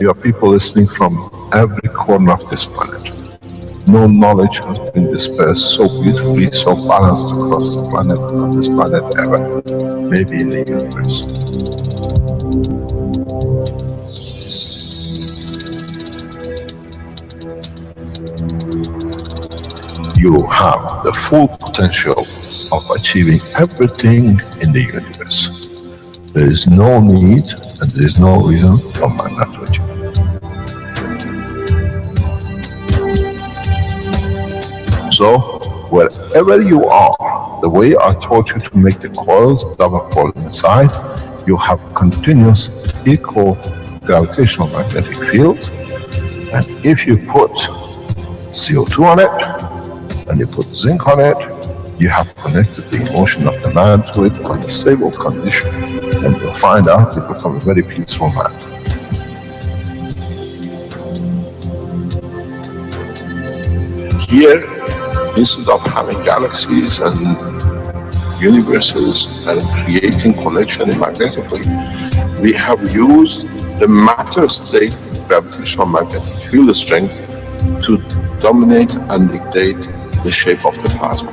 You are people listening from every corner of this planet. No knowledge has been dispersed so beautifully, so balanced across the planet, on this planet ever. Maybe in the universe. You have the full potential of achieving everything in the universe. There is no need and there is no reason for man not to achieve. So, wherever you are, the way I taught you to make the coils that were fall inside, you have continuous equal gravitational magnetic field, and if you put CO2 on it, and you put zinc on it, you have connected the emotion of the man to it on a stable condition, and you'll find out you become a very peaceful man. Here, instead of having galaxies and universes and creating connection magnetically, we have used the matter state gravitational magnetic field strength to dominate and dictate the shape of the plasma.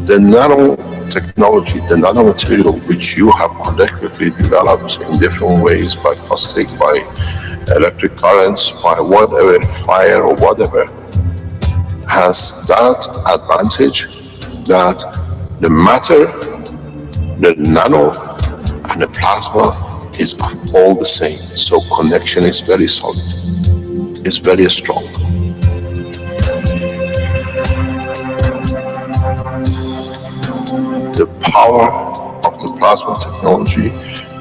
The nanotechnology, the nanomaterial which you have collectively developed in different ways, by caustic, by electric currents, by whatever, fire or whatever, has that advantage that the matter, the nano and the plasma is all the same. So connection is very solid. It's very strong. The power of the plasma technology,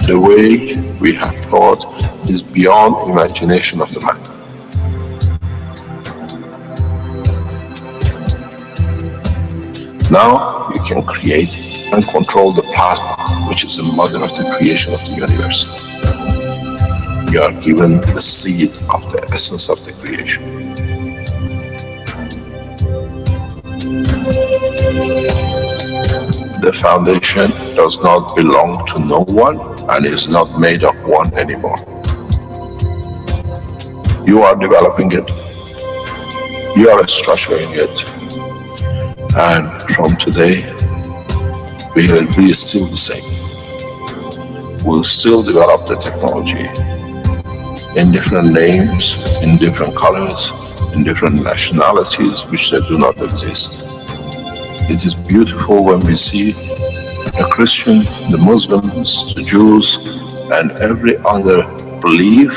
the way we have thought, is beyond imagination of the man. Now you can create and control the plasma, which is the mother of the creation of the universe. You are given the seed of the essence of the creation. The foundation does not belong to no one and is not made of one anymore. You are developing it. You are structuring it. And from today, we will be still the same. We'll still develop the technology in different names, in different colors, in different nationalities which they do not exist. It is beautiful when we see the Christian, the Muslims, the Jews, and every other belief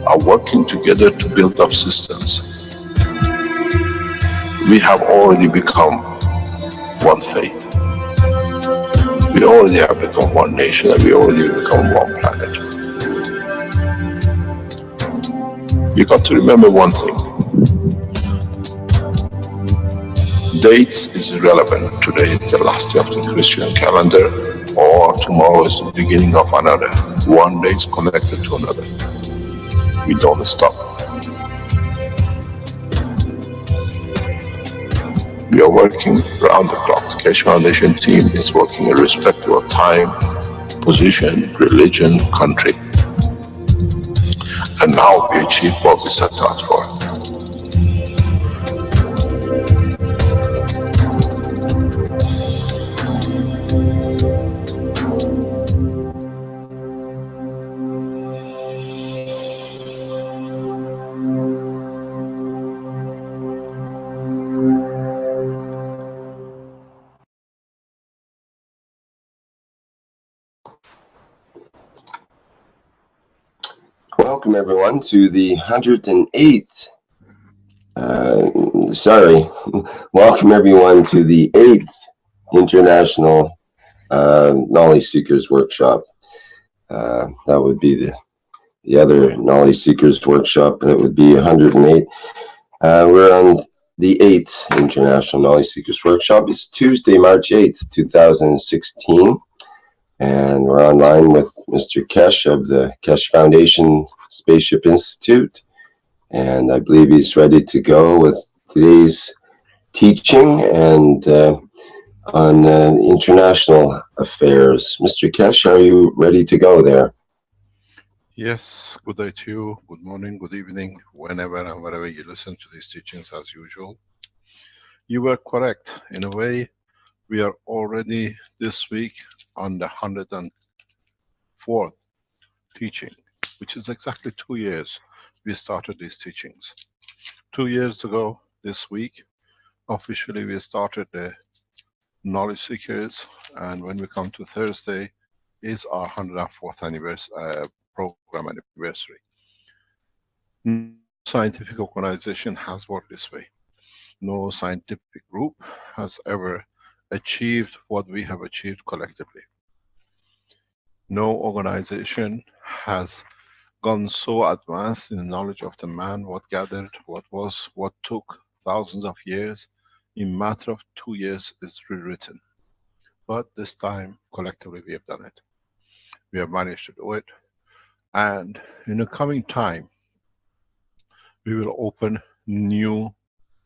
are working together to build up systems. We have already become one faith. We already have become one nation, and we already become one planet. You got to remember one thing. Dates is irrelevant. Today is the last day of the Christian calendar, or tomorrow is the beginning of another. One day is connected to another. We don't stop. We are working around the clock. The Keshe Foundation team is working irrespective of time, position, religion, country. And now we achieve what we set out for. Welcome everyone to the 108th, welcome everyone to the 8th International Knowledge Seekers Workshop. That would be the other Knowledge Seekers Workshop, that would be 108. We're on the 8th International Knowledge Seekers Workshop. It's Tuesday, March 8th, 2016. And we're online with Mr. Keshe of the Keshe Foundation Spaceship Institute. And I believe he's ready to go with today's teaching. And on international affairs. Mr. Keshe, are you ready to go there? Yes, good day to you, good morning, good evening, whenever and wherever you listen to these teachings as usual. You were correct. In a way, we are already this week on the 104th teaching, which is exactly 2 years we started these teachings. 2 years ago, this week, officially we started the Knowledge Seekers, and when we come to Thursday, is our 104th anniversary, program anniversary. No scientific organization has worked this way. No scientific group has ever achieved what we have achieved collectively. No organization has gone so advanced in the knowledge of the man, what gathered, what took thousands of years, in matter of 2 years is rewritten. But this time, collectively, we have done it. We have managed to do it. And in the coming time, we will open new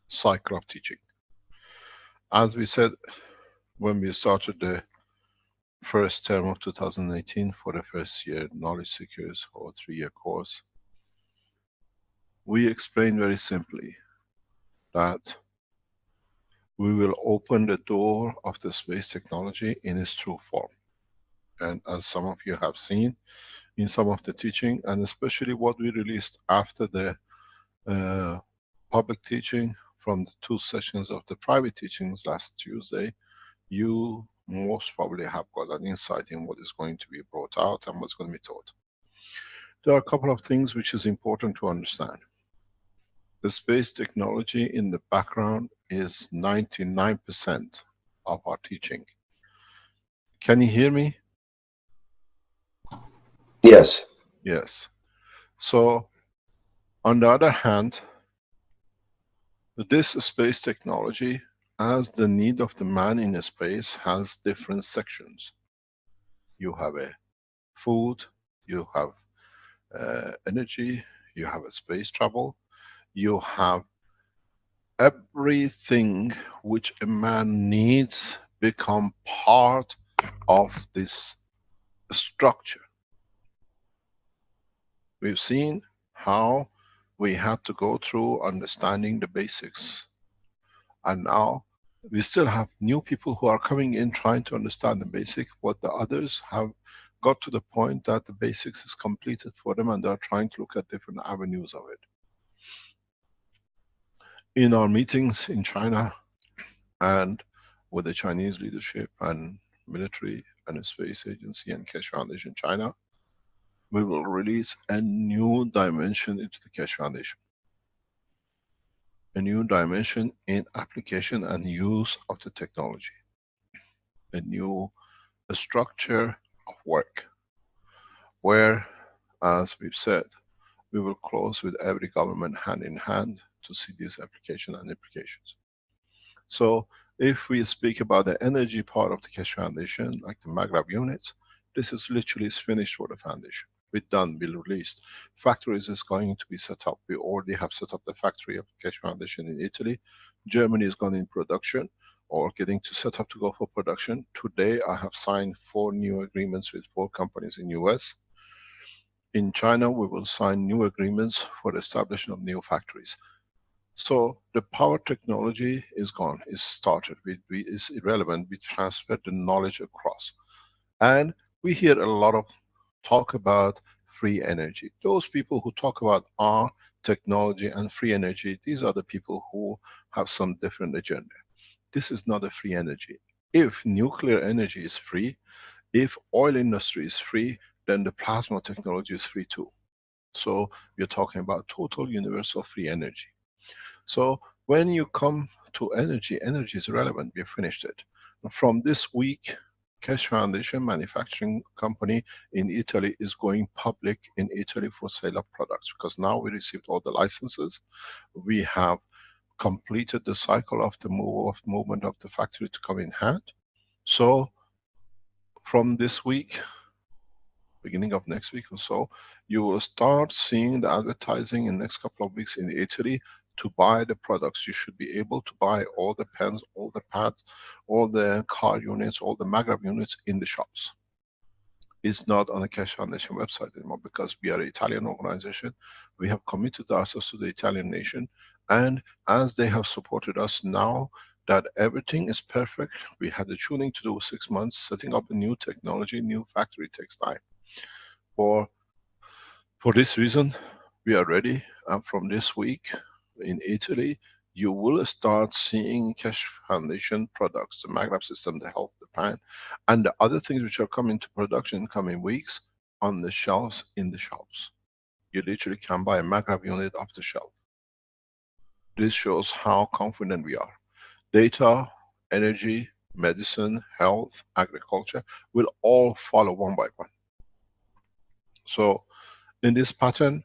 cycle of teaching. As we said when we started the first term of 2018 for the first year Knowledge Seekers or 3-year course, we explained very simply that we will open the door of the space technology in its true form. And as some of you have seen in some of the teaching, and especially what we released after the public teaching from the 2 sessions of the private teachings last Tuesday, you most probably have got an insight in what is going to be brought out and what's going to be taught. There are a couple of things which is important to understand. The space technology in the background is 99% of our teaching. Can you hear me? Yes. Yes. So, on the other hand, this space technology, as the need of the man in a space, has different sections. You have a food, you have energy, you have a space travel, you have everything which a man needs become part of this structure. We've seen how we had to go through understanding the basics, and now we still have new people who are coming in trying to understand the basic, what the others have got to the point that the basics is completed for them and they are trying to look at different avenues of it. In our meetings in China and with the Chinese leadership and military and the space agency and Keshe Foundation China, we will release a new dimension into the Keshe Foundation. A new dimension in application and use of the technology. A new structure of work, where, as we've said, we will close with every government hand in hand to see this application and implications. So if we speak about the energy part of the Keshe Foundation, like the Maghreb units, this is literally finished for the foundation. We're done, we released. Factories is going to be set up. We already have set up the factory of the Keshe Foundation in Italy. Germany is gone in production or getting to set up to go for production. Today I have signed 4 new agreements with 4 companies in US. In China we will sign new agreements for the establishment of new factories. So the power technology is gone, is started, is irrelevant, we transfer the knowledge across. And we hear a lot of talk about free energy. Those people who talk about our technology and free energy, these are the people who have some different agenda. This is not a free energy. If nuclear energy is free, if oil industry is free, then the plasma technology is free too. So we're talking about total universal free energy. So when you come to energy, energy is relevant, we finished it. From this week, Keshe Foundation manufacturing company in Italy is going public in Italy for sale of products, because now we received all the licenses. We have completed the cycle of the movement of the factory to come in hand. So from this week, beginning of next week or so, you will start seeing the advertising in the next couple of weeks in Italy to buy the products, you should be able to buy all the pens, all the pads, all the car units, all the maggrav units in the shops. It's not on the Keshe Foundation website anymore because we are an Italian organization. We have committed ourselves to the Italian nation, and as they have supported us now that everything is perfect, we had the tuning to do 6 months. Setting up a new technology, new factory takes time. For this reason, we are ready, and from this week in Italy, you will start seeing Keshe Foundation products, the maggrav system, the health, the pan, and the other things which are coming to production in coming weeks on the shelves in the shops. You literally can buy a maggrav unit off the shelf. This shows how confident we are. Data, energy, medicine, health, agriculture will all follow one by one. So in this pattern,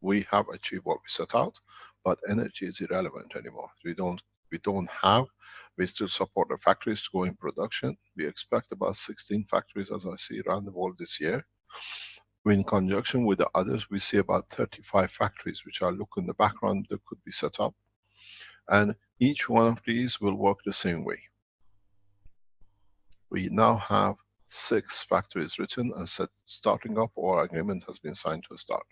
we have achieved what we set out, but energy is irrelevant anymore. We don't have, we still support the factories to go in production. We expect about 16 factories, as I see, around the world this year. In conjunction with the others, we see about 35 factories which are look in the background that could be set up, and each one of these will work the same way. We now have 6 factories written and set, starting up, or agreement has been signed to start.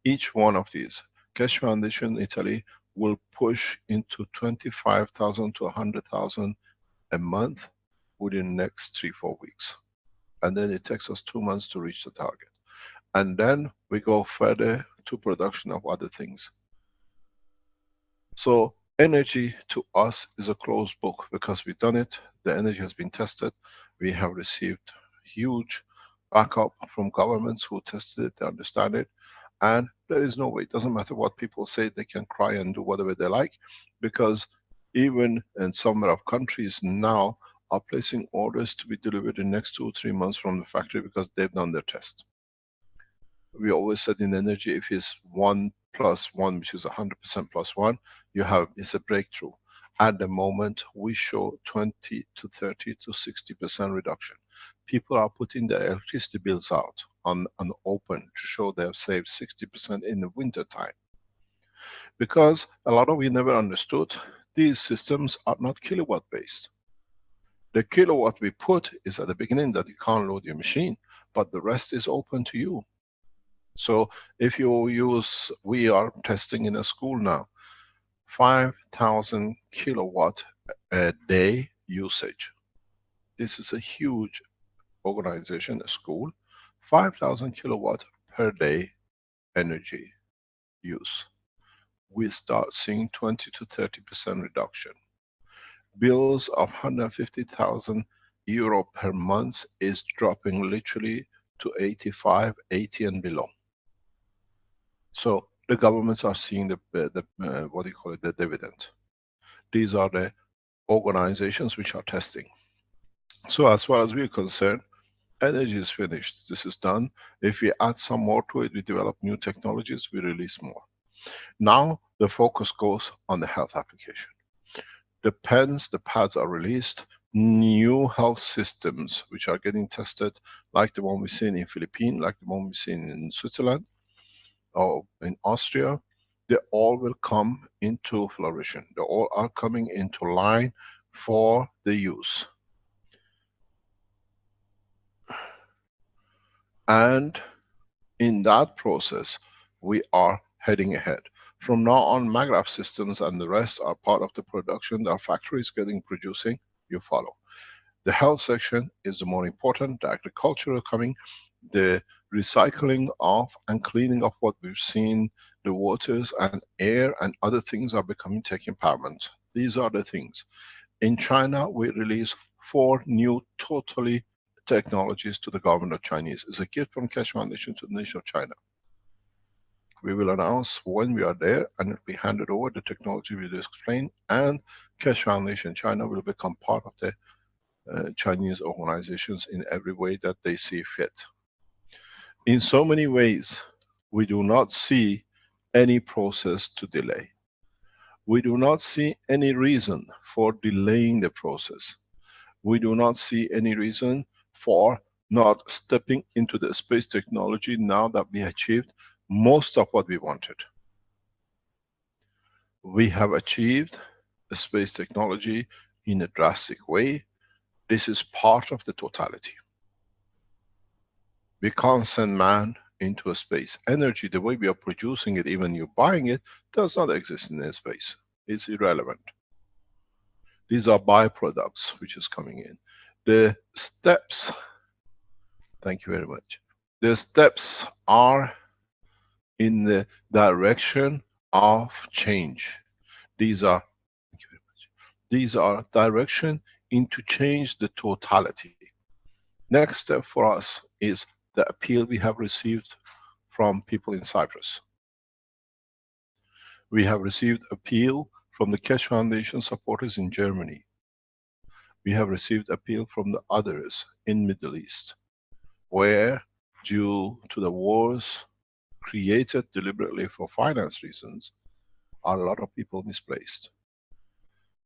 Each one of these, Keshe Foundation Italy will push into 25,000 to 100,000 a month within the next 3-4 weeks. And then it takes us 2 months to reach the target. And then we go further to production of other things. So energy to us is a closed book because we've done it. The energy has been tested. We have received huge backup from governments who tested it, they understand it. And there is no way, it doesn't matter what people say, they can cry and do whatever they like, because even in some of countries now are placing orders to be delivered in the next 2 or 3 months from the factory because they've done their test. We always said in energy, if it's 1 plus 1, which is 100% plus 1, you have, it's a breakthrough. At the moment, we show 20 to 30 to 60% reduction. People are putting their electricity bills out on open to show they have saved 60% in the winter time. Because a lot of we never understood, these systems are not kilowatt based. The kilowatt we put is at the beginning that you can't load your machine, but the rest is open to you. So if you use, we are testing in a school now, 5,000 kilowatt a day usage. This is a huge organization, a school, 5,000 kilowatt per day energy use. We start seeing 20 to 30% reduction. Bills of 150,000 euro per month is dropping literally to 85, 80 and below. So the governments are seeing the what do you call it, the dividend. These are the organizations which are testing. So as far as we're concerned, energy is finished. This is done. If we add some more to it, we develop new technologies, we release more. Now the focus goes on the health application. The pens, the pads are released. New health systems which are getting tested, like the one we've seen in Philippines, like the one we've seen in Switzerland, or in Austria, they all will come into flourishing. They all are coming into line for the use. And in that process, we are heading ahead. From now on, maggrav systems and the rest are part of the production. Our factories getting producing, you follow. The health section is the more important, the agricultural coming, the recycling of and cleaning of what we've seen, the waters and air and other things are becoming taking paramount. These are the things. In China, we release 4 new totally technologies to the government of Chinese. It's a gift from Keshe Foundation to the nation of China. We will announce when we are there and it'll be handed over, the technology will explain, and Keshe Foundation China will become part of the Chinese organizations in every way that they see fit. In so many ways, we do not see any process to delay. We do not see any reason for delaying the process. We do not see any reason for not stepping into the space technology now that we achieved most of what we wanted. We have achieved the space technology in a drastic way. This is part of the totality. We can't send man into a space. Energy, the way we are producing it, even you buying it, does not exist in space. It's irrelevant. These are byproducts which is coming in. The steps, thank you very much. The steps are in the direction of change. These are, thank you very much. These are direction into change the totality. Next step for us is the appeal we have received from people in Cyprus. We have received appeal from the Keshe Foundation supporters in Germany. We have received appeal from the others in Middle East, where due to the wars created deliberately for finance reasons, are a lot of people misplaced.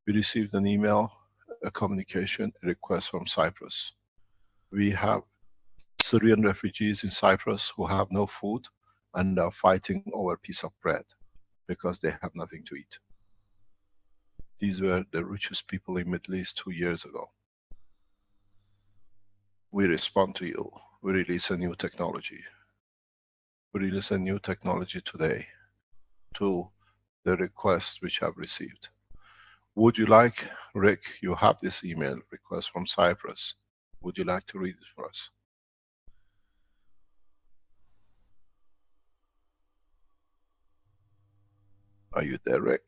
We received an email, a communication, a request from Cyprus. We have Syrian refugees in Cyprus who have no food and are fighting over a piece of bread because they have nothing to eat. These were the richest people in Middle East 2 years ago. We respond to you. We release a new technology. We release a new technology today to the requests which I've received. Would you like, Rick, you have this email request from Cyprus. Would you like to read it for us? Are you there, Rick?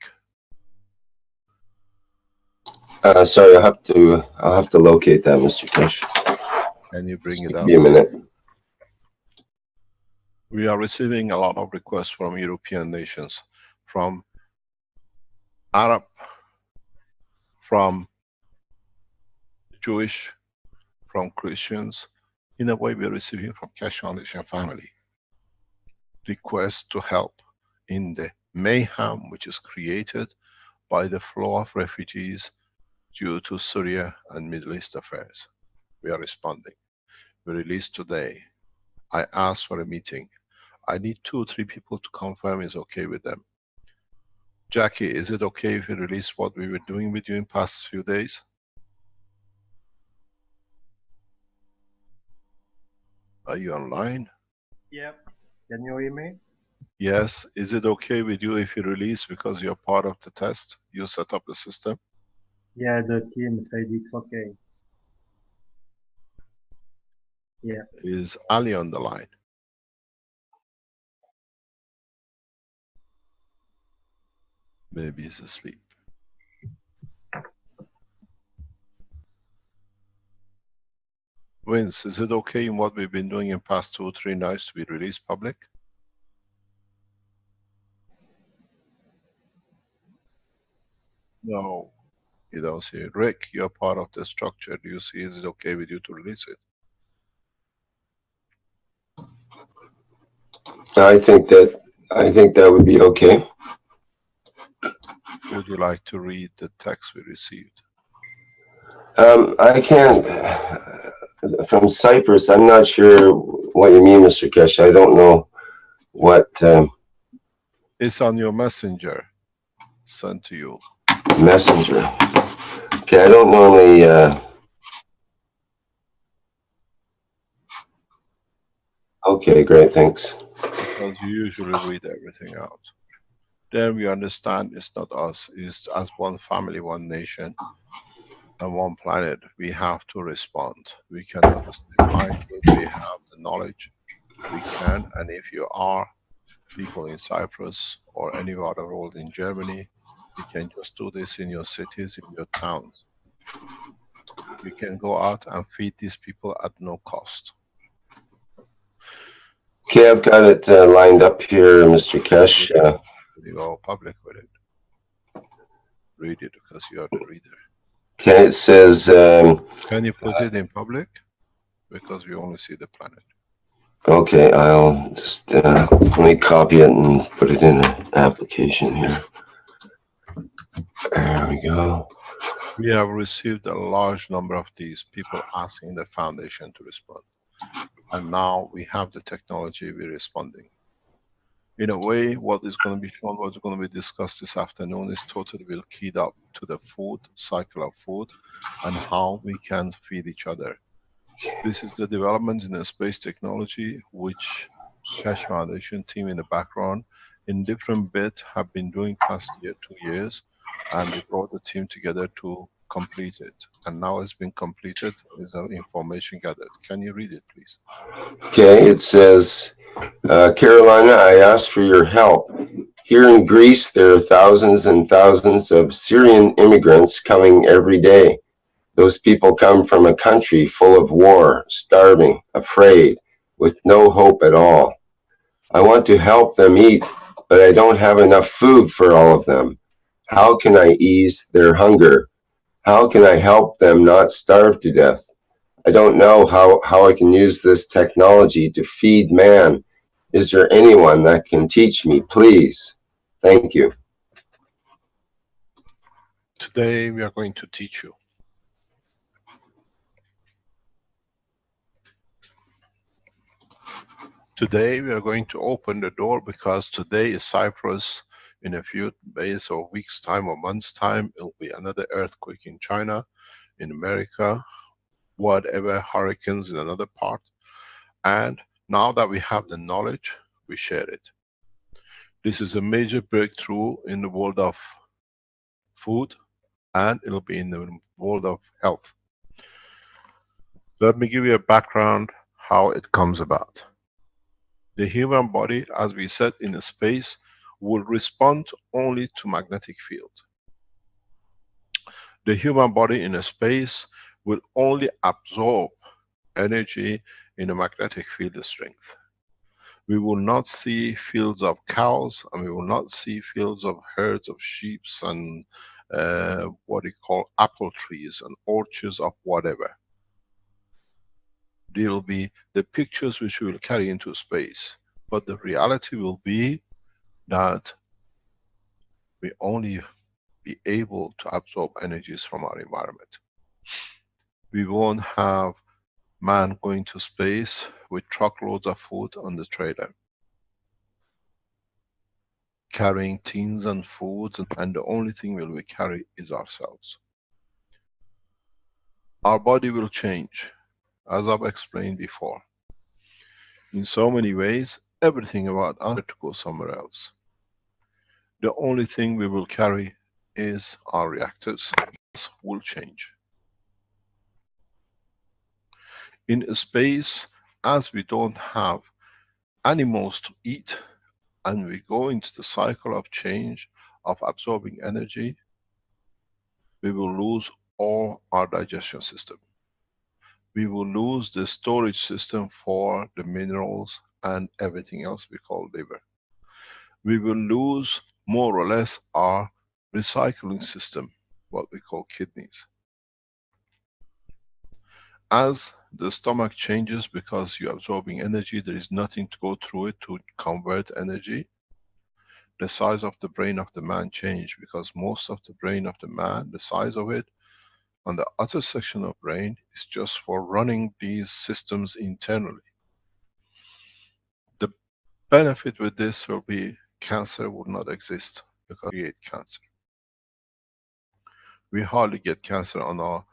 Sorry, I'll have to locate that, Mr. Keshe. Can you bring Just it give up? me a minute. We are receiving a lot of requests from European nations, from Arab, from Jewish, from Christians. In a way, we are receiving from Keshe Foundation family requests to help in the mayhem which is created by the flow of refugees due to Syria and Middle East affairs. We are responding. We released today. I asked for a meeting. I need 2 or 3 people to confirm it's okay with them. Jackie, is it okay if we release what we were doing with you in past few days? Are you online? Yeah. Can you hear me? Yes. Is it okay with you if you release because you're part of the test? You set up the system? Yeah, the team said it's okay. Yeah. Is Ali on the line? Maybe he's asleep. Vince, is it okay in what we've been doing in past 2 or 3 nights to be released public? No, you don't see it. Rick, you're part of the structure. Do you see, is it okay with you to release it? I think that would be okay. Would you like to read the text we received? I can't. From Cyprus, I'm not sure what you mean, Mr. Keshe. I don't know what It's on your messenger, sent to you. messenger. Okay, I don't normally. Okay, great, thanks. Because you usually read everything out. Then we understand it's not us, it's as one family, one nation, and one planet. We have to respond. We cannot stay behind. If we have the knowledge, we can. And if you are people in Cyprus or any other world in Germany, you can just do this in your cities, in your towns. You can go out and feed these people at no cost. Okay, I've got it lined up here, Mr. Keshe. You go public with it. Read it because you are the reader. Okay, it says. Can you put it in public? Because we only see the planet. Okay, I'll just let me copy it and put it in an application here. There we go. We have received a large number of these people asking the foundation to respond. And now we have the technology, we're responding. In a way, what is going to be shown, what's going to be discussed this afternoon is totally will keyed up to the food, cycle of food, and how we can feed each other. This is the development in the space technology, which Keshe Foundation team in the background in different bits have been doing past year, 2 years, and we brought the team together to complete it. And now it's been completed, is our information gathered. Can you read it, please? Okay, it says, Carolina, I ask for your help. Here in Greece, there are thousands and thousands of Syrian immigrants coming every day. Those people come from a country full of war, starving, afraid, with no hope at all. I want to help them eat, but I don't have enough food for all of them. How can I ease their hunger? How can I help them not starve to death? I don't know how I can use this technology to feed man. Is there anyone that can teach me, please? Thank you. Today we are going to teach you. Today we are going to open the door because today is Cyprus. In a few days or weeks time or months time, it will be another earthquake in China, in America, whatever, hurricanes in another part. And now that we have the knowledge, we share it. This is a major breakthrough in the world of food, and it'll be in the world of health. Let me give you a background how it comes about. The human body, as we said, in space, will respond only to magnetic field. The human body in a space will only absorb energy in a magnetic field strength. We will not see fields of cows, and we will not see fields of herds of sheep and what we call apple trees and orchards of whatever. There will be the pictures which we will carry into space. But the reality will be that we only be able to absorb energies from our environment. We won't have man going to space with truckloads of food on the trailer, carrying tins and foods, and the only thing we will carry is ourselves. Our body will change, as I've explained before. In so many ways, everything about us to go somewhere else. The only thing we will carry is our reactors. This will change. In space, as we don't have animals to eat, and we go into the cycle of change, of absorbing energy, we will lose all our digestion system. We will lose the storage system for the minerals and everything else we call liver. We will lose more or less our recycling system, what we call kidneys. As the stomach changes because you're absorbing energy, there is nothing to go through it to convert energy. The size of the brain of the man change because most of the brain of the man, the size of it, on the other section of brain is just for running these systems internally. The benefit with this will be cancer would not exist because we create cancer. We hardly get cancer on our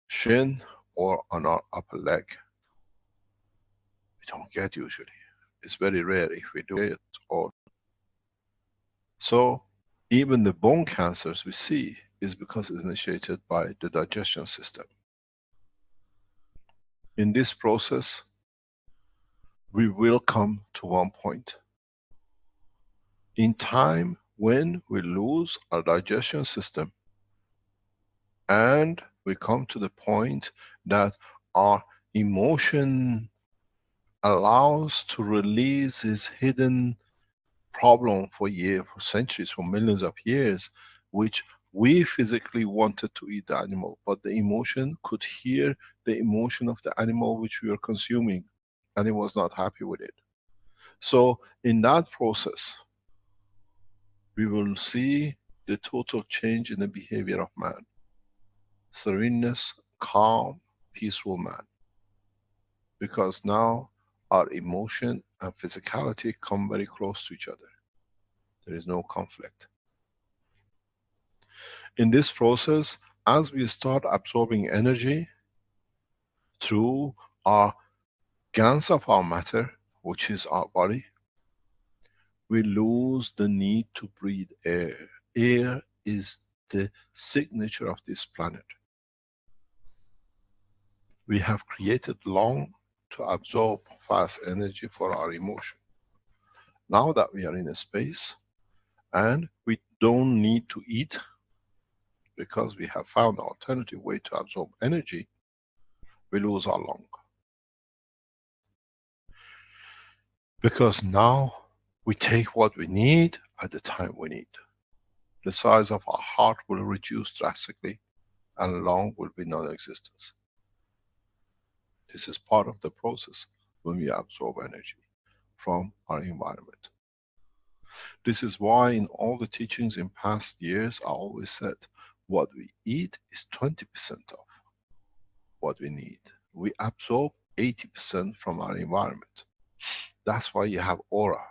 shin or on our upper leg. We don't get usually. It's very rare if we do it all. So even the bone cancers we see is because it's initiated by the digestion system. In this process, we will come to one point in time when we lose our digestion system and we come to the point that our emotion allows to release this hidden problem for years, for centuries, for millions of years, which we physically wanted to eat the animal, but the emotion could hear the emotion of the animal which we were consuming, and it was not happy with it. So in that process, we will see the total change in the behavior of man. Sereneness, calm, peaceful man. Because now our emotion and physicality come very close to each other. There is no conflict. In this process, as we start absorbing energy through our gans of our matter, which is our body, we lose the need to breathe air. Air is the signature of this planet. We have created lung to absorb fast energy for our emotion. Now that we are in a space and we don't need to eat because we have found an alternative way to absorb energy, we lose our lung. Because now we take what we need at the time we need. The size of our heart will reduce drastically and lung will be non-existence. This is part of the process when we absorb energy from our environment. This is why in all the teachings in past years I always said, what we eat is 20% of what we need. We absorb 80% from our environment. That's why you have aura.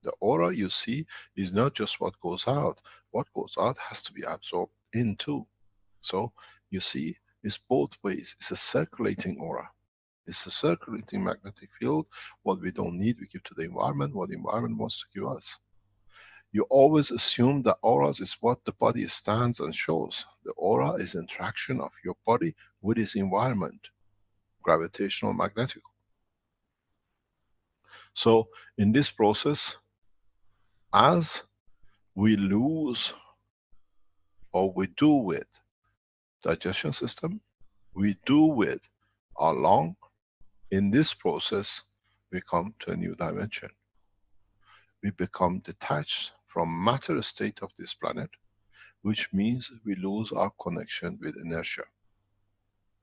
The aura you see is not just what goes out. What goes out has to be absorbed in too. So you see, it's both ways. It's a circulating aura. It's a circulating magnetic field. What we don't need, we give to the environment. What the environment wants to give us. You always assume that auras is what the body stands and shows. The aura is interaction of your body with its environment, gravitational, magnetic. So in this process, as we lose or we do with digestion system, we do with our lung, in this process we come to a new dimension. We become detached from matter state of this planet, which means we lose our connection with inertia.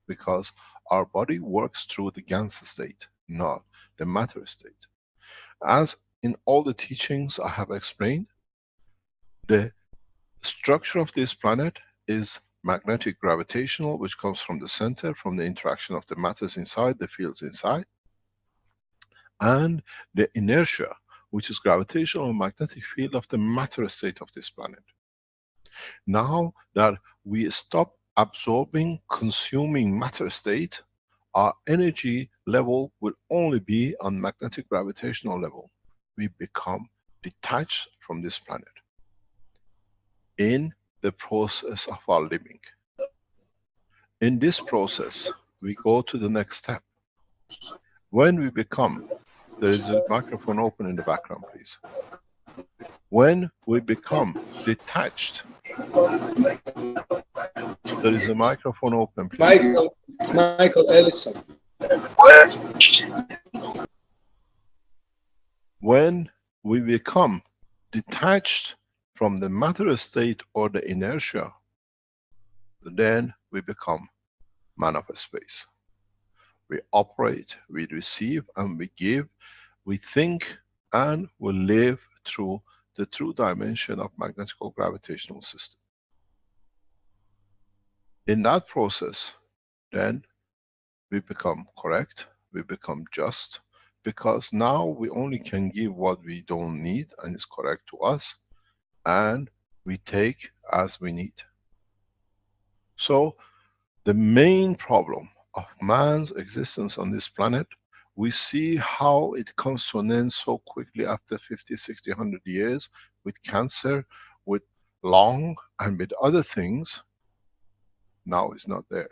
Because our body works through the Gans state, not the matter state. As in all the teachings I have explained, the structure of this planet is magnetic-gravitational, which comes from the center, from the interaction of the matters inside, the fields inside, and the inertia, which is gravitational magnetic field of the matter state of this planet. Now that we stop absorbing, consuming matter state, our energy level will only be on magnetic gravitational level. We become detached from this planet in the process of our living. In this process, we go to the next step. When we become, there is a microphone open in the background, please. When we become detached, there is a microphone open, please. Michael Ellison. When we become detached from the matter state or the inertia, then we become man of space. We operate, we receive and we give, we think and we live through the true dimension of magnetico-gravitational system. In that process, then we become correct, we become just, because now we only can give what we don't need and is correct to us, and we take as we need. So the main problem of man's existence on this planet, we see how it comes to an end so quickly after 50, 60, 100 years with cancer, with lung and with other things. Now it's not there.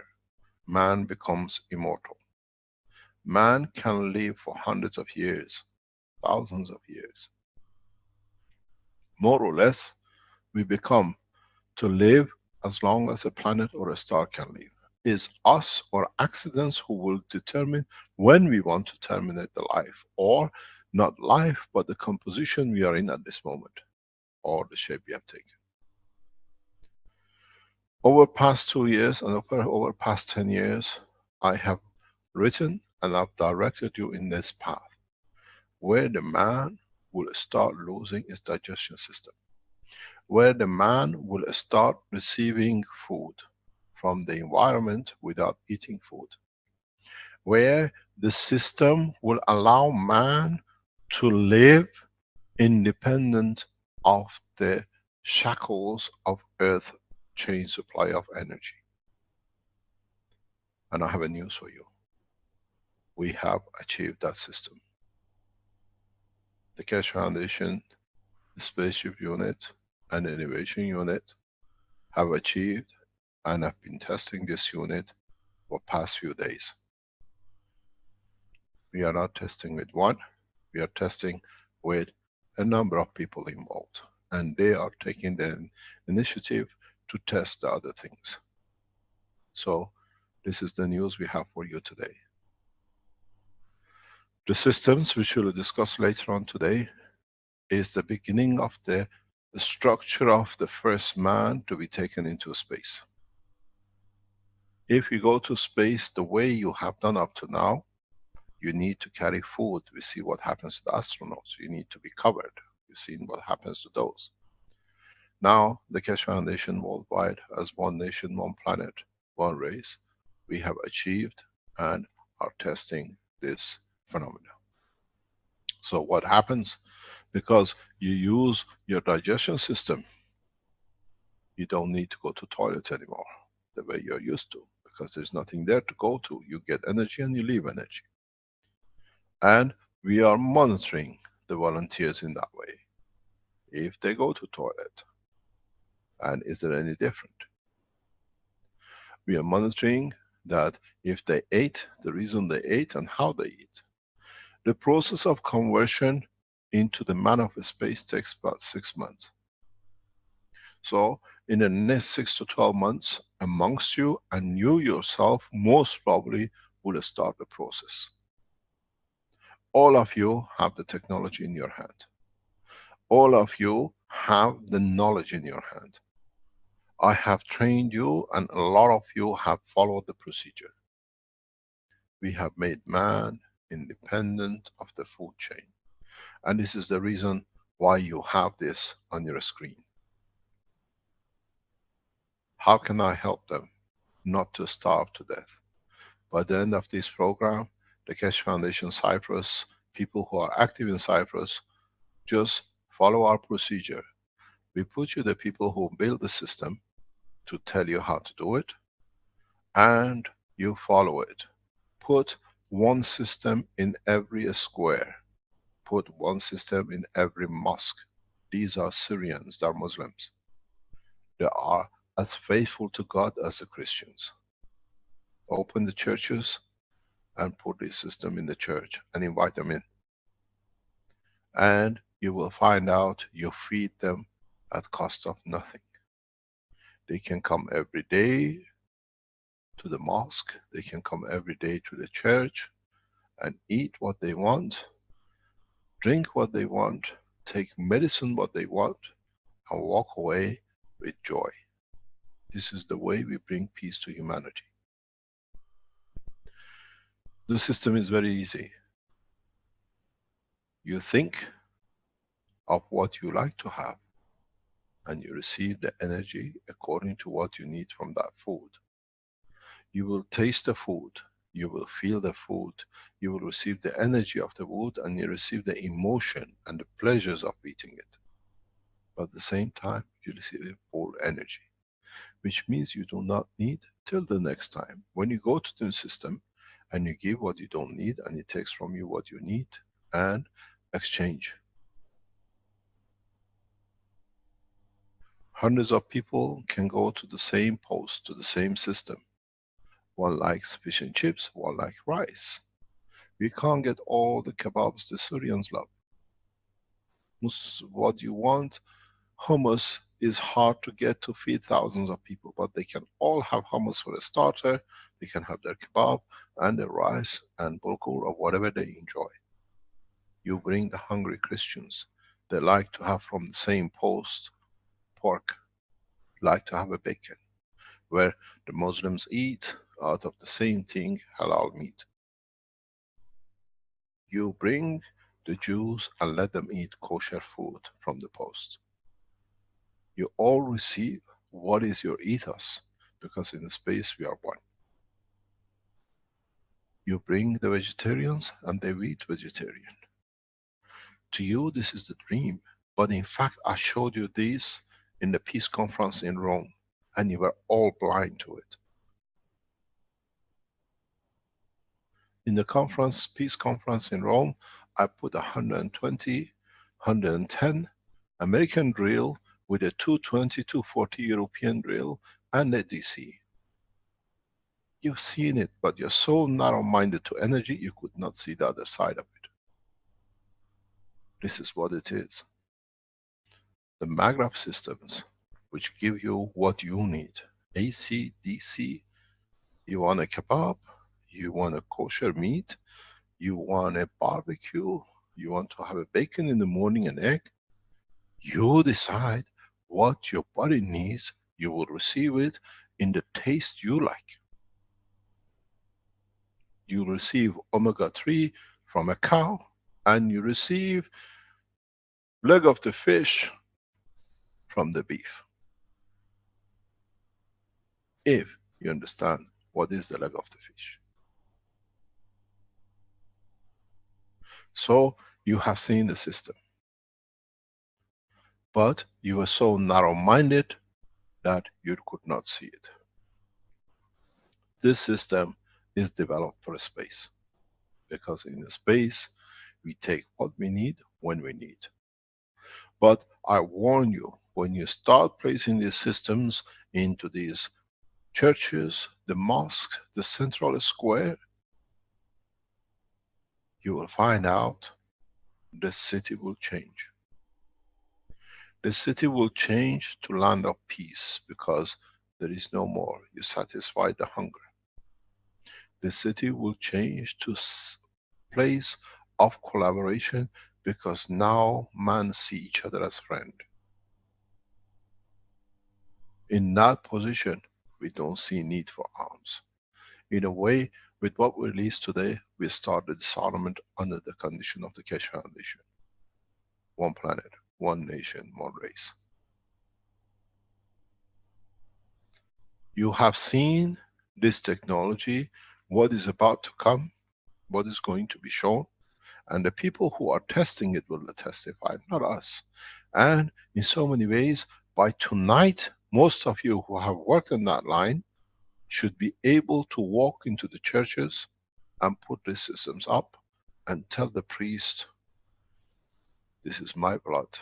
Man becomes immortal. Man can live for hundreds of years, thousands of years. More or less, we become to live as long as a planet or a star can live. Is us or accidents who will determine when we want to terminate the life, or not life, but the composition we are in at this moment, or the shape we have taken. Over past 2 years and over past 10 years, I have written and I've directed you in this path, where the man will start losing his digestion system, where the man will start receiving food from the environment without eating food, where the system will allow man to live independent of the shackles of Earth chain supply of energy. And I have a news for you. We have achieved that system. The Keshe Foundation, the Spaceship Unit, and the Innovation Unit have achieved and have been testing this unit for past few days. We are not testing with one, we are testing with a number of people involved, and they are taking the initiative to test the other things. So this is the news we have for you today. The systems which we'll discuss later on today is the beginning of the structure of the first man to be taken into space. If you go to space the way you have done up to now, you need to carry food. We see what happens to the astronauts. You need to be covered. You've seen what happens to those. Now, the Keshe Foundation worldwide, as one nation, one planet, one race, we have achieved and are testing this phenomena. So what happens? Because you use your digestion system, you don't need to go to toilet anymore the way you're used to, because there's nothing there to go to. You get energy and you leave energy. And we are monitoring the volunteers in that way. If they go to toilet, and is there any different? We are monitoring that if they ate, the reason they ate and how they eat. The process of conversion into the man of space takes about 6 months. So in the next 6 to 12 months, amongst you and you yourself most probably will start the process. All of you have the technology in your hand. All of you have the knowledge in your hand. I have trained you and a lot of you have followed the procedure. We have made man independent of the food chain. And this is the reason why you have this on your screen. How can I help them not to starve to death? By the end of this program, the Keshe Foundation Cyprus, people who are active in Cyprus, just follow our procedure. We put you the people who build the system to tell you how to do it, and you follow it. Put one system in every square. Put one system in every mosque. These are Syrians, they are Muslims. They are as faithful to God as the Christians. Open the churches and put this system in the church and invite them in. And you will find out you feed them at cost of nothing. They can come every day to the mosque, they can come every day to the church and eat what they want, drink what they want, take medicine what they want, and walk away with joy. This is the way we bring peace to humanity. The system is very easy. You think of what you like to have, and you receive the energy according to what you need from that food. You will taste the food, you will feel the food, you will receive the energy of the food, and you receive the emotion and the pleasures of eating it. But at the same time, you receive all energy, which means you do not need till the next time. When you go to the system and you give what you don't need, and it takes from you what you need, and exchange. Hundreds of people can go to the same post, to the same system. One likes fish and chips, one likes rice. We can't get all the kebabs the Syrians love. What you want, hummus, is hard to get to feed thousands of people, but they can all have hummus for a starter, they can have their kebab and their rice and bulgur or whatever they enjoy. You bring the hungry Christians, they like to have from the same post pork, like to have a bacon, where the Muslims eat out of the same thing, halal meat. You bring the Jews and let them eat kosher food from the post. You all receive what is your ethos, because in space we are one. You bring the vegetarians and they eat vegetarian. To you this is the dream, But in fact, I showed you this in the peace conference in Rome, and you were all blind to it. In the conference, peace conference in Rome, I put 120, 110 American drill with a 220, 240 European drill and a DC. You've seen it, but you're so narrow-minded to energy, you could not see the other side of it. This is what it is. The maggrav systems, which give you what you need. AC, DC, you want a kebab, you want a kosher meat, you want a barbecue, you want to have a bacon in the morning, an egg. You decide what your body needs, you will receive it in the taste you like. You receive omega-3 from a cow, and you receive leg of the fish from the beef. If you understand what is the leg of the fish. So you have seen the system. But you were so narrow-minded that you could not see it. This system is developed for space. Because in space, we take what we need when we need. But I warn you, when you start placing these systems into these churches, the mosques, the central square, you will find out the city will change. The city will change to land of peace because there is no more. You satisfy the hunger. The city will change to place of collaboration because now man see each other as friend. In that position, we don't see need for arms. In a way, with what we released today, we start the disarmament under the condition of the Keshe Foundation. One planet, one nation, one race. You have seen this technology, what is about to come, what is going to be shown, and the people who are testing it will testify, not us. And in so many ways, by tonight, most of you who have worked on that line should be able to walk into the churches and put these systems up and tell the priest, this is my blood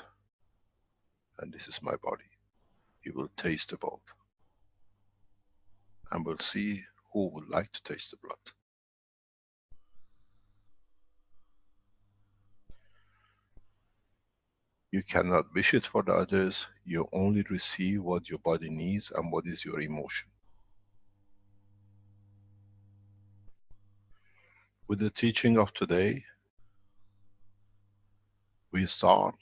and this is my body. You will taste the both. And we'll see who would like to taste the blood. You cannot wish it for the others, you only receive what your body needs and what is your emotion. With the teaching of today, we start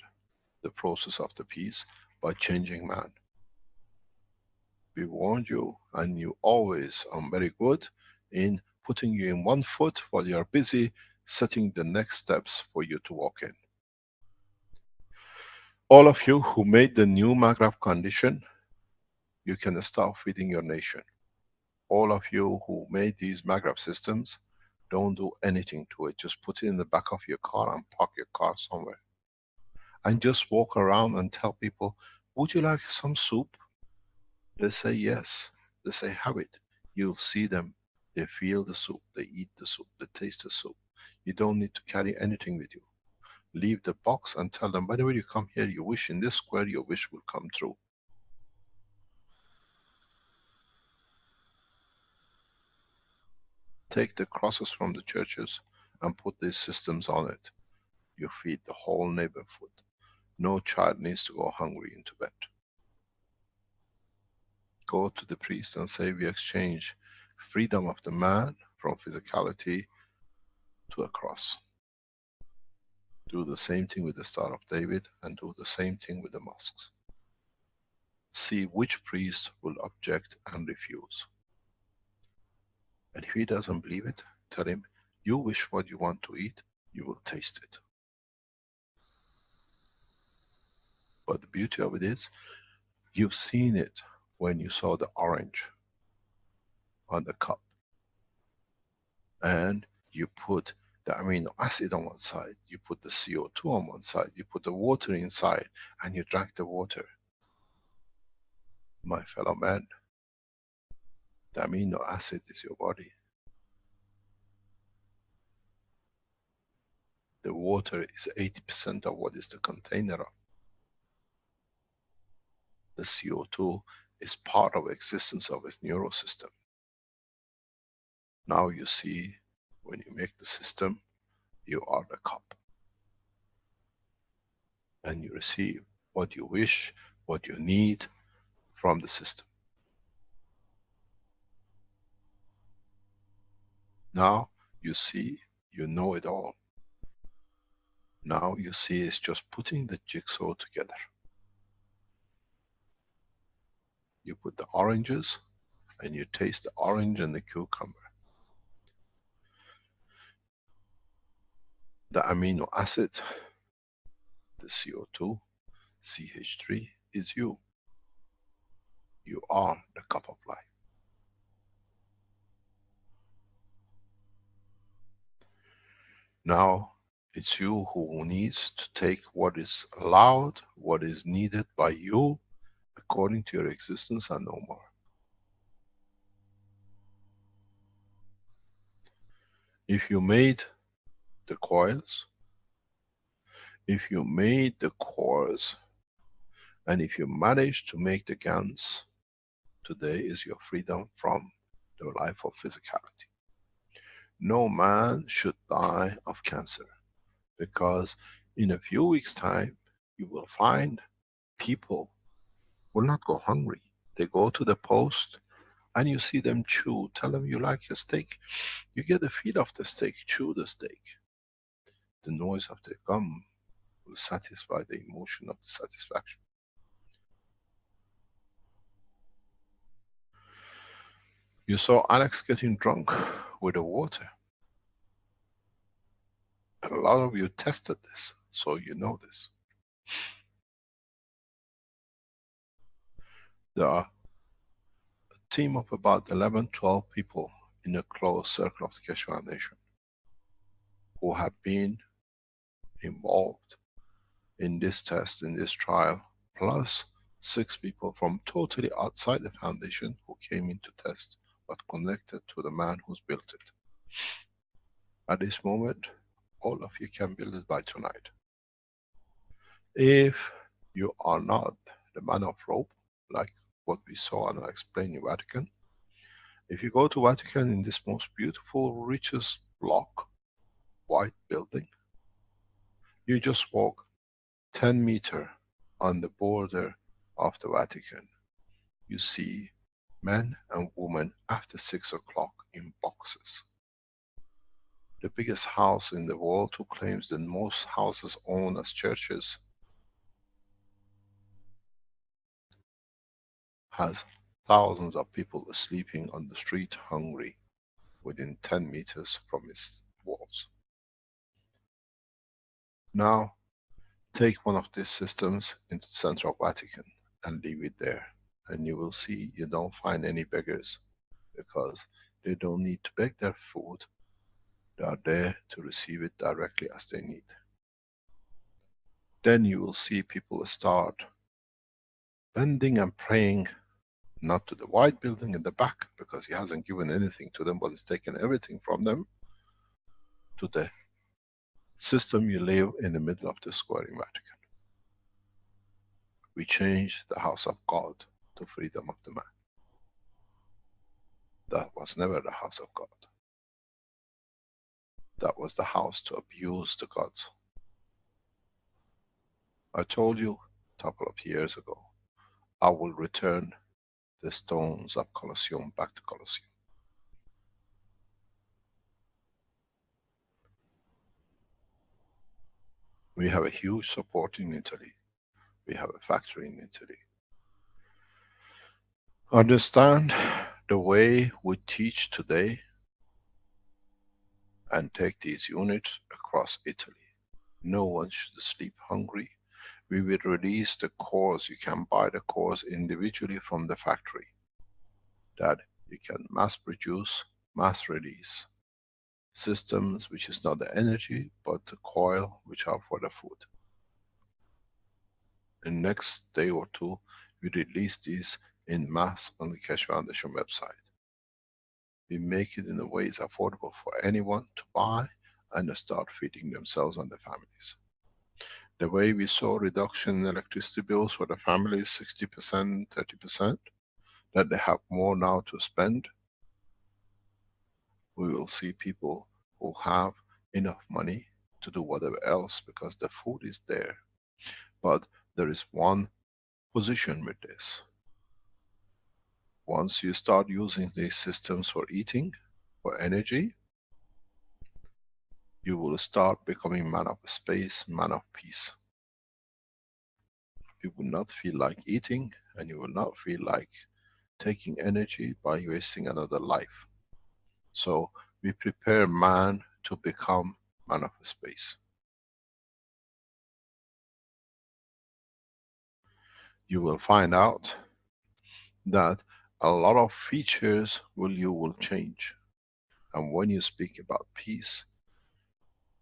the process of the peace by changing man. We warned you, and you always are very good in putting you in one foot while you are busy setting the next steps for you to walk in. All of you who made the new maggrav condition, you can start feeding your nation. All of you who made these maggrav systems, don't do anything to it. Just put it in the back of your car and park your car somewhere. And just walk around and tell people, would you like some soup? They say yes. They say have it. You'll see them. They feel the soup. They eat the soup. They taste the soup. You don't need to carry anything with you. Leave the box and tell them, whenever you come here, you wish in this square, your wish will come true. Take the crosses from the churches and put these systems on it. You feed the whole neighborhood. No child needs to go hungry into bed. Go to the priest and say, we exchange freedom of the man from physicality to a cross. Do the same thing with the Star of David and do the same thing with the mosques. See which priest will object and refuse. And if he doesn't believe it, tell him, you wish what you want to eat, you will taste it. But the beauty of it is, you've seen it when you saw the orange on the cup. And you put the amino acid on one side, you put the CO2 on one side, you put the water inside, and you drank the water. My fellow man, the amino acid is your body. The water is 80% of what is the container of. The CO2 is part of existence of its neural system. Now you see, when you make the system, you are the cup. And you receive what you wish, what you need from the system. Now you see, you know it all. Now you see it's just putting the jigsaw together. You put the oranges and you taste the orange and the cucumber. The amino acid, the CO2, CH3 is you. You are the cup of life. Now it's you who needs to take what is allowed, what is needed by you, according to your existence, and no more. If you made the coils, if you made the cores, and if you manage to make the GANs, today is your freedom from the life of physicality. No man should die of cancer, because in a few weeks' time, you will find people will not go hungry. They go to the post and you see them chew. Tell them you like your steak. You get the feel of the steak, chew the steak. The noise of the gum will satisfy the emotion of the satisfaction. You saw Alex getting drunk with the water. And a lot of you tested this, so you know this. There are a team of about 11, 12 people in a close circle of the Keshe Foundation who have been involved in this test, in this trial, plus 6 people from totally outside the foundation who came in to test, but connected to the man who's built it. At this moment, all of you can build it by tonight. If you are not the man of rope, like what we saw and I explained in Vatican, if you go to Vatican, in this most beautiful, richest block, white building, you just walk 10 meters on the border of the Vatican. You see men and women after 6 o'clock in boxes. The biggest house in the world, who claims that most houses owned as churches, has thousands of people sleeping on the street hungry within 10 meters from its walls. Now, take one of these systems into the center of Vatican and leave it there, and you will see you don't find any beggars, because they don't need to beg their food. They are there to receive it directly as they need. Then you will see people start bending and praying, not to the white building in the back, because he hasn't given anything to them, but he's taken everything from them, to the system you live in the middle of the square in Vatican. We changed the house of God to freedom of the man. That was never the house of God. That was the house to abuse the gods. I told you a couple of years ago, I will return the stones of Colosseum back to Colosseum. We have a huge support in Italy. We have a factory in Italy. Understand the way we teach today and take these units across Italy. No one should sleep hungry. We will release the cores. You can buy the cores individually from the factory, that you can mass produce, mass release. systems, which is not the energy, but the coil, which are for the food. In next day or two, we release these in mass on the Keshe Foundation website. We make it in a way it's affordable for anyone to buy and start feeding themselves and their families. The way we saw reduction in electricity bills for the families, 60%, 30%, that they have more now to spend, we will see people who have enough money to do whatever else because the food is there. But there is one position with this. Once you start using these systems for eating, for energy, you will start becoming man of space, man of peace. You will not feel like eating, and you will not feel like taking energy by wasting another life. So we prepare man to become man of space. You will find out that a lot of features you will change. And when you speak about peace,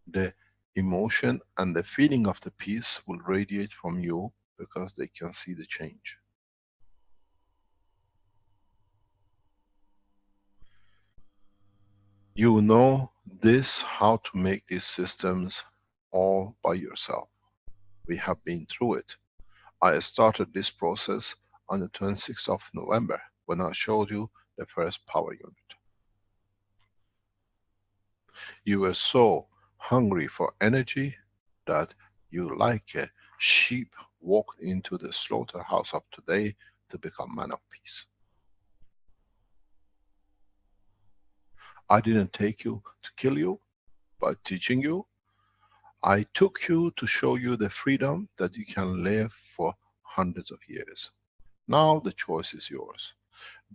the emotion and the feeling of the peace will radiate from you because they can see the change. You know this, how to make these systems all by yourself. We have been through it. I started this process on the 26th of November when I showed you the first power unit. You were so hungry for energy that you, like a sheep, walked into the slaughterhouse of today to become man of peace. I didn't take you to kill you by teaching you. I took you to show you the freedom that you can live for hundreds of years. Now the choice is yours.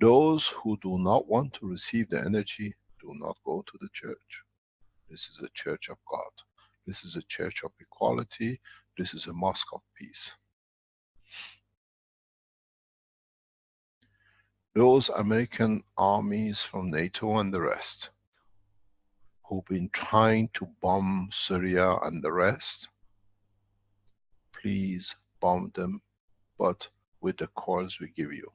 Those who do not want to receive the energy, do not go to the church. This is a church of God. This is a church of equality. This is a mosque of peace. Those American armies from NATO and the rest, who've been trying to bomb Syria and the rest, please bomb them, but with the coils we give you.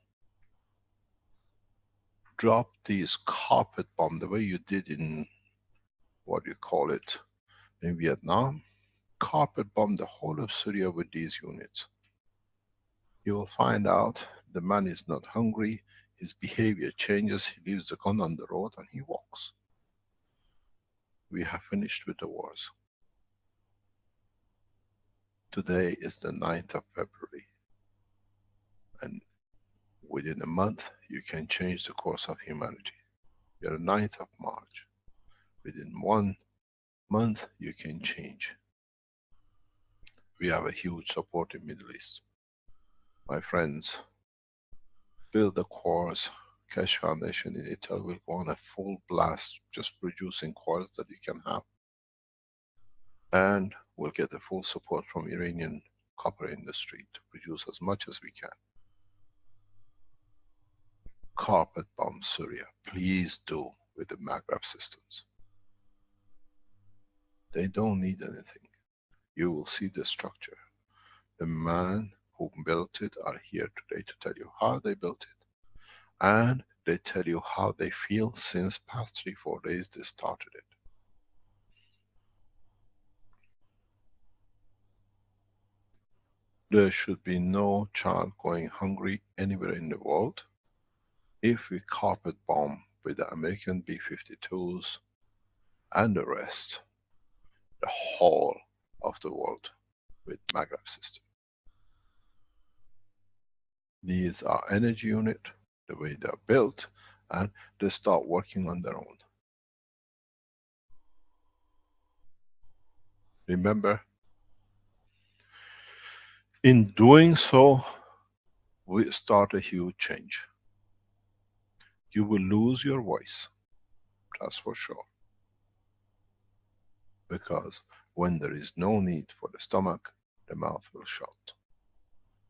Drop these carpet bomb the way you did in, what do you call it, in Vietnam. Carpet bomb the whole of Syria with these units. You will find out the man is not hungry, his behavior changes, he leaves the gun on the road and he walks. We have finished with the wars. Today is the 9th of February. And within a month, you can change the course of humanity. We are the 9th of March. Within 1 month, you can change. We have a huge support in Middle East. My friends, build the course. Keshe Foundation in Italy will go on a full blast, just producing coils that you can have. And we'll get the full support from Iranian copper industry to produce as much as we can. Carpet bomb Syria, please do, with the magnetic systems. They don't need anything. You will see the structure. The man who built it are here today to tell you how they built it. And they tell you how they feel since past 3-4 days they started it. There should be no child going hungry anywhere in the world if we carpet bomb with the American B-52s and the rest, the whole of the world with magnetic system. These are energy unit, the way they are built, and they start working on their own. Remember, in doing so, we start a huge change. You will lose your voice, that's for sure. Because when there is no need for the stomach, the mouth will shut.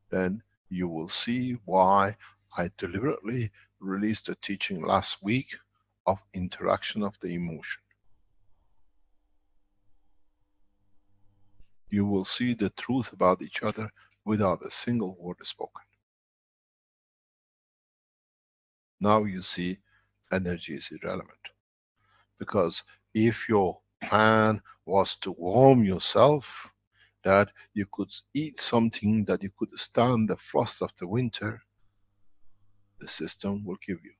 Then you will see why I deliberately released a teaching last week of interaction of the emotion. you will see the truth about each other without a single word spoken. Now you see energy is irrelevant. Because if your plan was to warm yourself, that you could eat something that you could stand the frost of the winter, the system will give you.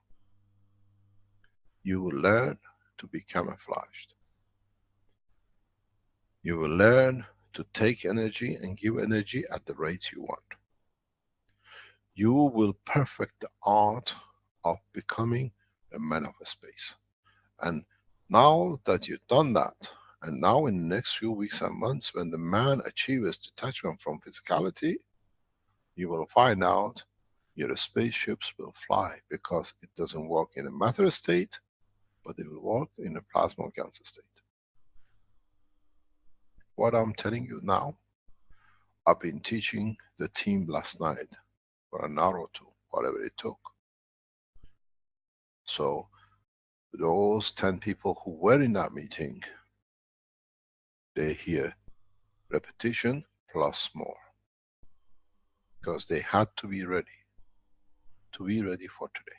You will learn to be camouflaged. You will learn to take energy and give energy at the rate you want. You will perfect the art of becoming a man of space. And now that you've done that, and now in the next few weeks and months, when the man achieves detachment from physicality, you will find out your spaceships will fly, because it doesn't work in a matter state, but it will work in a plasma Ganser state. What I'm telling you now, I've been teaching the team last night for an hour or two, whatever it took. So those 10 people who were in that meeting, they hear repetition plus more. Because they had to be ready for today.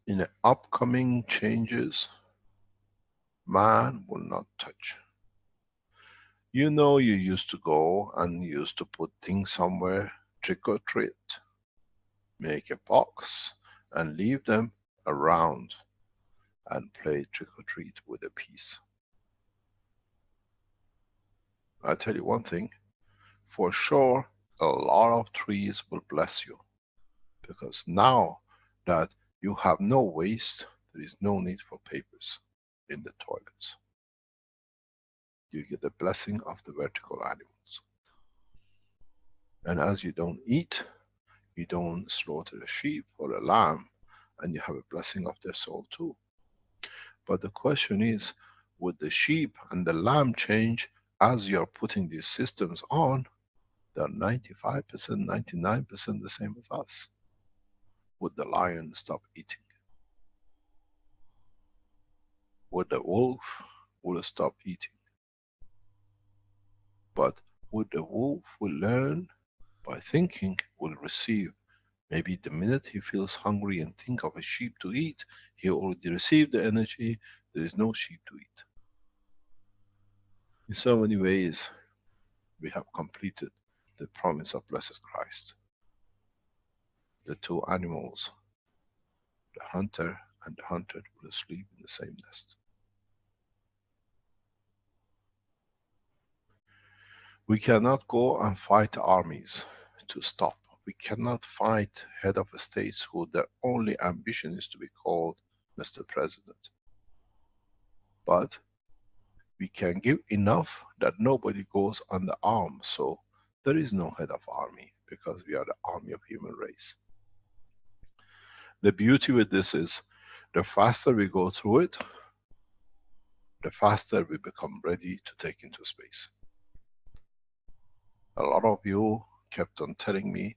In the upcoming changes, man will not touch. You know, you used to go and used to put things somewhere, trick or treat, make a box and leave them around and play trick or treat with a piece. I tell you one thing, for sure a lot of trees will bless you, because now that you have no waste, there is no need for papers in the toilets. You get the blessing of the vertical animals. And as you don't eat, you don't slaughter a sheep or a lamb, and you have a blessing of their soul too. But the question is, would the sheep and the lamb change as you're putting these systems on? They're 95%, 99% the same as us. Would the lion stop eating? Would the wolf stop eating? But would the wolf will learn by thinking, will receive. Maybe the minute he feels hungry and think of a sheep to eat, he already received the energy, there is no sheep to eat. In so many ways, we have completed the promise of blessed Christ. The two animals, the hunter and the hunted, will sleep in the same nest. We cannot go and fight armies to stop. We cannot fight head of states who their only ambition is to be called Mr. President. But we can give enough that nobody goes under arm. So there is no head of army, because we are the army of human race. The beauty with this is, the faster we go through it, the faster we become ready to take into space. A lot of you kept on telling me,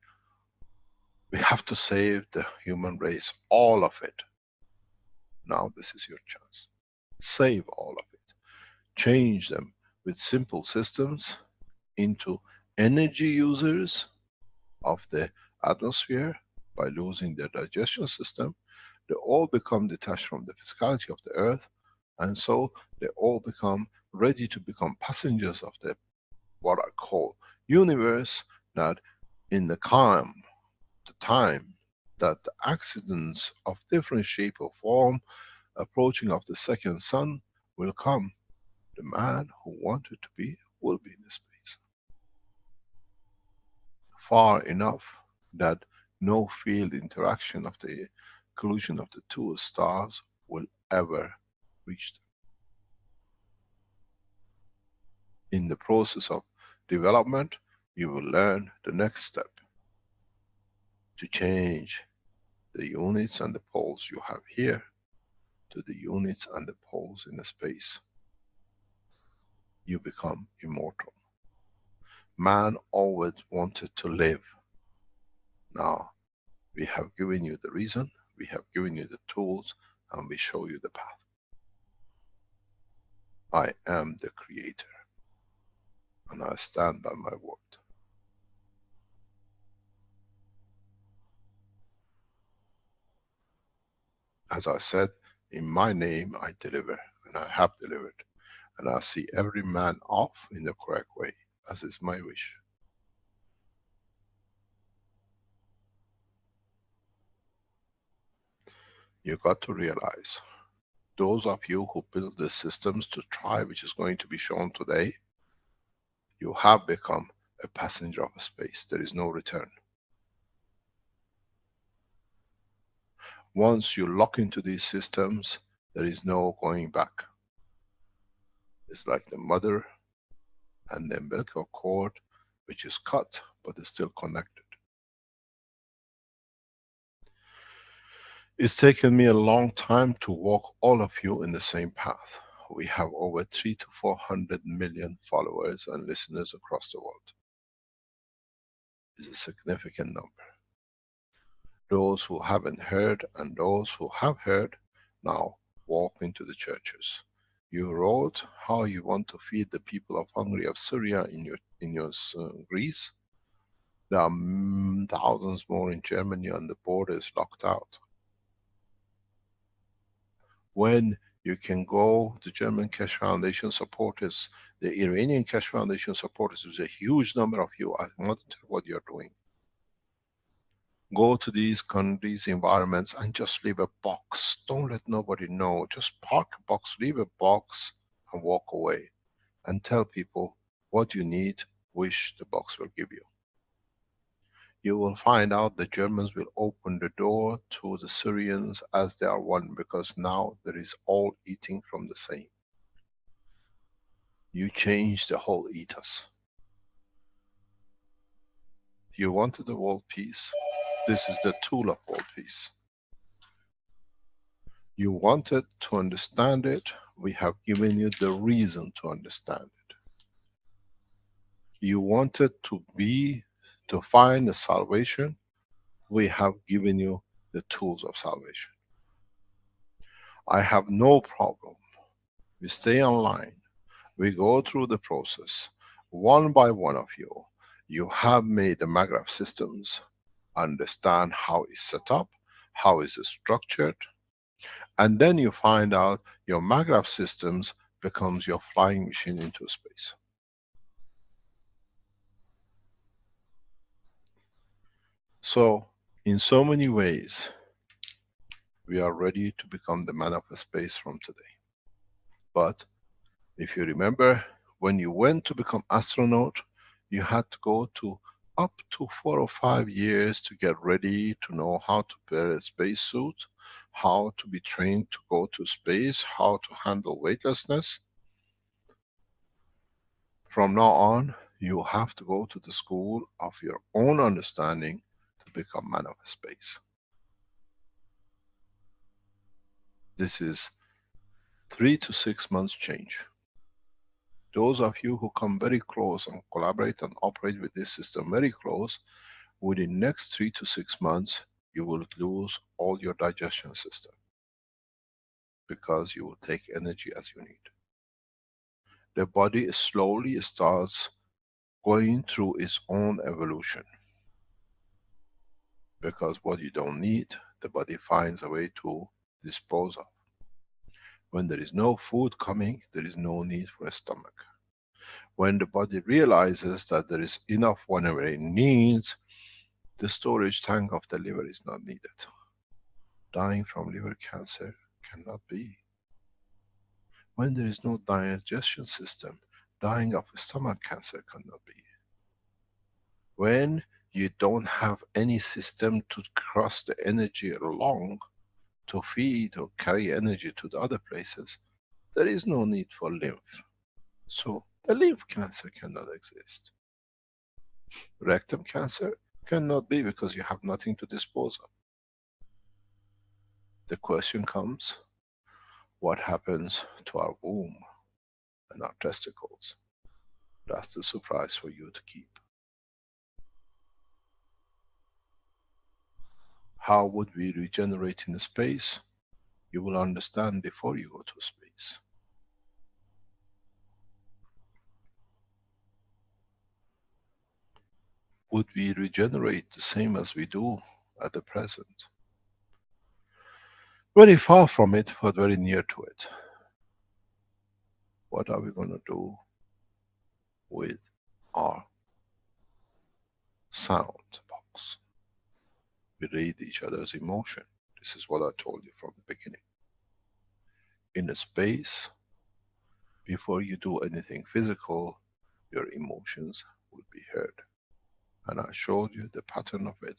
we have to save the human race, all of it. Now this is your chance. Save all of it. Change them with simple systems into energy users of the atmosphere by losing their digestion system. They all become detached from the physicality of the earth, and so they all become ready to become passengers of the, what I call, universe, that in the calm, the time that the accidents of different shape or form approaching of the second sun will come, the man who wanted to be will be in the space. Far enough that no field interaction of the collision of the two stars will ever reach them. In the process of development, you will learn the next step to change the units and the poles you have here to the units and the poles in the space. You become immortal. Man always wanted to live. Now, we have given you the reason, we have given you the tools, and we show you the path. I am the creator, and I stand by my word. As I said, in my name I deliver, and I have delivered, and I see every man off in the correct way, as is my wish. You got to realize, those of you who build the systems to try, which is going to be shown today, you have become a passenger of space. There is no return. Once you lock into these systems, there is no going back. It's like the mother and the umbilical cord, which is cut, but is still connected. It's taken me a long time to walk all of you in the same path. We have over 300 to 400 million followers and listeners across the world. It's a significant number. Those who haven't heard and those who have heard now walk into the churches. You wrote how you want to feed the people of Hungary, of Syria in your Greece. There are thousands more in Germany, and the border is locked out. When you can go, the German Keshe Foundation supporters, the Iranian Keshe Foundation supporters, there's a huge number of you. I monitor what you're doing. Go to these countries, environments, and just leave a box. Don't let nobody know. Just park a box, leave a box, and walk away. And tell people what you need, wish the box will give you. You will find out the Germans will open the door to the Syrians as they are one, because now there is all eating from the same. You change the whole ethos. You wanted the world peace. This is the tool of world peace. You wanted to understand it. We have given you the reason to understand it. You wanted to find the salvation. We have given you the tools of salvation. I have no problem. We stay online. We go through the process. One by one of you, you have made the maggraph systems, understand how it's set up, how is it structured, and then you find out your maggraph systems becomes your flying machine into space. So, in so many ways, we are ready to become the man of space from today. But, if you remember, when you went to become astronaut, you had to go to up to 4 or 5 years to get ready, to know how to wear a space suit, how to be trained to go to space, how to handle weightlessness. From now on, you have to go to the school of your own understanding to become man of space. This is 3 to 6 months change. Those of you who come very close and collaborate and operate with this system very close, within next 3 to 6 months, you will lose all your digestion system, because you will take energy as you need. The body slowly starts going through its own evolution, because what you don't need, the body finds a way to dispose of. When there is no food coming, there is no need for a stomach. When the body realizes that there is enough whenever it needs, the storage tank of the liver is not needed. Dying from liver cancer cannot be. When there is no digestion system, dying of stomach cancer cannot be. When you don't have any system to cross the energy along, to feed or carry energy to the other places, there is no need for lymph. So the lymph cancer cannot exist. Rectum cancer cannot be, because you have nothing to dispose of. The question comes, what happens to our womb and our testicles? That's the surprise for you to keep. How would we regenerate in space? You will understand before you go to space. would we regenerate the same as we do at the present? Very far from it, but very near to it. What are we going to do with our sound box? We read each other's emotion. This is what I told you from the beginning. In a space, before you do anything physical, your emotions will be heard. And I showed you the pattern of it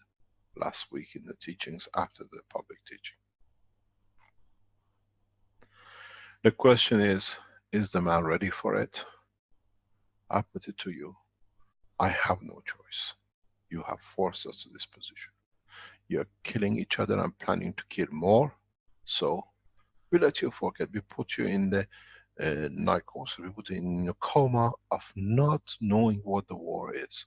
last week in the teachings after the public teaching. The question is the man ready for it? I put it to you, I have no choice. You have forced us to this position. You're killing each other and planning to kill more. So we let you forget. We put you in the narcosis. We put you in a coma of not knowing what the war is.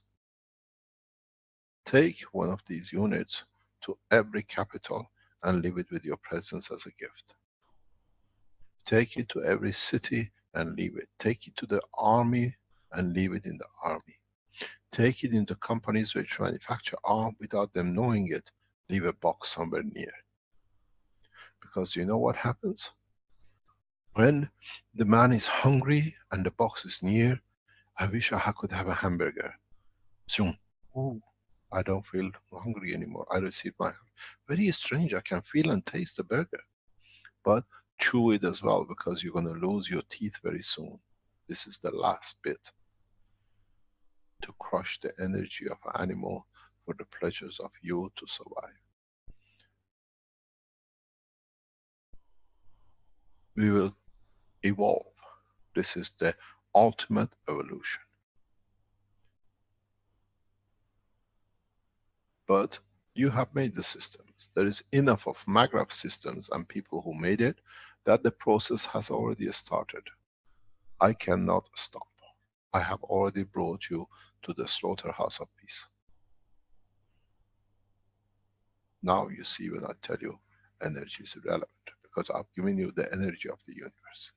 Take one of these units to every capital and leave it with your presence as a gift. Take it to every city and leave it. Take it to the army and leave it in the army. Take it into companies which manufacture arms without them knowing it. Leave a box somewhere near. Because you know what happens? When the man is hungry and the box is near, I wish I could have a hamburger. Soon. Ooh, I don't feel hungry anymore. I receive my... Very strange, I can feel and taste the burger. But chew it as well, because you're going to lose your teeth very soon. This is the last bit. To crush the energy of an animal for the pleasures of you to survive. We will evolve. This is the ultimate evolution. But you have made the systems. There is enough of magnet systems and people who made it that the process has already started. I cannot stop. I have already brought you to the slaughterhouse of peace. Now you see when I tell you energy is irrelevant, because I've given you the energy of the universe.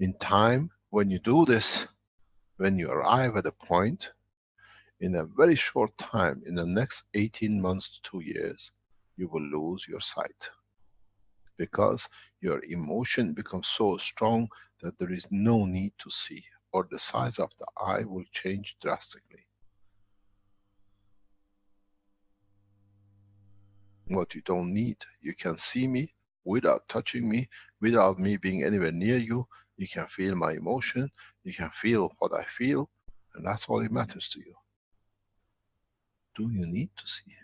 In time, when you do this, when you arrive at a point, in a very short time, in the next 18 months to 2 years, you will lose your sight. Because your emotion becomes so strong that there is no need to see, or the size of the eye will change drastically. What you don't need, you can see me without touching me, without me being anywhere near you. You can feel my emotion, you can feel what I feel, and that's all it matters to you. Do you need to see?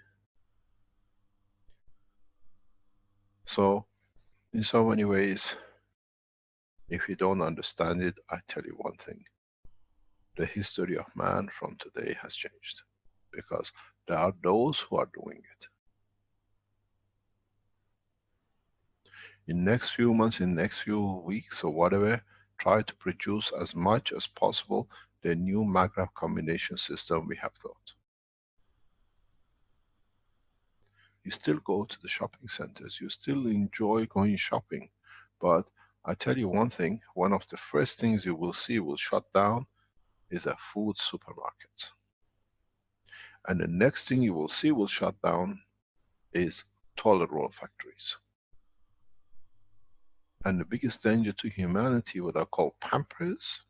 So, in so many ways, if you don't understand it, I tell you one thing. The history of man from today has changed. Because there are those who are doing it. In next few months, in next few weeks or whatever, try to produce as much as possible the new magnet combination system we have thought. You still go to the shopping centers, you still enjoy going shopping, but I tell you one thing, one of the first things you will see will shut down is a food supermarket. And the next thing you will see will shut down is toilet roll factories. And the biggest danger to humanity, what I call pampers,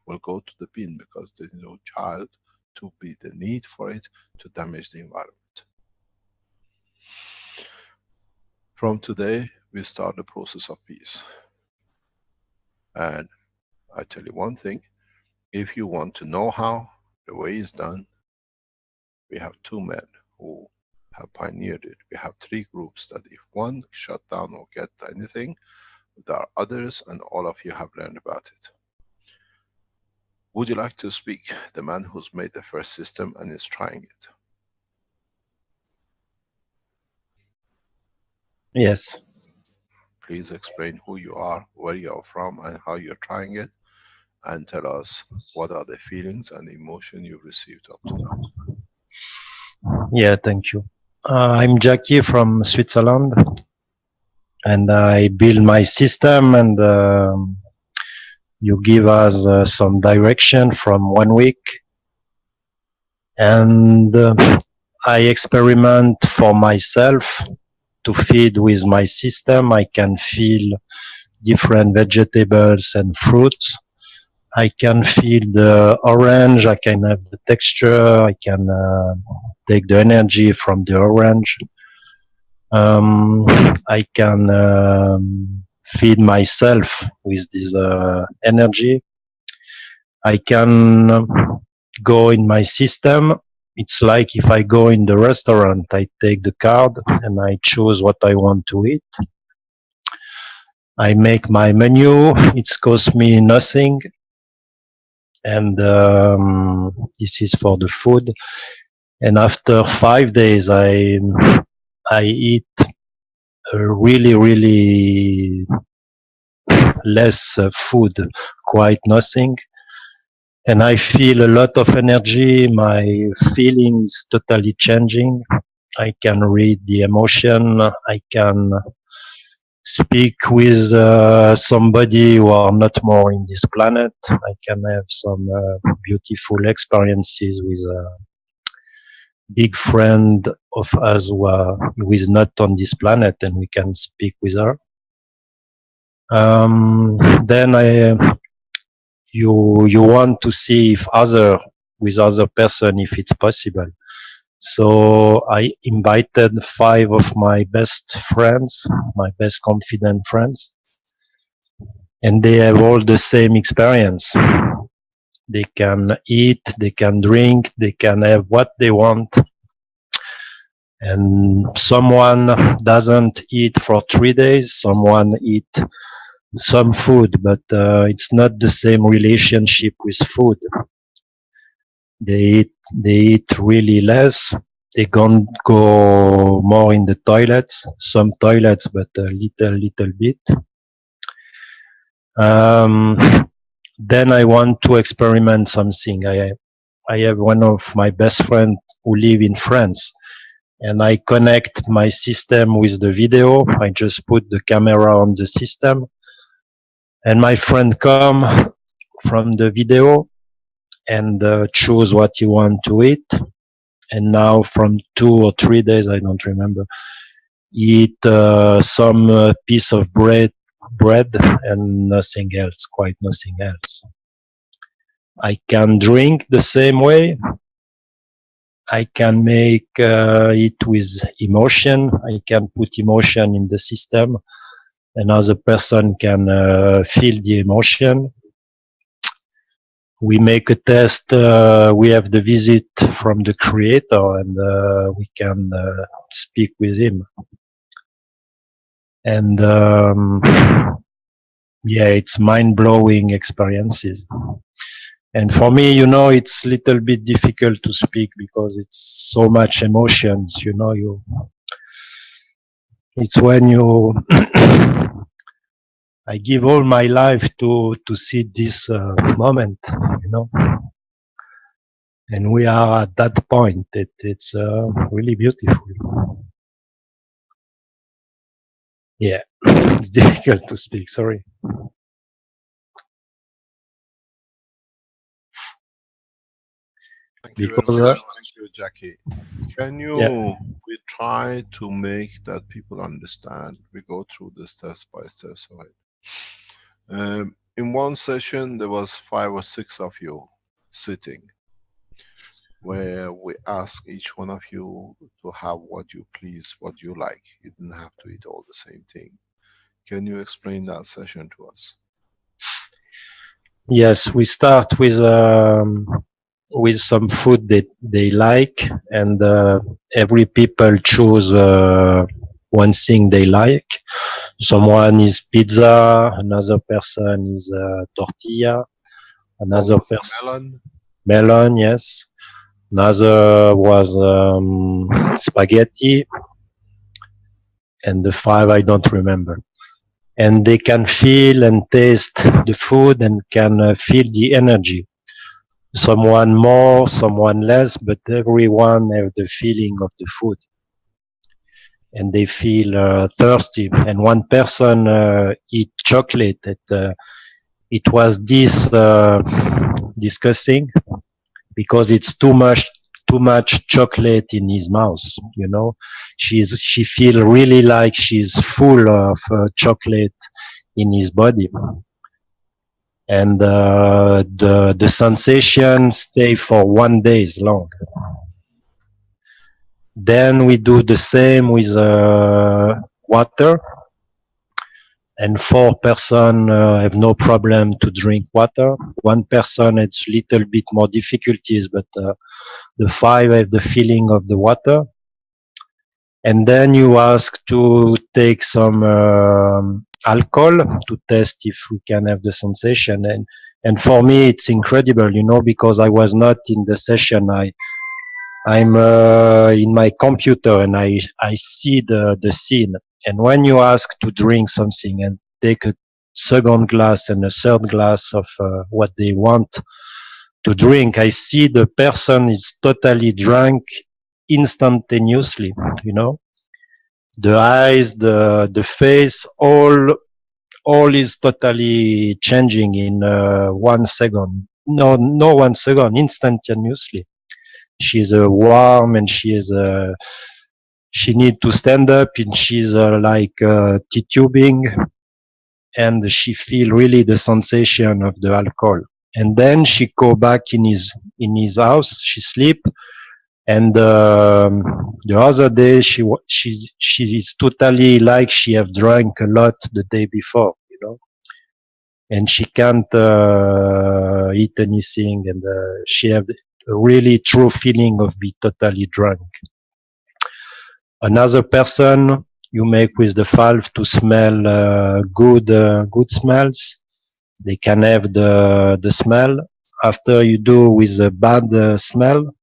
will go to the bin, because there is no child to be the need for it to damage the environment. From today, we start the process of peace. And I tell you one thing, if you want to know how, the way is done, we have 2 men who have pioneered it. We have 3 groups that if one shut down or get anything, there are others, and all of you have learned about it. Would you like to speak? The man who's made the first system and is trying it. Yes. Please explain who you are, where you are from, and how you're trying it, and tell us what are the feelings and emotion you've received up to now. Yeah, thank you. I'm Jackie from Switzerland, and I build my system, and you give us some direction from 1 week. and I experiment for myself to feed with my system. I can feel different vegetables and fruits. I can feel the orange, I can have the texture, I can take the energy from the orange. I can feed myself with this energy. I can go in my system. It's like if I go in the restaurant, I take the card and I choose what I want to eat. I make my menu. It costs me nothing. And this is for the food. And after 5 days, I eat really less food, quite nothing. And I feel a lot of energy. My feelings totally changing. I can read the emotion. I can speak with somebody who are not more in this planet. I can have some beautiful experiences with a big friend of us who is not on this planet, and we can speak with her. Then you want to see if with other person if it's possible. So I invited 5 of my best friends, my best confident friends, and they have all the same experience. They can eat, they can drink, they can have what they want. And someone doesn't eat for 3 days, someone eat some food, but it's not the same relationship with food. They eat really less. They can't go more in the toilets, some toilets, but a little bit. Then I want to experiment something. I have one of my best friends who live in France, and I connect my system with the video. I just put the camera on the system, and my friend come from the video and choose what he want to eat. And now from 2 or 3 days, I don't remember, eat some piece of bread and nothing else, quite nothing else. I can drink the same way. I can make it with emotion. I can put emotion in the system. Another person can feel the emotion. We make a test. We have the visit from the creator, and we can speak with him. And yeah, it's mind-blowing experiences. And for me, it's a little bit difficult to speak because it's so much emotions. It's when I give all my life to see this moment, and we are at that point. It's really beautiful. Yeah, it's difficult to speak. Sorry. Thank you Because very much. Thank you, Jackie. Can yeah. we try to make that people understand? We go through the steps by steps of it. In one session, there was 5 or 6 of you sitting, where we ask each one of you to have what you please, what you like. You didn't have to eat all the same thing. Can you explain that session to us? Yes, we start with some food that they like, and every people choose one thing they like. Someone is pizza, another person is tortilla, another person melon, yes. Another was spaghetti, and the 5 I don't remember. And they can feel and taste the food and can feel the energy. Someone more, someone less, but everyone has the feeling of the food. And they feel thirsty. And one person eat chocolate. It was disgusting because it's too much too much chocolate in his mouth, you know. She feel really like she's full of chocolate in his body. And the sensation stay for 1 day long. Then we do the same with water, and 4 person have no problem to drink water. 1 person it's little bit more difficulties, but the 5 have the feeling of the water. And then you ask to take some alcohol to test if we can have the sensation. And for me it's incredible, you know, because I was not in the session. I'm in my computer and I see the scene. And when you ask to drink something and take a second glass and a third glass of what they want to drink, I see the person is totally drunk instantaneously, you know. The eyes, the face, all is totally changing in 1 second. No, 1 second, instantaneously. She's warm and she need to stand up and she's like titubing, and she feel really the sensation of the alcohol. And then she go back in his house, she sleep, and the other day she's totally like she have drank a lot the day before, you know, and she can't eat anything, and she have a really true feeling of be totally drunk. Another person you make with the valve to smell good smells. They can have the smell. After you do with a bad smell,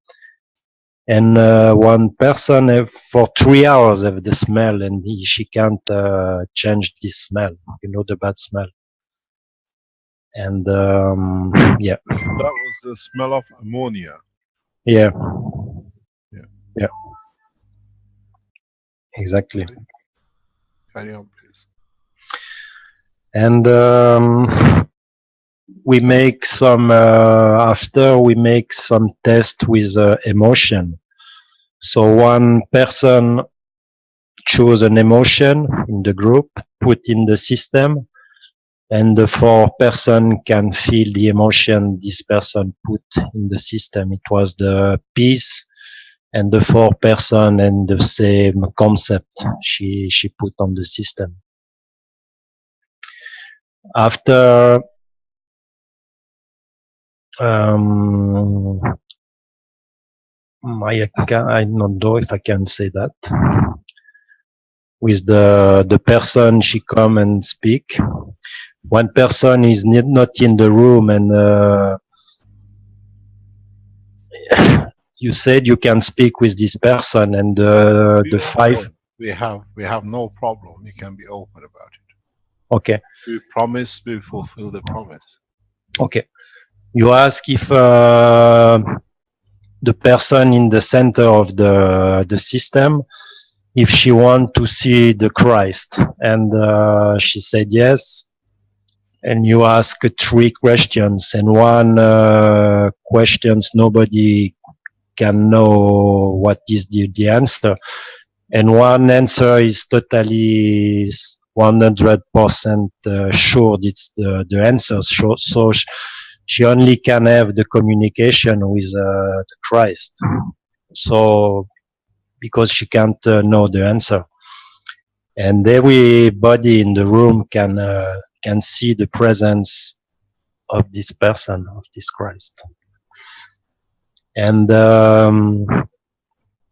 and 1 person have for 3 hours have the smell, and she can't change this smell, you know, the bad smell. And yeah, That was the smell of ammonia. yeah, Yeah. yeah, exactly. Carry on, please. And we make some after we make some test with emotion. So 1 person choose an emotion in the group, put in the system, and the 4 person can feel the emotion this person put in the system. It was the peace, and the 4 person and the same concept she put on the system. After I don't know if I can say that. With the person she come and speak. 1 person is not in the room, and you said you can speak with this person, and the 5. We have no problem. We can be open about it. Okay. We promise, we fulfill the promise. Okay. You ask if the person in the center of the system, if she want to see the Christ, and she said yes. And you ask 3 questions, and 1 questions nobody can know what is the answer, and 1 answer is totally 100% sure it's the answer. So she only can have the communication with the Christ. So because she can't know the answer, and everybody in the room can see the presence of this person, of this Christ. And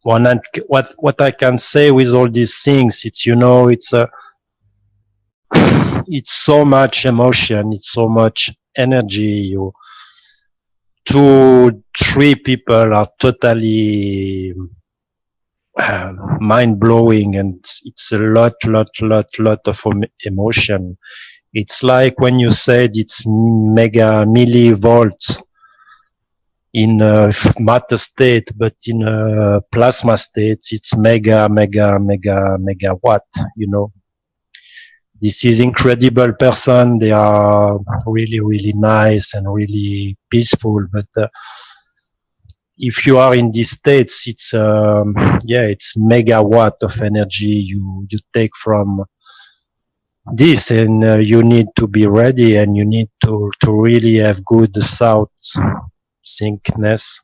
what I can say with all these things, it's, you know, it's so much emotion, it's so much energy. 2, 3 people are totally mind-blowing, and it's a lot of emotion. It's like when you said it's mega millivolts in a matter state, but in a plasma state, it's mega watt, you know. This is incredible person. They are really nice and really peaceful, but if you are in these states, it's it's megawatt of energy you take from this, and you need to be ready, and you need to really have good south syncness,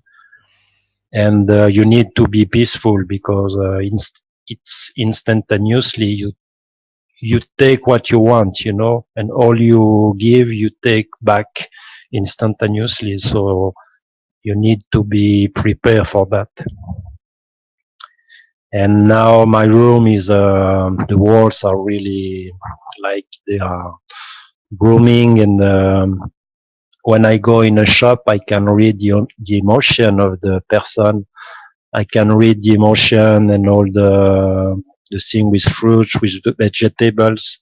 and you need to be peaceful, because it's instantaneously you take what you want, and all you give, you take back instantaneously. So you need to be prepared for that. And now my room is, the walls are really like they are blooming, and when I go in a shop, I can read the emotion of the person. I can read the emotion and all the thing with fruits, with the vegetables.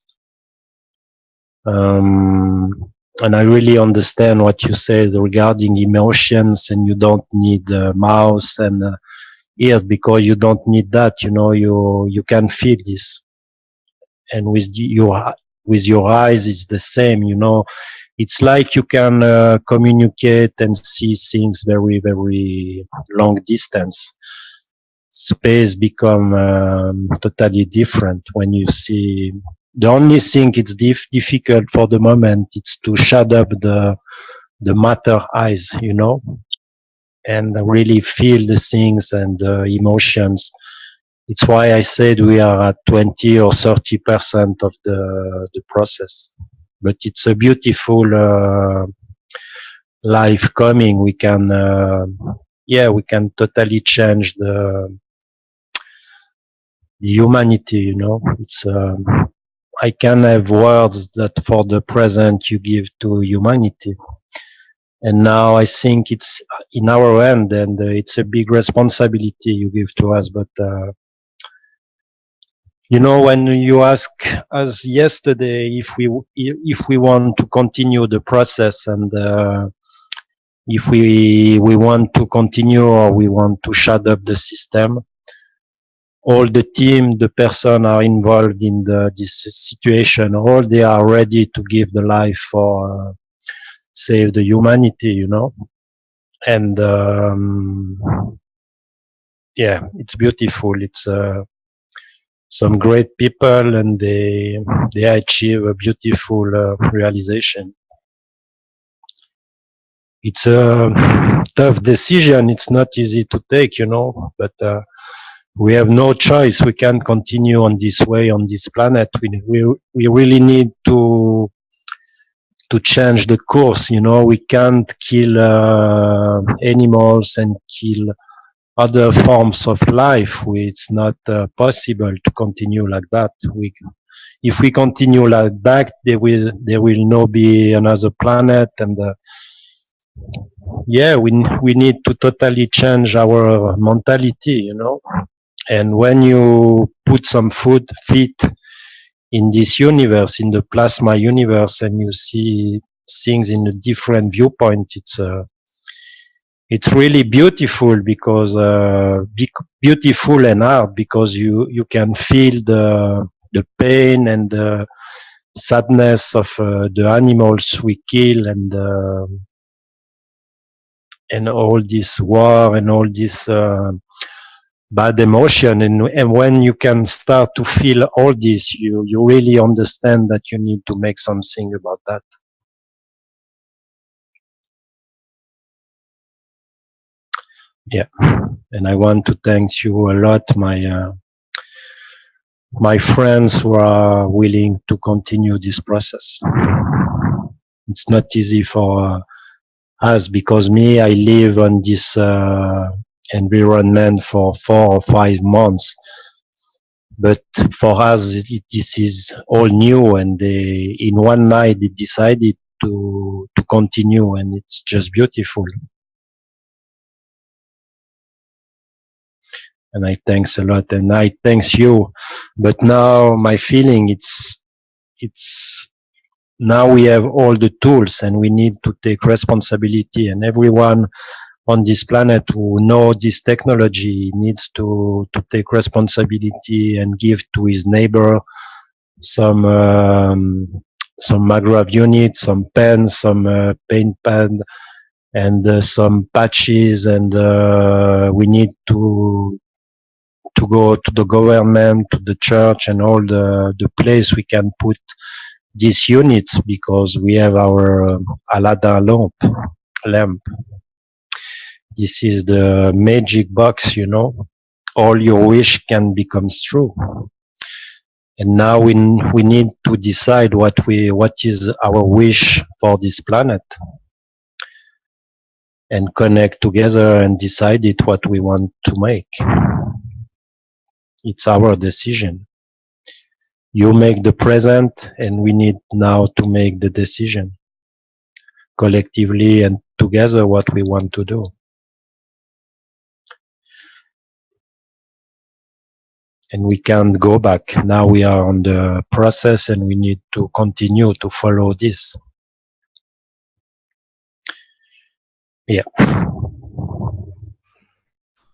And I really understand what you said regarding emotions, and you don't need mouse and ears, because you don't need that. You can feel this, and with your eyes, it's the same. It's like you can communicate and see things very, very long distance. Space become totally different when you see. The only thing it's difficult for the moment, it's to shut up the matter eyes, and really feel the things and the emotions. It's why I said we are at 20 or 30% of the process. But it's a beautiful life coming. We can, we can totally change the humanity. It's I can have words that for the present you give to humanity, and now I think it's in our hand, and it's a big responsibility you give to us. But when you ask us yesterday if we want to continue the process, and if we want to continue, or we want to shut up the system, all the team, the person are involved in this situation, all they are ready to give the life for save the humanity, and it's beautiful. It's some great people, and they achieve a beautiful realization. It's a tough decision. It's not easy to take, but we have no choice. We can't continue on this way on this planet. We really need to change the course. We can't kill animals and kill other forms of life. It's not possible to continue like that. If we continue like that, there will not be another planet, and we need to totally change our mentality, And when you put some feet in this universe, in the plasma universe, and you see things in a different viewpoint, it's really beautiful, because beautiful and hard, because you can feel the pain and the sadness of the animals we kill, and all this war and all this bad emotion, and when you can start to feel all this, you really understand that you need to make something about that. And I want to thank you a lot, my friends who are willing to continue this process. It's not easy for us, because I live on this environment for 4 or 5 months, but for us this is all new, and in one night they decided to continue, and it's just beautiful. And I thanks a lot, and I thanks you. But now my feeling, it's now we have all the tools, and we need to take responsibility, and everyone on this planet who know this technology needs to take responsibility and give to his neighbor some maggrav units, some pens, some paint pad, and some patches, and we need to go to the government, to the church, and all the place we can put these units, because we have our Aladdin lamp. This is the magic box, you know. All your wish can become true. And now we need to decide what is our wish for this planet, and connect together and decide it what we want to make. It's our decision. You make the present, and we need now to make the decision collectively and together what we want to do. And we can't go back. Now we are on the process, and we need to continue to follow this. Yeah.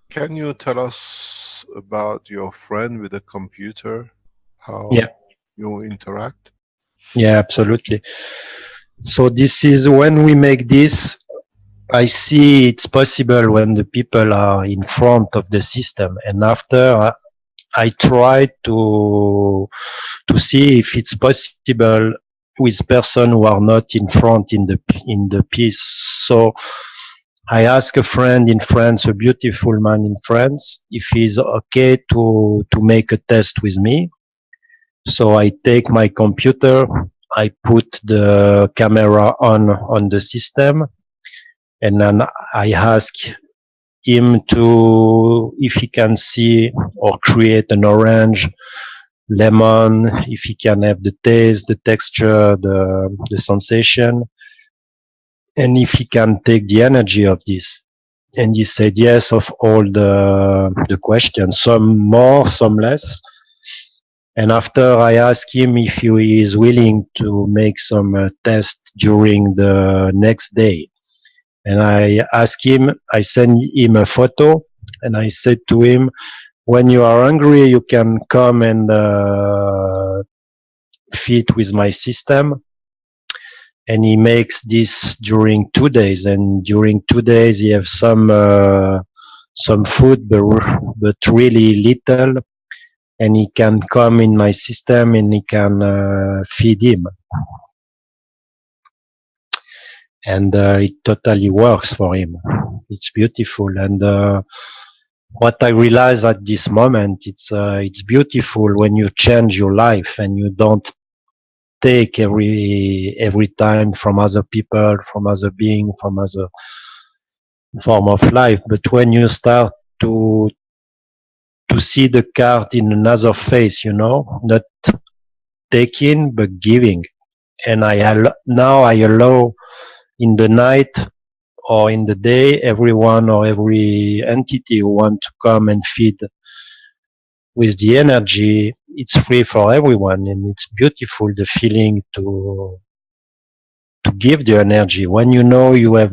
Can you tell us about your friend with the computer? How Yeah. you interact? Yeah, absolutely. So this is when we make this, I see it's possible when the people are in front of the system, and after I try to see if it's possible with person who are not in front in the piece. So I ask a friend in France, a beautiful man in France, if he's okay to make a test with me. So I take my computer, I put the camera on the system, and then I ask him to if he can see or create an orange, lemon, if he can have the taste, the texture, the sensation, and if he can take the energy of this. And he said yes of all the questions, some more, some less. And after I asked him if he is willing to make some test during the next day. And I asked him, I sent him a photo, and I said to him, when you are hungry, you can come and fit with my system. And he makes this during 2 days, and during 2 days he have some food, but really little, and he can come in my system and he can feed him, and it totally works for him. It's beautiful. And what I realize at this moment, it's beautiful when you change your life and you don't take every time from other people, from other being, from other form of life. But when you start to see the card in another face, you know, not taking but giving. And now I allow in the night or in the day everyone or every entity who want to come and feed with the energy. It's free for everyone, and it's beautiful, the feeling to give the energy when you know you have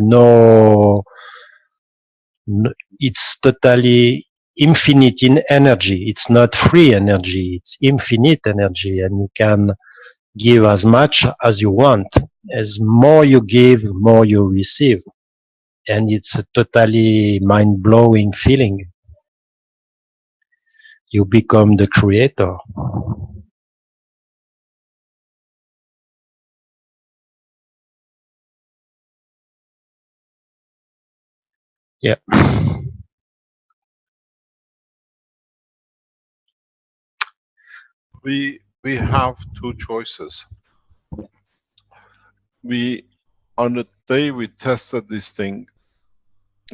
it's totally infinite in energy. It's not free energy, it's infinite energy, and you can give as much as you want. As more you give, more you receive, and it's a totally mind-blowing feeling. You become the creator. Yeah. We have two choices. On the day we tested this thing,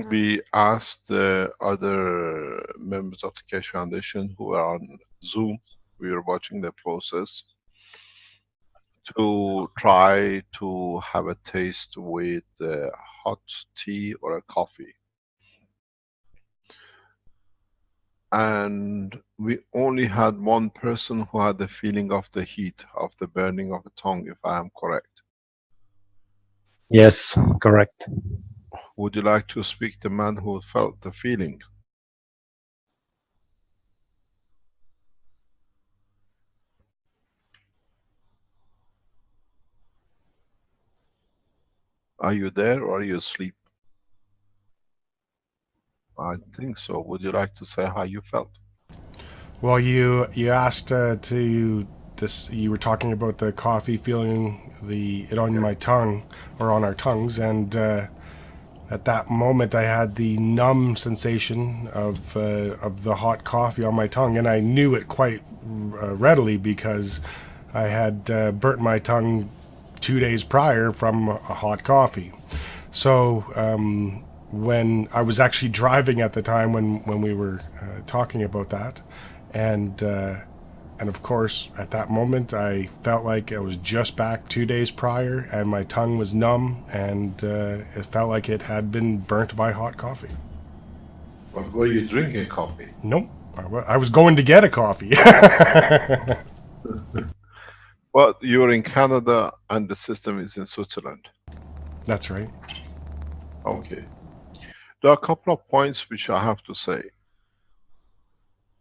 we asked the other members of the Keshe Foundation who are on Zoom, we were watching the process, to try to have a taste with hot tea or a coffee. And we only had one person who had the feeling of the heat, of the burning of the tongue, if I am correct. Yes, correct. Would you like to speak to the man who felt the feeling? Are you there or are you asleep? I think so. Would you like to say how you felt? Well, you asked you were talking about the coffee, feeling it on my tongue or on our tongues, and at that moment I had the numb sensation of the hot coffee on my tongue, and I knew it quite readily because I had burnt my tongue 2 days prior from a hot coffee. So when I was actually driving at the time when we were talking about that, and of course at that moment I felt like I was just back 2 days prior, and my tongue was numb, and it felt like it had been burnt by hot coffee. But were you drinking coffee? Nope, I was going to get a coffee. Well, you're in Canada and the system is in Switzerland. That's right. Okay. There are a couple of points which I have to say.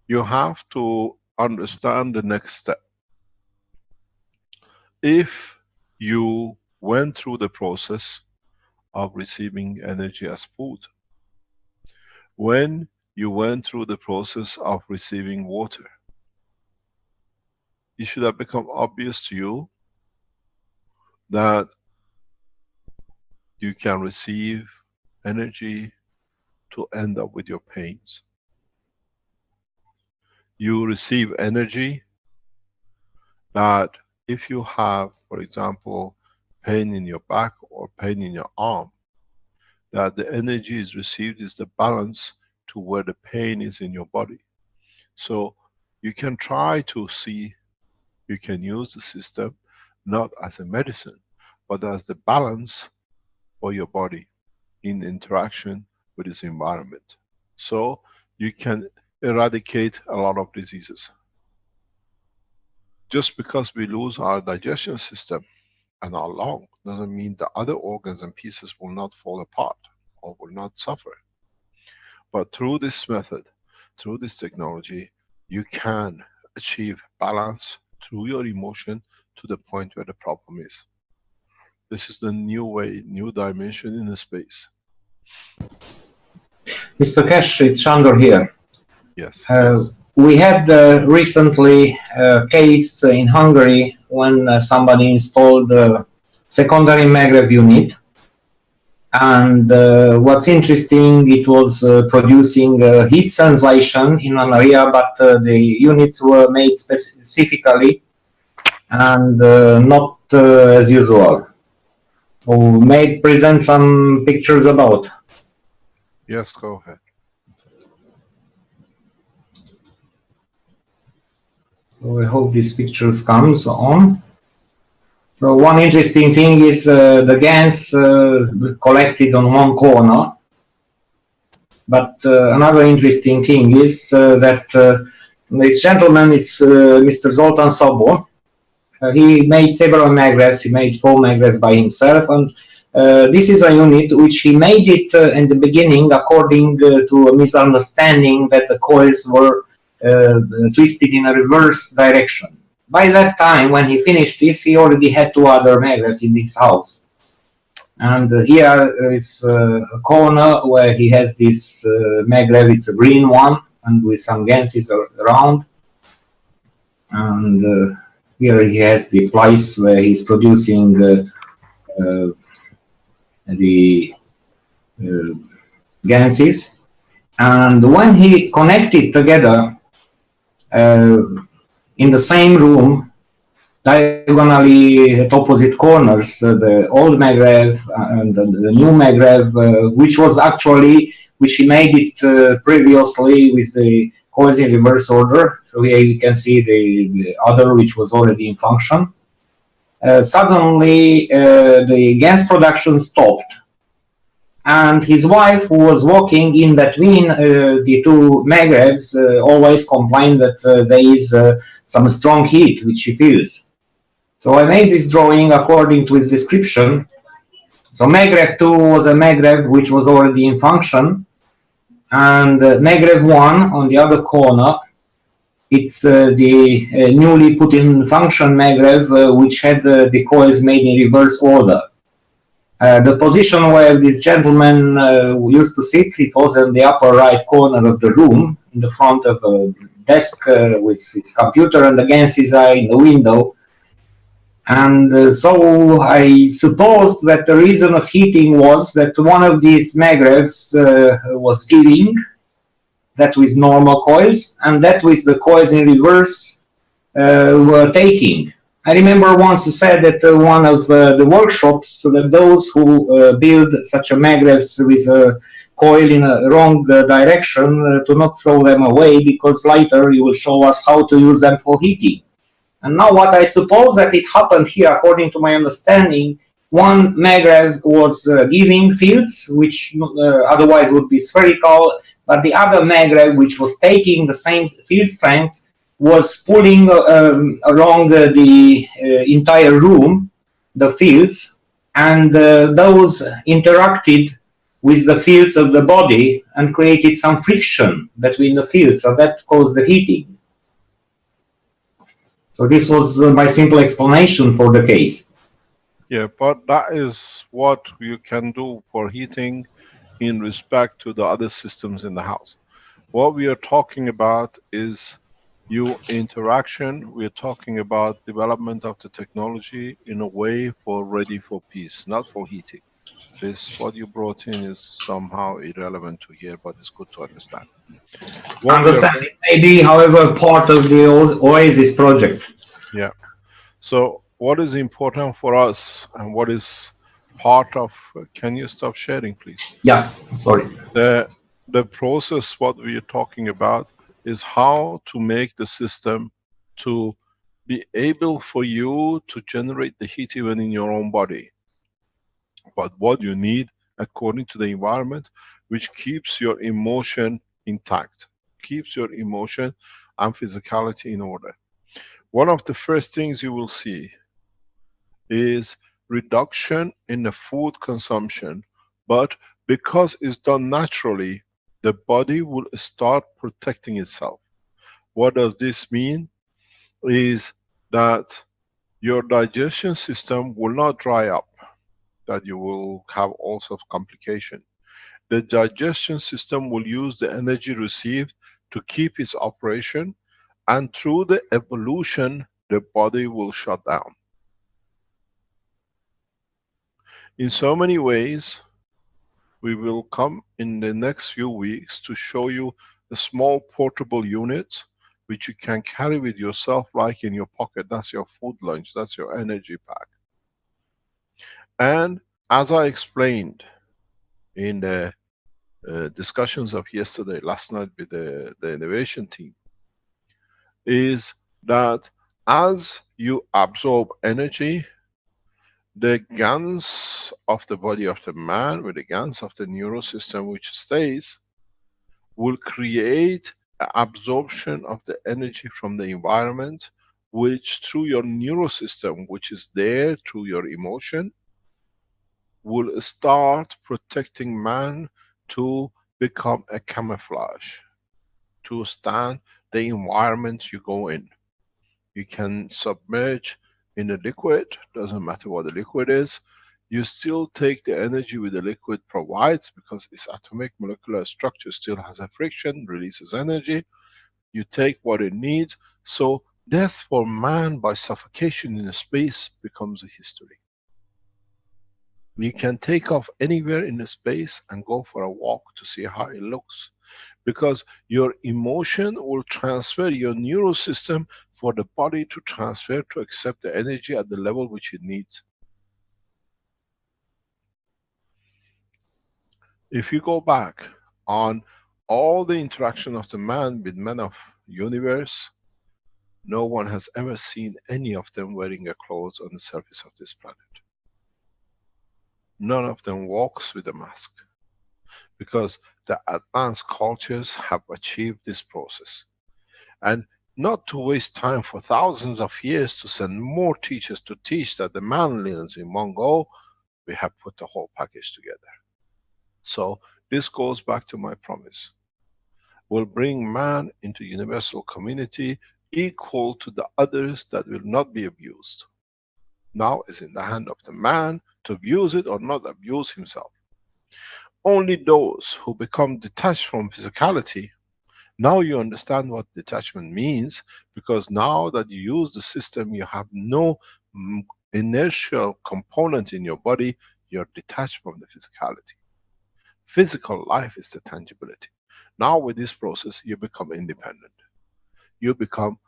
You have to understand the next step. If you went through the process of receiving energy as food, when you went through the process of receiving water, it should have become obvious to you that you can receive energy to end up with your pains. You receive energy that if you have, for example, pain in your back or pain in your arm, that the energy is received is the balance to where the pain is in your body. So you can try to see, you can use the system not as a medicine, but as the balance for your body in interaction with its environment. So you can eradicate a lot of diseases. Just because we lose our digestion system and our lung doesn't mean the other organs and pieces will not fall apart or will not suffer. But through this method, through this technology, you can achieve balance through your emotion to the point where the problem is. This is the new way, new dimension in the space. Mr. Keshe, it's Shandor here. Yes. We had recently a case in Hungary when somebody installed a secondary maglev unit, and what's interesting, it was producing heat sensation in an area, but the units were made specifically and not as usual. So may I present some pictures about? Yes, go ahead. So I hope these pictures comes on. So one interesting thing is the GANs collected on one corner. But another interesting thing is that this gentleman is Mr. Zoltán Szabó. He made several maglevs. He made 4 maglevs by himself, and this is a unit which he made it in the beginning according to a misunderstanding that the coils were twisted in a reverse direction. By that time, when he finished this, he already had 2 other maglevs in his house. And here is a corner where he has this maglev. It's a green one, and with some ganses around. And here he has the place where he's producing the ganses. And when he connected together in the same room, diagonally at opposite corners, the old maglev and the new maglev, which he made it previously with the coils in reverse order. So here you can see the other, which was already in function. Suddenly the gas production stopped, and his wife, who was walking in between the 2 maglevs, always complained that there is some strong heat which she feels. So I made this drawing according to his description. So maglev 2 was a maglev which was already in function, and maglev 1 on the other corner, it's the newly put in function maglev which had the coils made in reverse order. The position where this gentleman used to sit, it was in the upper right corner of the room, in the front of a desk with his computer, and against his eye in the window. And so I supposed that the reason of heating was that one of these magrevs was giving, that with normal coils, and that with the coils in reverse were taking. I remember once you said that one of the workshops, that those who build such a magrevs with a coil in a wrong direction to not throw them away, because later you will show us how to use them for heating. And now what I suppose that it happened here, according to my understanding, one magrev was giving fields, which otherwise would be spherical, but the other magrev, which was taking the same field strength, was pulling along the entire room, the fields, and those interacted with the fields of the body and created some friction between the fields, so that caused the heating. So this was my simple explanation for the case. Yeah, but that is what you can do for heating in respect to the other systems in the house. What we are talking about is your interaction. We are talking about development of the technology in a way for ready for peace, not for heating. This, what you brought in, is somehow irrelevant to here, but it's good to understand. Understand it may be, however, part of the Oasis project. Yeah. So what is important for us and what is part of, can you stop sharing, please? Yes, sorry. The process, what we are talking about, is how to make the system to be able for you to generate the heat even in your own body. But what you need, according to the environment, which keeps your emotion intact, keeps your emotion and physicality in order. One of the first things you will see is reduction in the food consumption, but because it's done naturally, the body will start protecting itself. What does this mean? Is that your digestion system will not dry up, that you will have all sorts of complication. The digestion system will use the energy received to keep its operation, and through the evolution, the body will shut down. In so many ways, we will come in the next few weeks to show you a small portable unit which you can carry with yourself like in your pocket. That's your food lunch, that's your energy pack. And as I explained in the discussions of yesterday, last night with the innovation team, is that as you absorb energy, the gans of the body of the man, with the gans of the neural system which stays, will create absorption of the energy from the environment, which through your neural system, which is there through your emotion, will start protecting man to become a camouflage, to stand the environment you go in. You can submerge in a liquid, doesn't matter what the liquid is, you still take the energy with the liquid provides, because its atomic molecular structure still has a friction, releases energy. You take what it needs, so death for man by suffocation in space becomes a history. You can take off anywhere in the space and go for a walk to see how it looks, because your emotion will transfer your neural system for the body to transfer to accept the energy at the level which it needs. If you go back on all the interaction of the man with men of universe, no one has ever seen any of them wearing a clothes on the surface of this planet. None of them walks with a mask, because the advanced cultures have achieved this process. And not to waste time for thousands of years to send more teachers to teach that the man lives in one go, we have put the whole package together. So this goes back to my promise. We'll bring man into universal community equal to the others that will not be abused. Now is in the hand of the man to abuse it or not abuse himself. Only those who become detached from physicality, now you understand what detachment means, because now that you use the system, you have no inertial component in your body, you're detached from the physicality. Physical life is the tangibility. Now with this process, you become independent. You become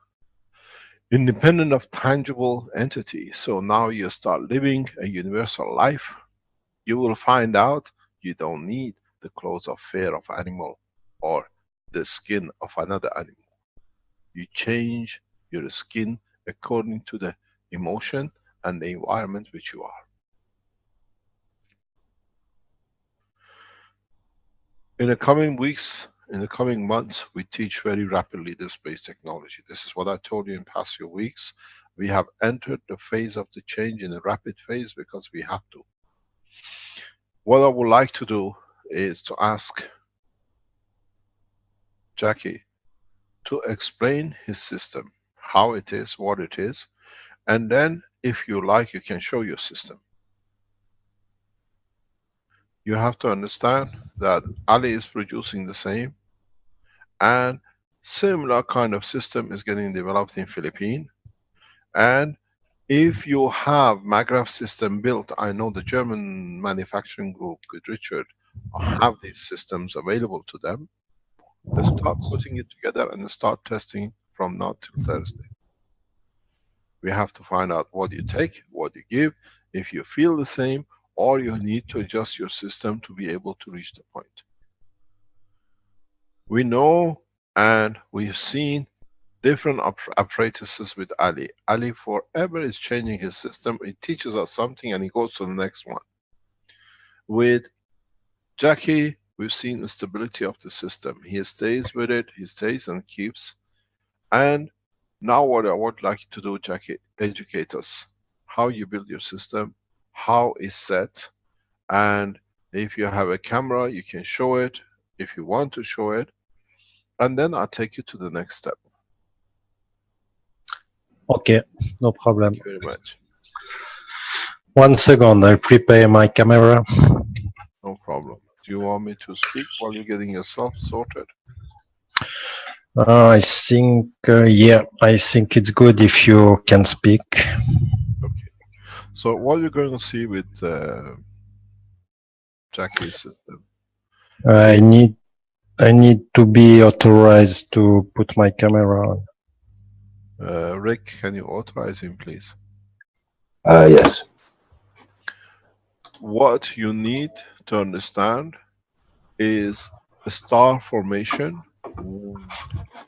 independent of tangible entity. So now you start living a universal life. You will find out you don't need the clothes of fur of animal or the skin of another animal. You change your skin according to the emotion and the environment which you are. In the coming weeks, in the coming months, we teach very rapidly the space technology. This is what I told you in past few weeks. We have entered the phase of the change in a rapid phase because we have to. What I would like to do is to ask Jackie to explain his system, how it is, what it is, and then if you like, you can show your system. You have to understand that Ali is producing the same, and similar kind of system is getting developed in Philippines. And if you have maggraph system built, I know the German manufacturing group with Richard have these systems available to them. Let's start putting it together and start testing from now till Thursday. We have to find out what you take, what you give, if you feel the same, or you need to adjust your system to be able to reach the point. We know and we've seen different apparatuses with Ali. Ali forever is changing his system. It teaches us something and he goes to the next one. With Jackie, we've seen the stability of the system. He stays with it, he stays and keeps. And now what I would like you to do, Jackie, educate us. How you build your system, how it's set, and if you have a camera, you can show it, if you want to show it, and then I'll take you to the next step. Okay, no problem. Thank you very much. 1 second, I'll prepare my camera. No problem. Do you want me to speak while you're getting yourself sorted? I think, yeah, I think it's good if you can speak. Okay. So what you're going to see with Jackie's system. I need to be authorized to put my camera on. Rick, can you authorize him, please? Yes. What you need to understand is a star formation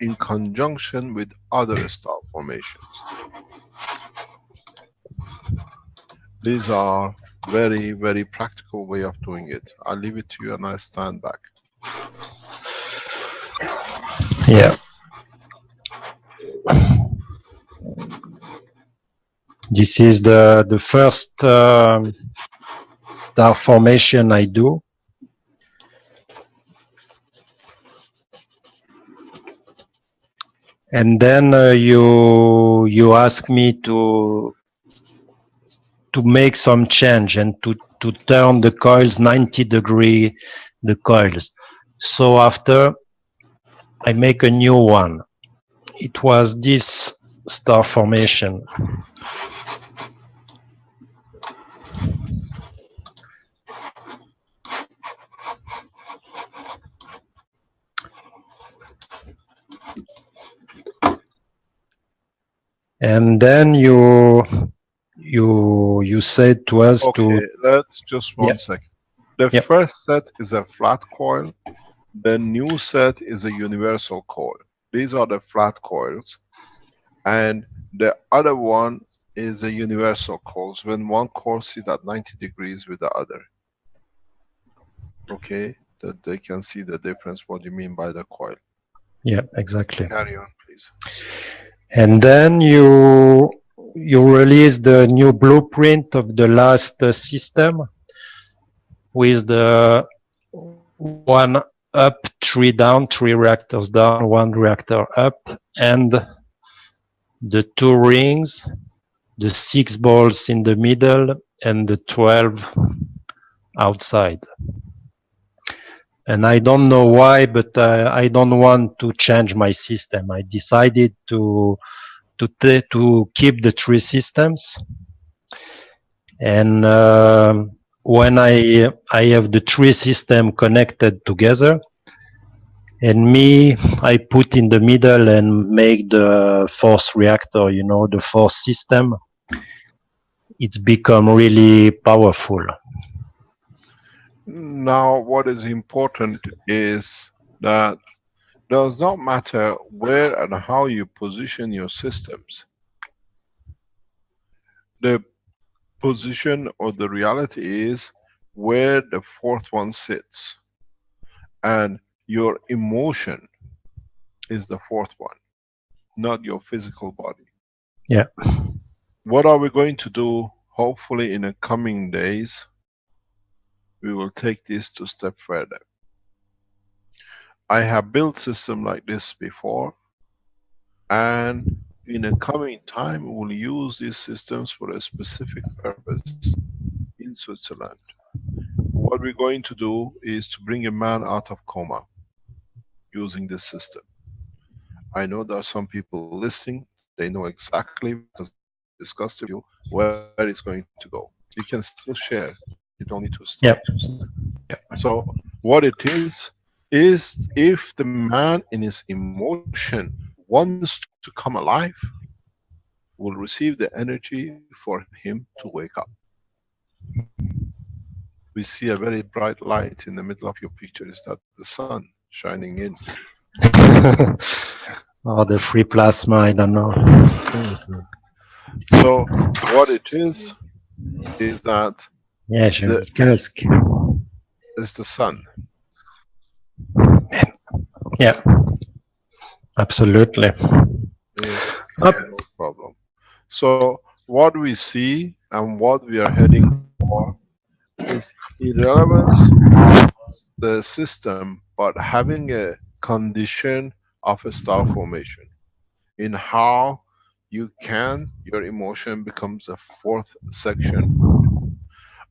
in conjunction with other star formations. These are very, very practical way of doing it. I'll leave it to you and I stand back. Yeah. This is the first star formation I do. And then you ask me to make some change and to turn the coils 90 degree, the coils. So after I make a new one. It was this star formation. And then you said to us okay, let's just one second. The first set is a flat coil. The new set is a universal coil. These are the flat coils. And the other one is a universal coils when one coil sits at 90 degrees with the other. Okay, that they can see the difference, what you mean by the coil. Yeah, exactly. Carry on, please. And then you release the new blueprint of the last system with the 1 up, 3 down, 3 reactors down, 1 reactor up, and the 2 rings, the 6 balls in the middle, and the 12 outside. And I don't know why, but I don't want to change my system. I decided to keep the three systems. And when I have the three system connected together, and me, I put in the middle and make the fourth reactor, you know, the fourth system. It's become really powerful. Now, what is important is that does not matter where and how you position your systems. The position or the reality is where the fourth one sits. And your emotion is the fourth one, not your physical body. Yeah. What are we going to do? Hopefully in the coming days, we will take this to step further. I have built system like this before, and in the coming time, we will use these systems for a specific purpose in Switzerland. What we're going to do is to bring a man out of coma using this system. I know there are some people listening, they know exactly, because I discussed with you, where it's going to go. You can still share, you don't need to stop. Yep. So what it is if the man in his emotion wants to come alive, will receive the energy for him to wake up. We see a very bright light in the middle of your picture. Is that the sun shining in? Or the free plasma, I don't know. So what it is that Yeah, j'ai un casque. is the sun. Yeah, absolutely. Yes, no problem. So what we see and what we are heading for is irrelevance of the system, but having a condition of a star formation in how your emotion becomes a fourth section.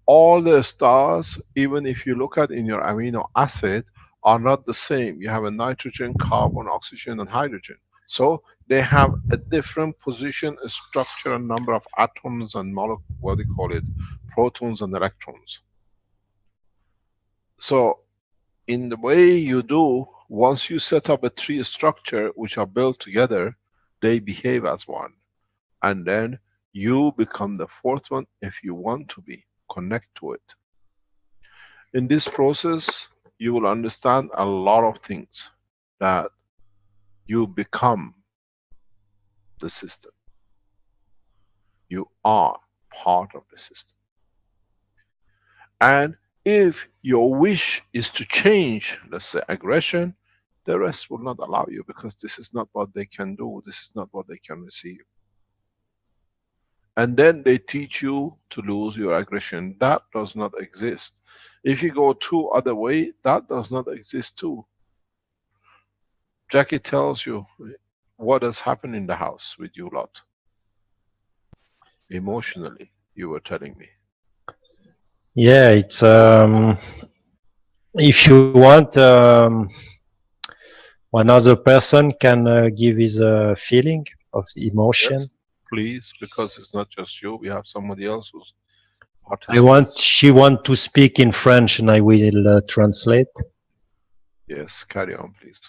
All the stars, even if you look at in your amino acid, are not the same. You have a nitrogen, carbon, oxygen, and hydrogen. So they have a different position, a structure, and number of atoms and what do you call it, protons and electrons. So in the way you do, once you set up a tree structure which are built together, they behave as one. And then you become the fourth one if you want to be. Connect to it. In this process, you will understand a lot of things, that you become the system. You are part of the system. And if your wish is to change, let's say, aggression, the rest will not allow you, because this is not what they can do, this is not what they can receive. And then they teach you to lose your aggression. That does not exist. If you go two other way, that does not exist too. Jackie tells you what has happened in the house with you lot. Emotionally, you were telling me. Yeah, it's if you want, one other person can give his feeling of the emotion. Yes, please, because it's not just you. We have somebody else who's participating. She want to speak in French, and I will translate. Yes, carry on, please.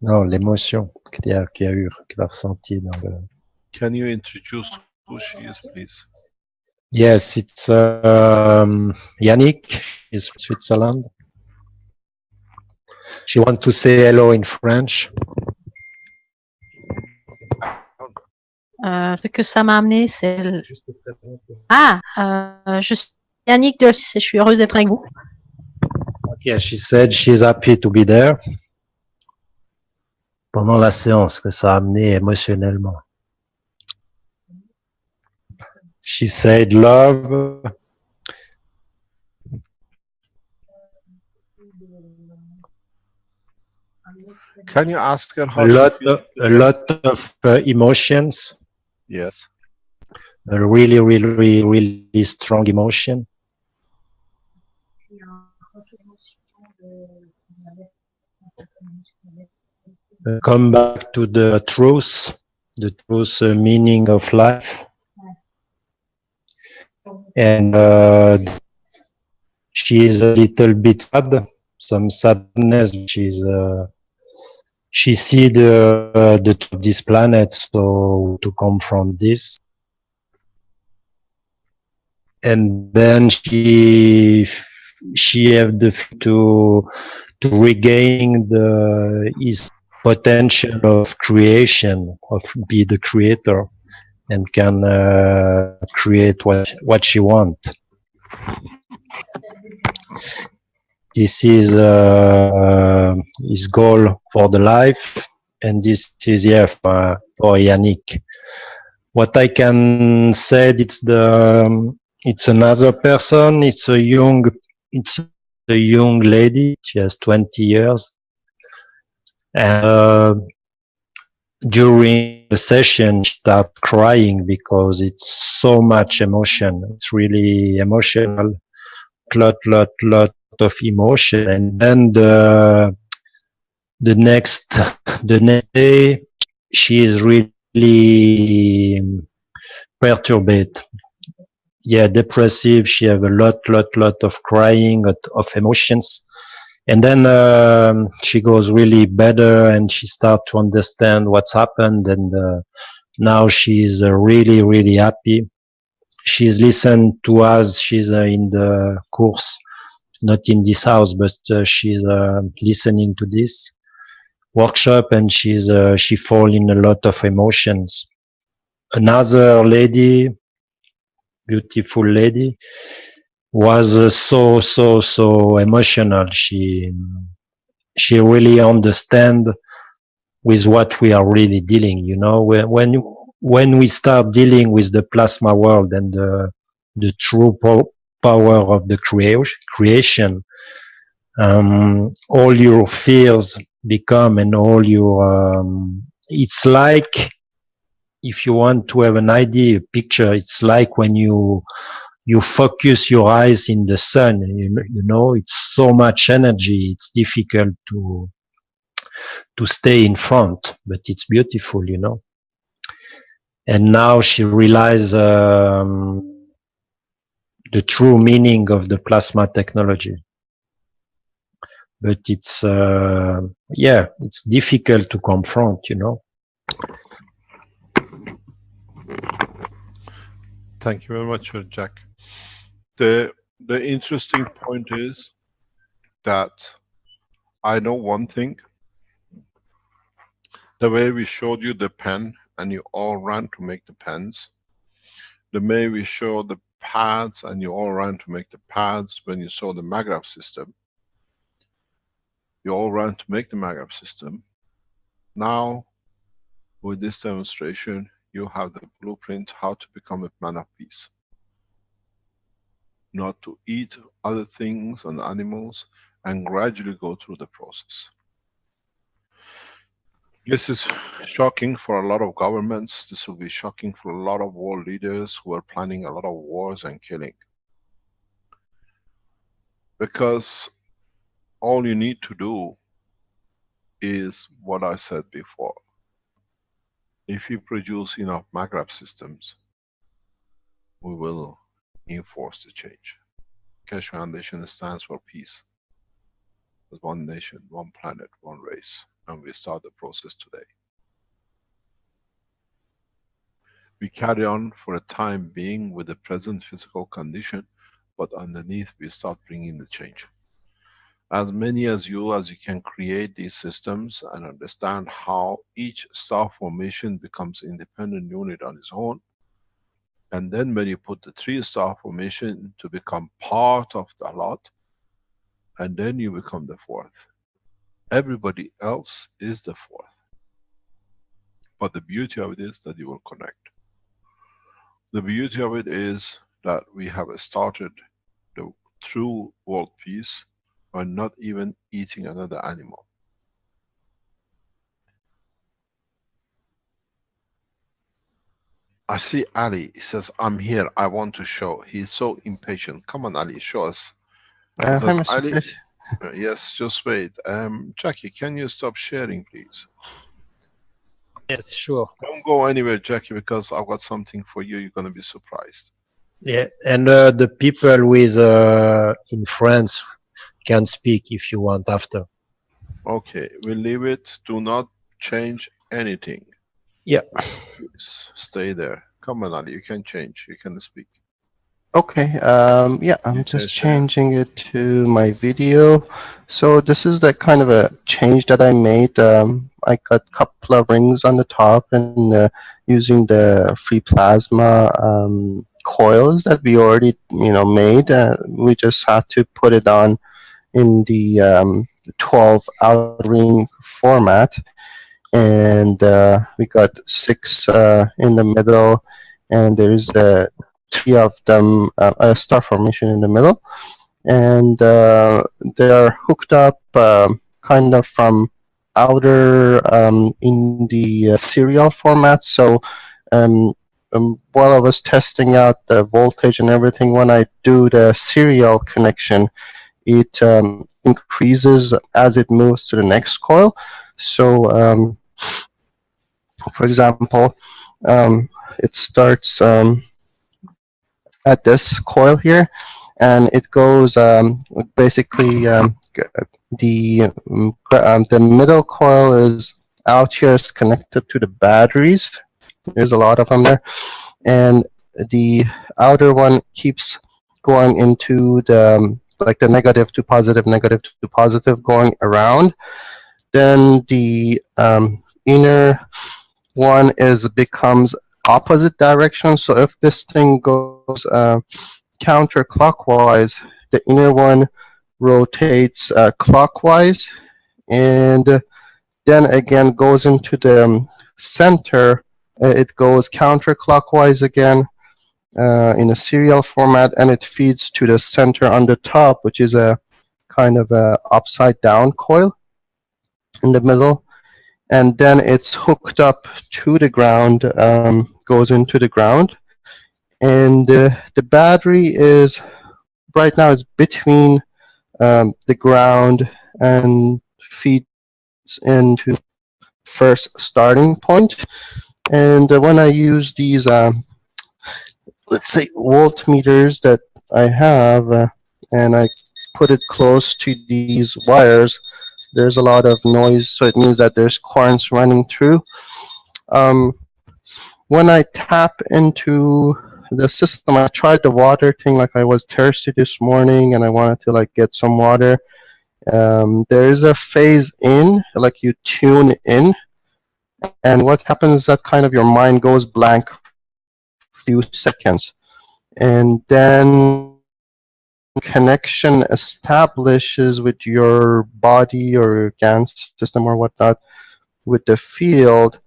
Non, l'émotion qu'il y a eu, qu'il a ressenti dans le. Can you introduce who she is, please? Yes, it's Yannick. Is from Switzerland. She want to say hello in French. Ce que ça m'a amené, c'est je suis Yannick de je suis heureuse d'être avec vous. Okay, she said she's happy to be there. Pendant la séance, que ça a amené émotionnellement. She said love. Can you ask her how a lot of emotions. Yes. a really, really, really strong emotion. Come back to the truth meaning of life. And she is a little bit sad, some sadness. She see the this planet, so to come from this. And then she have the to regain his potential of creation, of be the creator, and can create what she want. This is his goal for the life, and this is for Yannick. What I can say, it's another person. It's a young lady. She has 20 years. And during the session, she started crying because it's so much emotion. It's really emotional, lot of emotion. And then the next day, she is really perturbed. Yeah, depressive. She have a lot of crying, of emotions. And then she goes really better, and she starts to understand what's happened. And now she's really happy. She's listened to us. She's in the course, not in this house, but she's listening to this workshop, and she fall in a lot of emotions. Another lady, beautiful lady, was so emotional. She really understand with what we are really dealing. You know, when we start dealing with the plasma world and the true power of the creation, all your fears become, and all your it's like, if you want to have an idea, a picture, it's like when you focus your eyes in the sun. You know, it's so much energy. It's difficult to stay in front, but it's beautiful, you know. And now she realizes the true meaning of the plasma technology. But it's it's difficult to confront, you know. Thank you very much, Jack. The interesting point is that I know one thing. The way we showed you the pen and you all ran to make the pens, the way we showed the pads and you all ran to make the pads, when you saw the maggraph system, you all ran to make the maggraph system. Now, with this demonstration, you have the blueprint how to become a man of peace. Not to eat other things and animals, and gradually go through the process. This is shocking for a lot of governments. This will be shocking for a lot of world leaders who are planning a lot of wars and killing. Because all you need to do is what I said before. If you produce enough maggraph systems, we will enforce the change. Keshe Foundation stands for peace. There's one nation, one planet, one race, and we start the process today. We carry on for a time being with the present physical condition, but underneath we start bringing the change. As many as you can create these systems and understand how each star formation becomes independent unit on its own, and then when you put the 3-star formation to become part of the lot, and then you become the 4th. Everybody else is the 4th. But the beauty of it is that you will connect. The beauty of it is that we have started the true world peace by not even eating another animal. I see Ali. He says, I'm here. I want to show. He's so impatient. Come on, Ali, show us. Hi, Because Mr. Ali, Keshe. yes, just wait. Jackie, can you stop sharing, please? Yes, sure. Don't go anywhere, Jackie, because I've got something for you. You're going to be surprised. Yeah, and the people with in France can speak if you want after. Okay, we'll leave it. Do not change anything. Yeah. Please stay there. Come on, Ali, you can change. You can speak. Okay, yeah, I'm You can just share. changing it to my video. So this is the kind of a change that I made. I got a couple of rings on the top and using the free plasma coils that we already, made. We just had to put it on in the 12 out ring format. And we got 6 in the middle, and there's 3 of them, a star formation in the middle, and they are hooked up kind of from outer in the serial format. So while I was testing out the voltage and everything, when I do the serial connection, it increases as it moves to the next coil. So for example, it starts at this coil here, and it goes basically the middle coil is out here, is connected to the batteries. There's a lot of them there, and the outer one keeps going into the like the negative to positive, going around. Then the inner one becomes opposite direction. So if this thing goes counterclockwise, the inner one rotates clockwise, and then again goes into the center. It goes counterclockwise again in a serial format, and it feeds to the center on the top, which is a kind of a upside down coil in the middle. And then it's hooked up to the ground, goes into the ground. And the battery is right now is between the ground and feeds into first starting point. And when I use these, let's say, voltmeters that I have, and I put it close to these wires, there's a lot of noise, so it means that there's currents running through. When I tap into the system, I tried the water thing, like I was thirsty this morning and I wanted to like get some water. There is a phase in, like you tune in, and what happens is that kind of your mind goes blank for a few seconds, and then connection establishes with your body or your GAN system or whatnot with the field,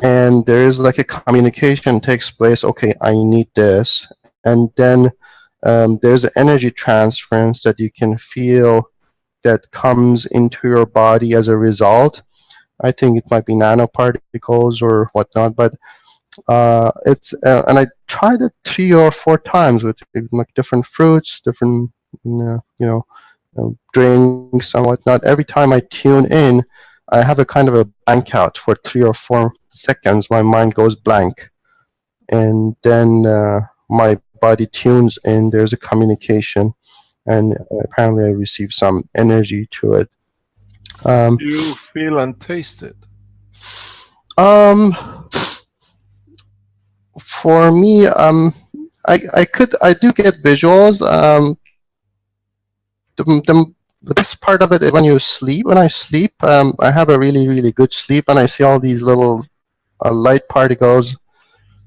and there is like a communication takes place. Okay, I need this, and then there's an energy transference that you can feel that comes into your body as a result. I think it might be nanoparticles or whatnot, but it's and I tried it 3 or 4 times with like different fruits, different drinks and whatnot. Every time I tune in, I have a kind of a blank out for 3 or 4 seconds. My mind goes blank, and then my body tunes in. There's a communication, and apparently I receive some energy to it. You feel and taste it. For me, I do get visuals. The best part of it is when you sleep. When I sleep, I have a really, really good sleep, and I see all these little light particles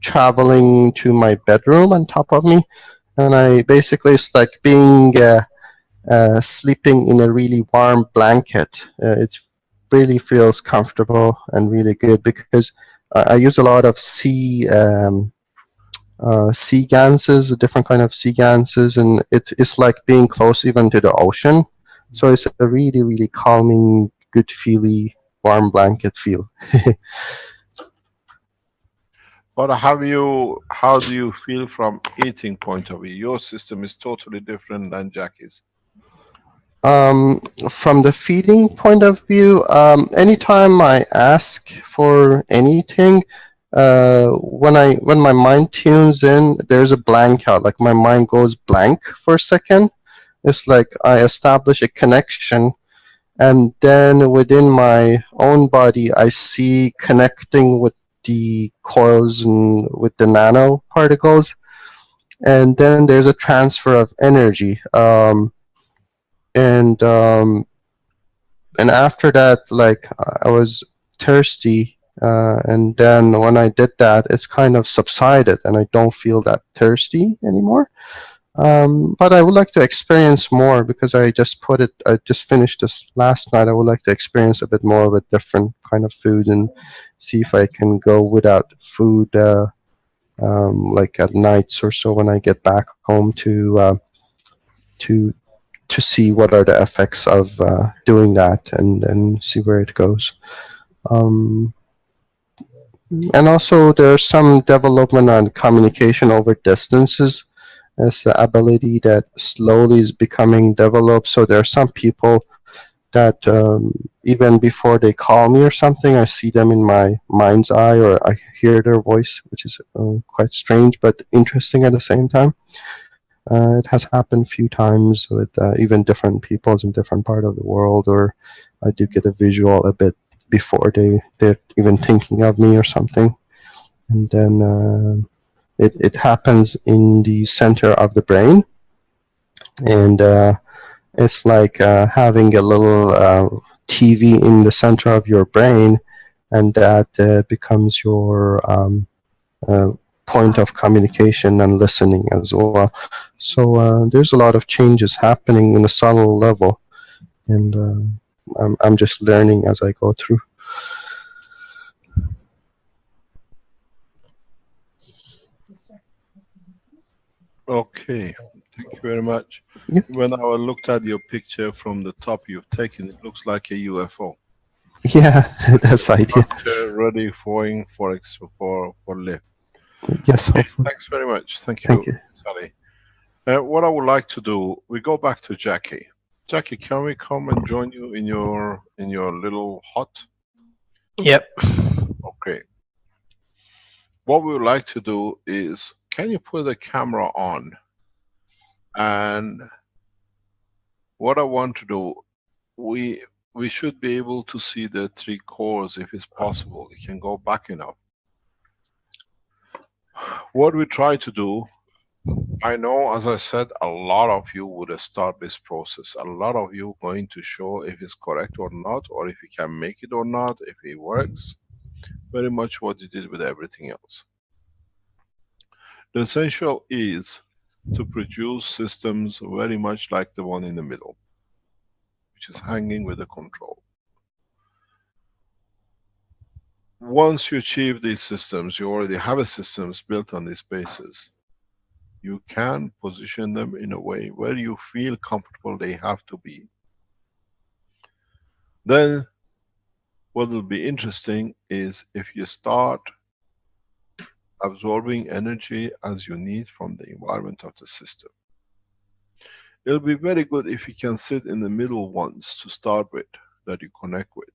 traveling to my bedroom on top of me, and I basically, it's like being sleeping in a really warm blanket. It really feels comfortable and really good because I use a lot of sea ganses, different kind of sea ganses, and it's like being close even to the ocean. So it's a really, really calming, good feely, warm blanket feel. But how do you feel from eating point of view? Your system is totally different than Jackie's. Um, from the feeding point of view, anytime I ask for anything, when my mind tunes in, there's a blank out. Like my mind goes blank for a second. It's like I establish a connection, and then within my own body, I see connecting with the coils and with the nanoparticles, and then there's a transfer of energy. And and after that, like I was thirsty, and then when I did that, it's kind of subsided, and I don't feel that thirsty anymore. But I would like to experience more because I just finished this last night. I would like to experience a bit more with different kind of food and see if I can go without food, like at nights or so when I get back home to to see what are the effects of doing that and see where it goes. Um, and also there's some development on communication over distances as the ability that slowly is becoming developed. So there are some people that even before they call me or something, I see them in my mind's eye or I hear their voice, which is quite strange but interesting at the same time. It has happened a few times with even different peoples in different part of the world, or I do get a visual a bit before they're even thinking of me or something. And then it happens in the center of the brain. And it's like having a little TV in the center of your brain, and that becomes your uh, point of communication and listening as well. So there's a lot of changes happening in a subtle level, and I'm just learning as I go through. Okay, thank you very much. Yeah. When I looked at your picture from the top you've taken, it looks like a UFO. Yeah, that's the idea. Ready for lift. Yes, Okay, hopefully. thanks very much. Thank you, Thank you. Sally. What I would like to do, we go back to Jackie. Jackie, can we come and join you in your little hut? Yep. Okay. What we would like to do is, can you put the camera on? And what I want to do, we should be able to see the 3 cores if it's possible. You can go back enough. What we try to do, I know, as I said, a lot of you would start this process. A lot of you going to show if it's correct or not, or if you can make it or not, if it works. Very much what you did with everything else. The essential is to produce systems very much like the one in the middle, which is hanging with the control. Once you achieve these systems, you already have a systems built on this basis. You can position them in a way where you feel comfortable they have to be. Then what will be interesting is if you start absorbing energy as you need from the environment of the system. It'll be very good if you can sit in the middle ones to start with, that you connect with.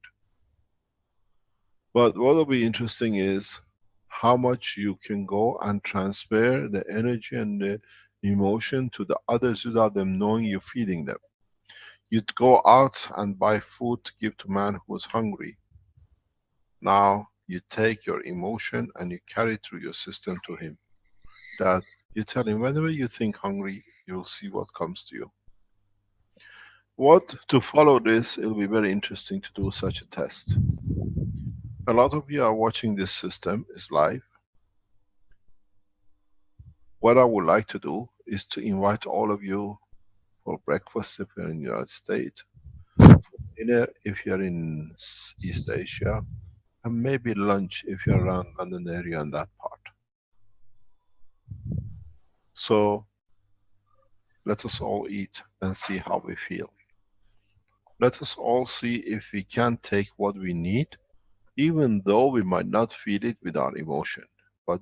But what will be interesting is how much you can go and transfer the energy and the emotion to the others without them knowing you're feeding them. You'd go out and buy food to give to man who was hungry. Now you take your emotion and you carry it through your system to him. That you tell him, whenever you think hungry, you'll see what comes to you. To follow this, it'll be very interesting to do such a test. A lot of you are watching this system, is live. What I would like to do is to invite all of you for breakfast if you're in the United States, for dinner if you're in East Asia, and maybe lunch if you're around London area and that part. So let us all eat and see how we feel. Let us all see if we can take what we need, even though we might not feel it with our emotion. But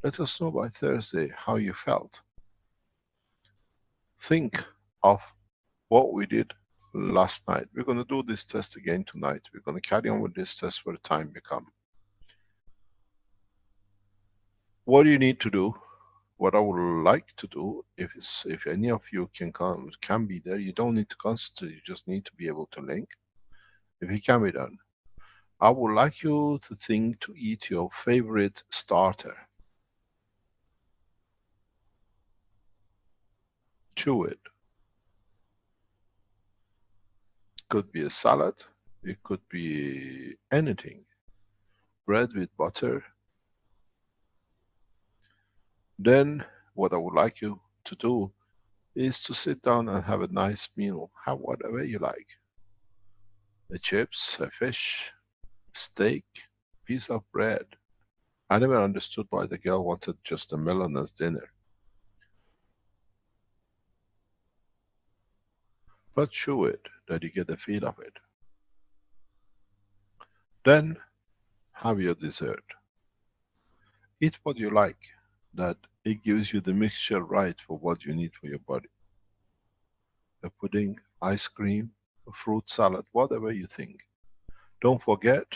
Let us know by Thursday how you felt. Think of what we did last night. We're going to do this test again tonight. We're going to carry on with this test for the time become. What do you need to do? What I would like to do, if any of you can be there, you don't need to concentrate, you just need to be able to link. If it can be done, I would like you to think to eat your favorite starter. Chew it. Could be a salad, it could be anything. Bread with butter. Then what I would like you to do is to sit down and have a nice meal. Have whatever you like. A chips, a fish, steak, piece of bread. I never understood why the girl wanted just a melon as dinner. But chew it, that you get the feel of it. Then have your dessert. Eat what you like, that it gives you the mixture right for what you need for your body. A pudding, ice cream, a fruit salad, whatever you think. Don't forget,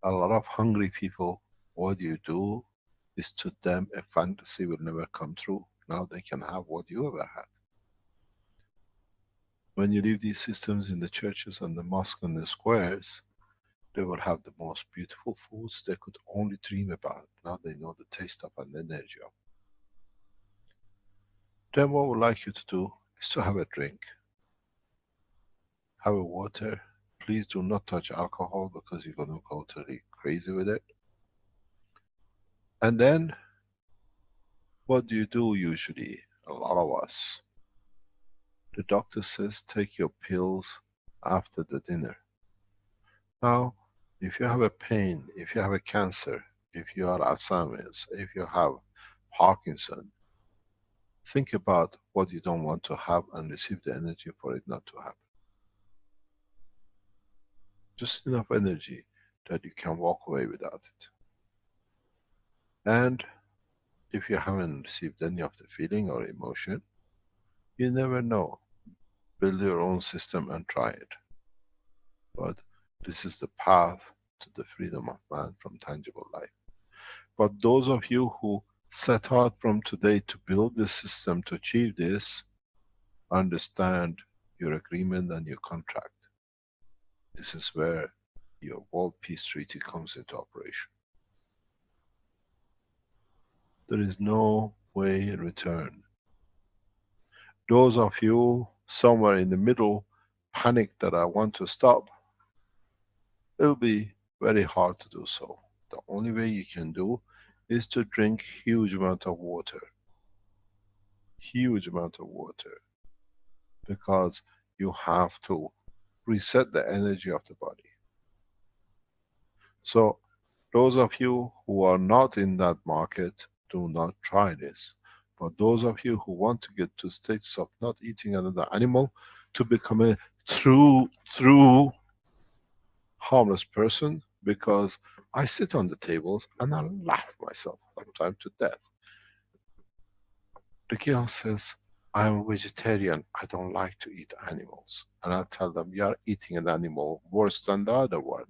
a lot of hungry people, what you do is to them a fantasy will never come true. Now they can have what you ever had. When you leave these systems in the churches and the mosques and the squares, they will have the most beautiful foods they could only dream about. Now they know the taste of and the energy of. Then what I would like you to do is to have a drink. Have a water. Please do not touch alcohol because you're going to go totally crazy with it. And then, what do you do usually? A lot of us. The doctor says take your pills after the dinner. Now, if you have a pain, if you have a cancer, if you are Alzheimer's, if you have Parkinson, think about what you don't want to have and receive the energy for it not to happen. Just enough energy that you can walk away without it. And if you haven't received any of the feeling or emotion, you never know. Build your own system and try it. But this is the path to the freedom of man from tangible life. But those of you who set out from today to build this system to achieve this, understand your agreement and your contract. This is where your World Peace Treaty comes into operation. There is no way return. Those of you somewhere in the middle panic that I want to stop, it'll be very hard to do so. The only way you can do is to drink huge amount of water. Huge amount of water. Because you have to reset the energy of the body. So, those of you who are not in that market, do not try this. But those of you who want to get to states of not eating another animal, to become a true harmless person, because I sit on the tables and I laugh myself sometimes to death. The girl says, I'm a vegetarian, I don't like to eat animals. And I tell them, you are eating an animal worse than the other one.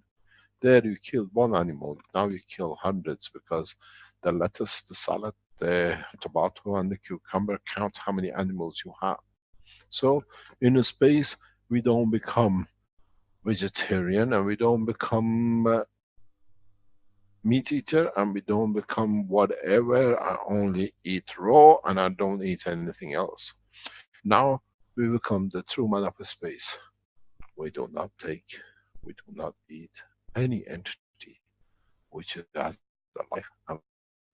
There you killed one animal, now you kill hundreds because the lettuce, the salad, the tomato and the cucumber count how many animals you have. So in a space, we don't become vegetarian and we don't become meat eater and we don't become whatever. I only eat raw and I don't eat anything else. Now we become the true man of space. We do not take, we do not eat any entity which has the life and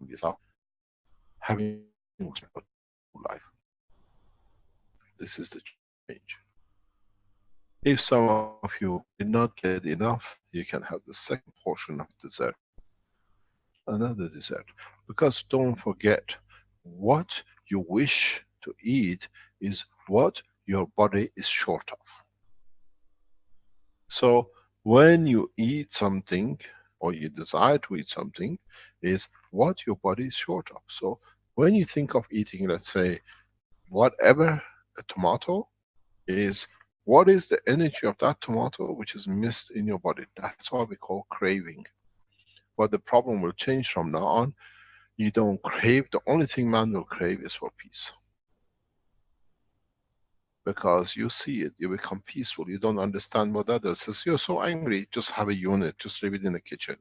without having life. This is the change. If some of you did not get enough, you can have the second portion of dessert. Another dessert. Because don't forget, what you wish to eat is what your body is short of. So when you eat something, or you desire to eat something, is what your body is short of. So when you think of eating, let's say, whatever a tomato is, what is the energy of that tomato which is missed in your body? That's what we call craving. But the problem will change from now on. You don't crave. The only thing man will crave is for peace. Because you see it, you become peaceful. You don't understand what others says. You're so angry, just have a unit, just leave it in the kitchen.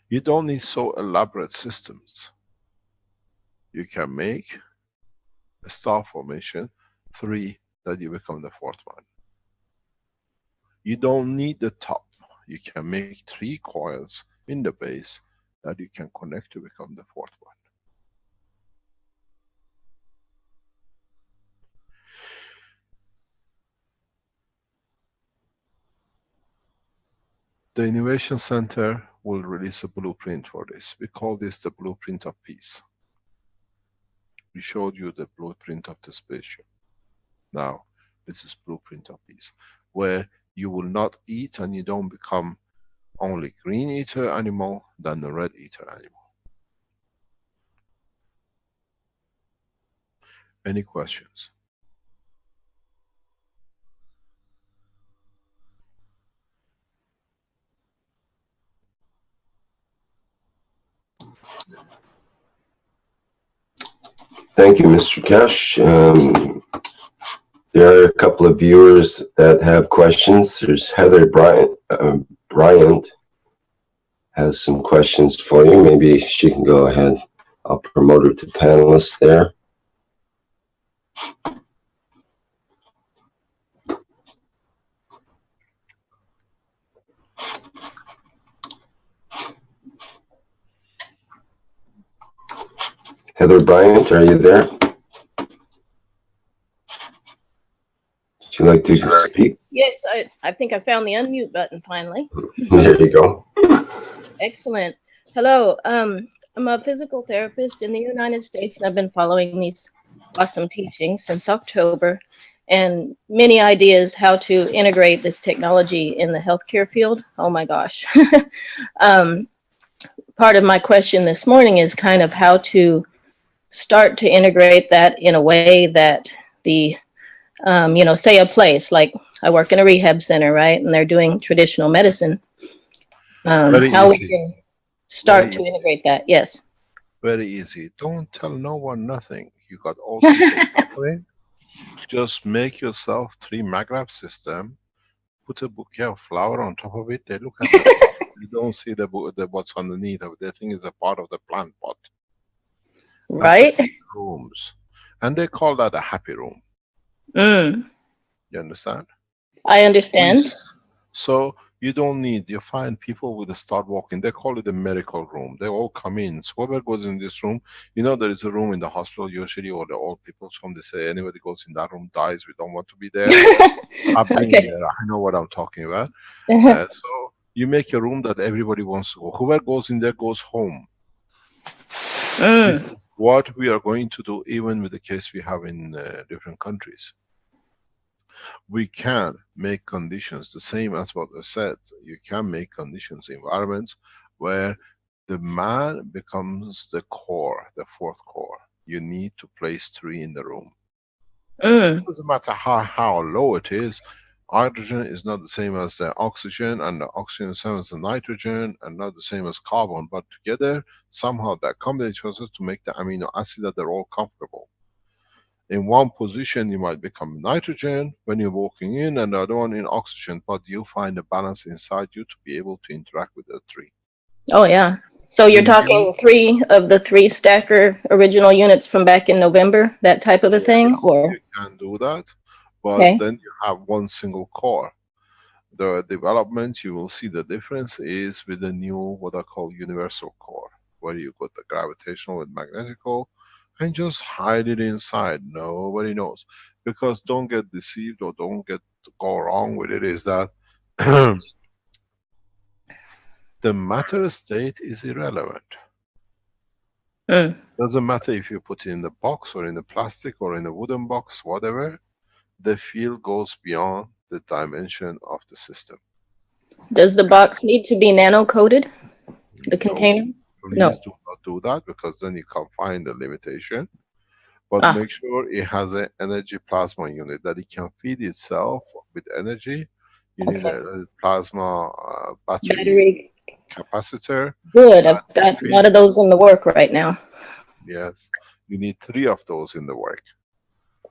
You don't need so elaborate systems. You can make a star formation 3 that you become the 4th one. You don't need the top. You can make 3 coils in the base that you can connect to become the 4th one. The Innovation Center will release a blueprint for this. We call this the blueprint of peace. We showed you the blueprint of the spaceship. Now, this is blueprint of peace, where you will not eat and you don't become only green eater animal than the red eater animal. Any questions? Thank you, Mr. Keshe. There are a couple of viewers that have questions. There's Heather Bryant has some questions for you. Maybe she can go ahead. I'll promote her to panelist there. Heather Bryant, are you there? Would you like to speak? Yes, I think I found the unmute button finally. There you go. Excellent. Hello, I'm a physical therapist in the United States, and I've been following these awesome teachings since October, and many ideas how to integrate this technology in the healthcare field. Oh my gosh. Part of my question this morning is kind of how to start to integrate that in a way that the you know, say a place like I work in a rehab center, right? And they're doing traditional medicine. How we can start to integrate that. Yes. Very easy. Don't tell no one nothing. You got all people. Just make yourself 3 maggrav system. Put a bouquet of flower on top of it. They look at it. You don't see the what's underneath of it. They think it's a part of the plant pot. Right. Rooms, and they call that a happy room. You understand? I understand. So you don't need, you find people with start walking, they call it a miracle room. They all come in. So whoever goes in this room, you know, there is a room in the hospital usually, or the old people come, they say anybody goes in that room dies, we don't want to be there. I've been there, I know what I'm talking about. So you make a room that everybody wants to go. Whoever goes in there goes home. This is what we are going to do, even with the case we have in different countries. We can make conditions the same as what I said. You can make conditions, environments where the man becomes the core, the 4th core. You need to place 3 in the room. It doesn't matter how low it is. Hydrogen is not the same as the oxygen, and the oxygen is the same as the nitrogen, and not the same as carbon. But together, somehow that combinations to make the amino acid that they're all comfortable. In one position, you might become nitrogen when you're walking in, and the other one in oxygen, but you find a balance inside you to be able to interact with the 3. Oh, yeah. So you're talking 3 of the 3 stacker original units from back in November, that type of a thing? Or you can do that, but then you have one single core. The development, you will see the difference is with the new, what I call universal core, where you got the gravitational with magnetical, and just hide it inside. Nobody knows. Because don't get deceived or don't go wrong with it, is that the matter state is irrelevant. Doesn't matter if you put it in the box or in the plastic or in a wooden box, whatever, the field goes beyond the dimension of the system. Does the box need to be nano-coated, the No, container? No. please do not do that, because then you can find the limitation. But Ah, make sure it has an energy plasma unit that it can feed itself with energy. You need okay. a plasma battery Battery. capacitor Good. that I've got a feed. lot of those in the work right now. Yes, you need 3 of those in the work,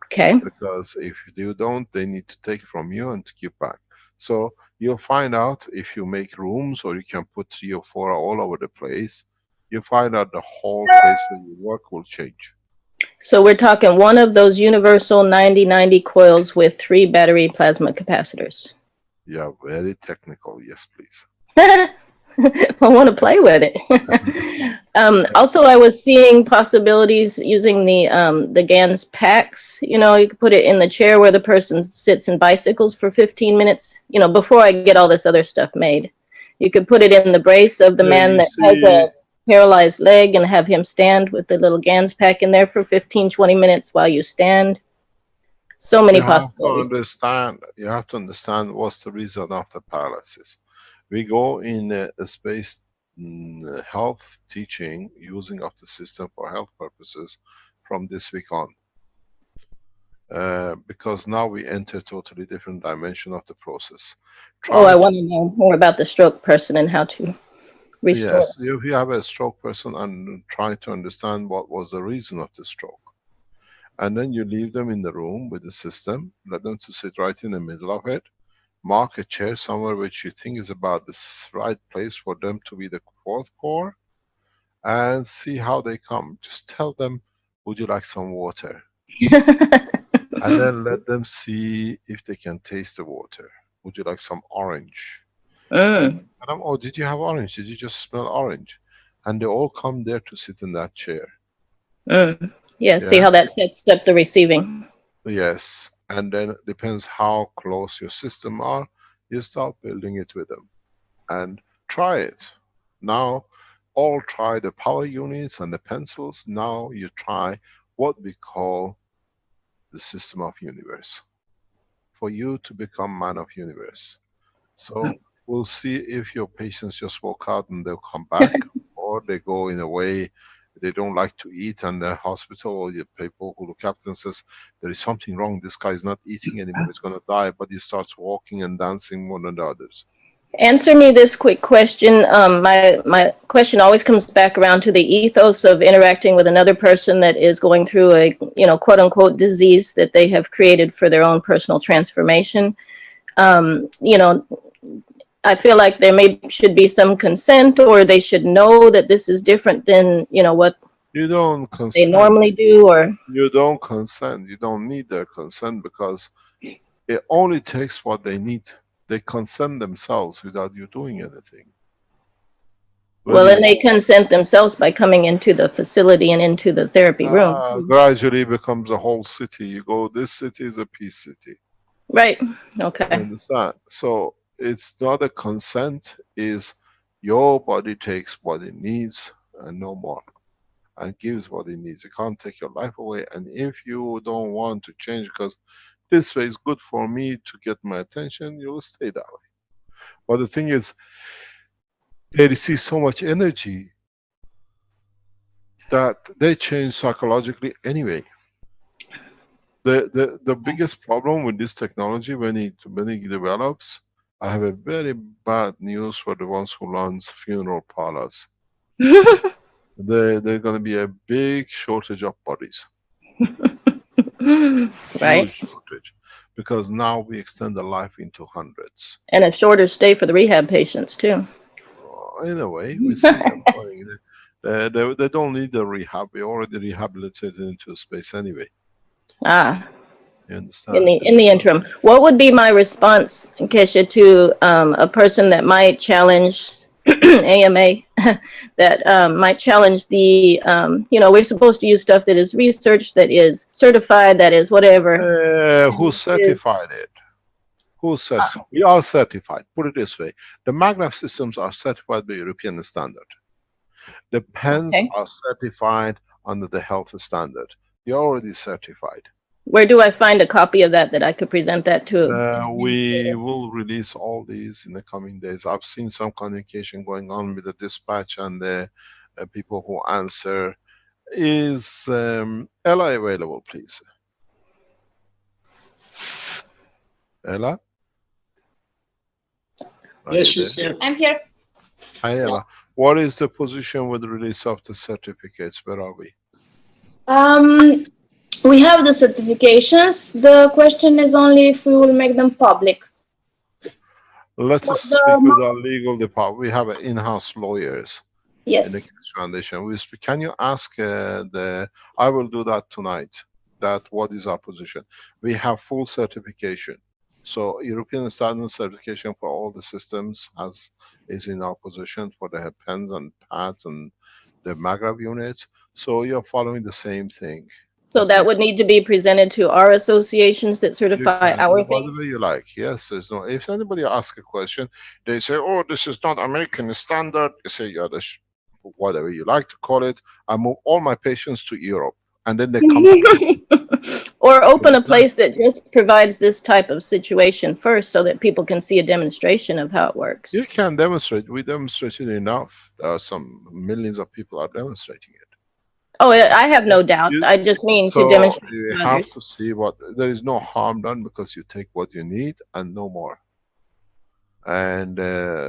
Okay. because if you don't, they need to take from you and to give back. So you'll find out if you make rooms, or you can put 3 or 4 all over the place. You find out the whole place where you work will change. So we're talking one of those universal 9090 coils with 3 battery plasma capacitors. Yeah, very technical. Yes, please. I want to play with it. Also, I was seeing possibilities using the GANS packs. You know, you could put it in the chair where the person sits and bicycles for 15 minutes. You know, before I get all this other stuff made, you could put it in the brace of the Yeah, man you that has see, a paralyzed leg and have him stand with the little GANS pack in there for 15-20 minutes while you stand. So many you have to possibilities. understand. You have to understand what's the reason of the paralysis. We go in a space health teaching using of the system for health purposes from this week on. Because now we enter totally different dimension of the process. Oh, Try I to, want to know more about the stroke person and how to restore. yes, if you have a stroke person, and try to understand what was the reason of the stroke. And then you leave them in the room with the system, let them to sit right in the middle of it, mark a chair somewhere which you think is about the right place for them to be the 4th core, and see how they come. Just tell them, would you like some water? And then let them see if they can taste the water. Would you like some orange? And oh, did you have orange? Did you just smell orange? And they all come there to sit in that chair. Yeah, see Yeah. how that sets up the receiving. Yes. And then it depends how close your system are. You start building it with them and try it. Now, all try the power units and the pencils. Now you try what we call the system of universe, for you to become man of universe. So we'll see if your patients just walk out and they'll come back, or they go in a way they don't like to eat, and the hospital or the people who look after them says there is something wrong, this guy is not eating anymore, he's going to die, but he starts walking and dancing more than the others. Answer me this quick question. My question always comes back around to the ethos of interacting with another person that is going through a, you know, quote unquote disease that they have created for their own personal transformation. You know, I feel like there should be some consent, or they should know that this is different than, you know, what You don't they consent. normally do, or You don't consent. You don't need their consent, because it only takes what they need. They consent themselves without you doing anything. well, and they consent themselves by coming into the facility and into the therapy room. Gradually becomes a whole city. You go, this city is a peace city. Right. You Okay. understand? So it's not a consent, is your body takes what it needs and no more, and gives what it needs. It can't take your life away. And if you don't want to change because this way is good for me to get my attention, you will stay that way. But the thing is, they receive so much energy that they change psychologically anyway. The biggest problem with this technology, when it develops, I have a very bad news for the ones who runs funeral parlors. There's going to be a big shortage of bodies. Right. Huge shortage. Because now we extend the life into hundreds. And a shorter stay for the rehab patients too. In a way, we see them going. They don't need the rehab. We already rehabilitated into space anyway. Ah. You understand? In the interim, what would be my response, Keshe, to a person that might challenge AMA, that might challenge the, you know, we're supposed to use stuff that is researched, that is certified, that is whatever. Who certified it? Who says we are certified? Put it this way: the magnet systems are certified by European standard. The pens are certified under the health standard. You're already certified. Where do I find a copy of that I could present that to? We will release all these in the coming days. I've seen some communication going on with the dispatch and the people who answer. Is Ella available, please? Ella? Yes, she's here. I'm here. Hi, Ella. What is the position with the release of the certificates? Where are we? We have the certifications. The question is only if we will make them public. Let us speak with our legal department. We have in-house lawyers in the Yes. Keshe Foundation. Can you ask I will do that tonight, that what is our position? We have full certification. So European standard certification for all the systems is in our position for the pens and pads and the maggrav units. So you're following the same thing. So that would need to be presented to our associations that certify our things? Whatever you like. Yes, there's no. If anybody asks a question, they say, "Oh, this is not American standard." You say, "Yeah, this, whatever you like to call it." I move all my patients to Europe, and then they come back. Or open a place that just provides this type of situation first, so that people can see a demonstration of how it works. You can demonstrate. We demonstrated enough. Some millions of people are demonstrating it. Oh, I have no doubt. I just mean to demonstrate. You have to see what, there is no harm done because you take what you need and no more. And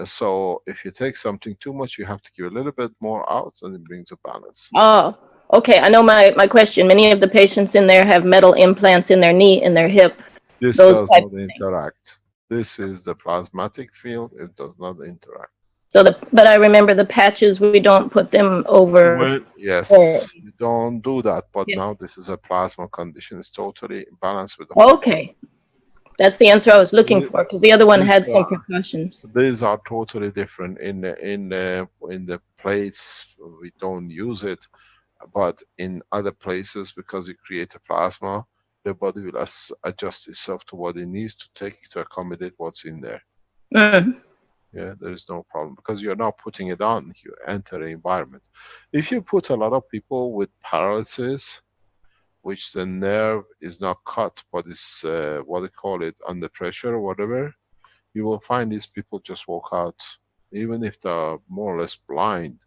so if you take something too much, you have to give a little bit more out, and it brings a balance. Oh, okay. I know my question. Many of the patients in there have metal implants in their knee, in their hip. This does not interact. This is the plasmatic field. It does not interact. So but I remember the patches, we don't put them over. Well, yes, you don't do that, but now this is a plasma condition. It's totally balanced with the whole. Okay. That's the answer I was looking for, because the other one had some precautions. These are totally different. In the plates, we don't use it, but in other places, because you create a plasma, the body will adjust itself to what it needs to take to accommodate what's in there. Yeah, there is no problem, because you're not putting it on. You enter the environment. If you put a lot of people with paralysis, which the nerve is not cut, but is what they call it, under pressure or whatever, you will find these people just walk out, even if they're more or less blind.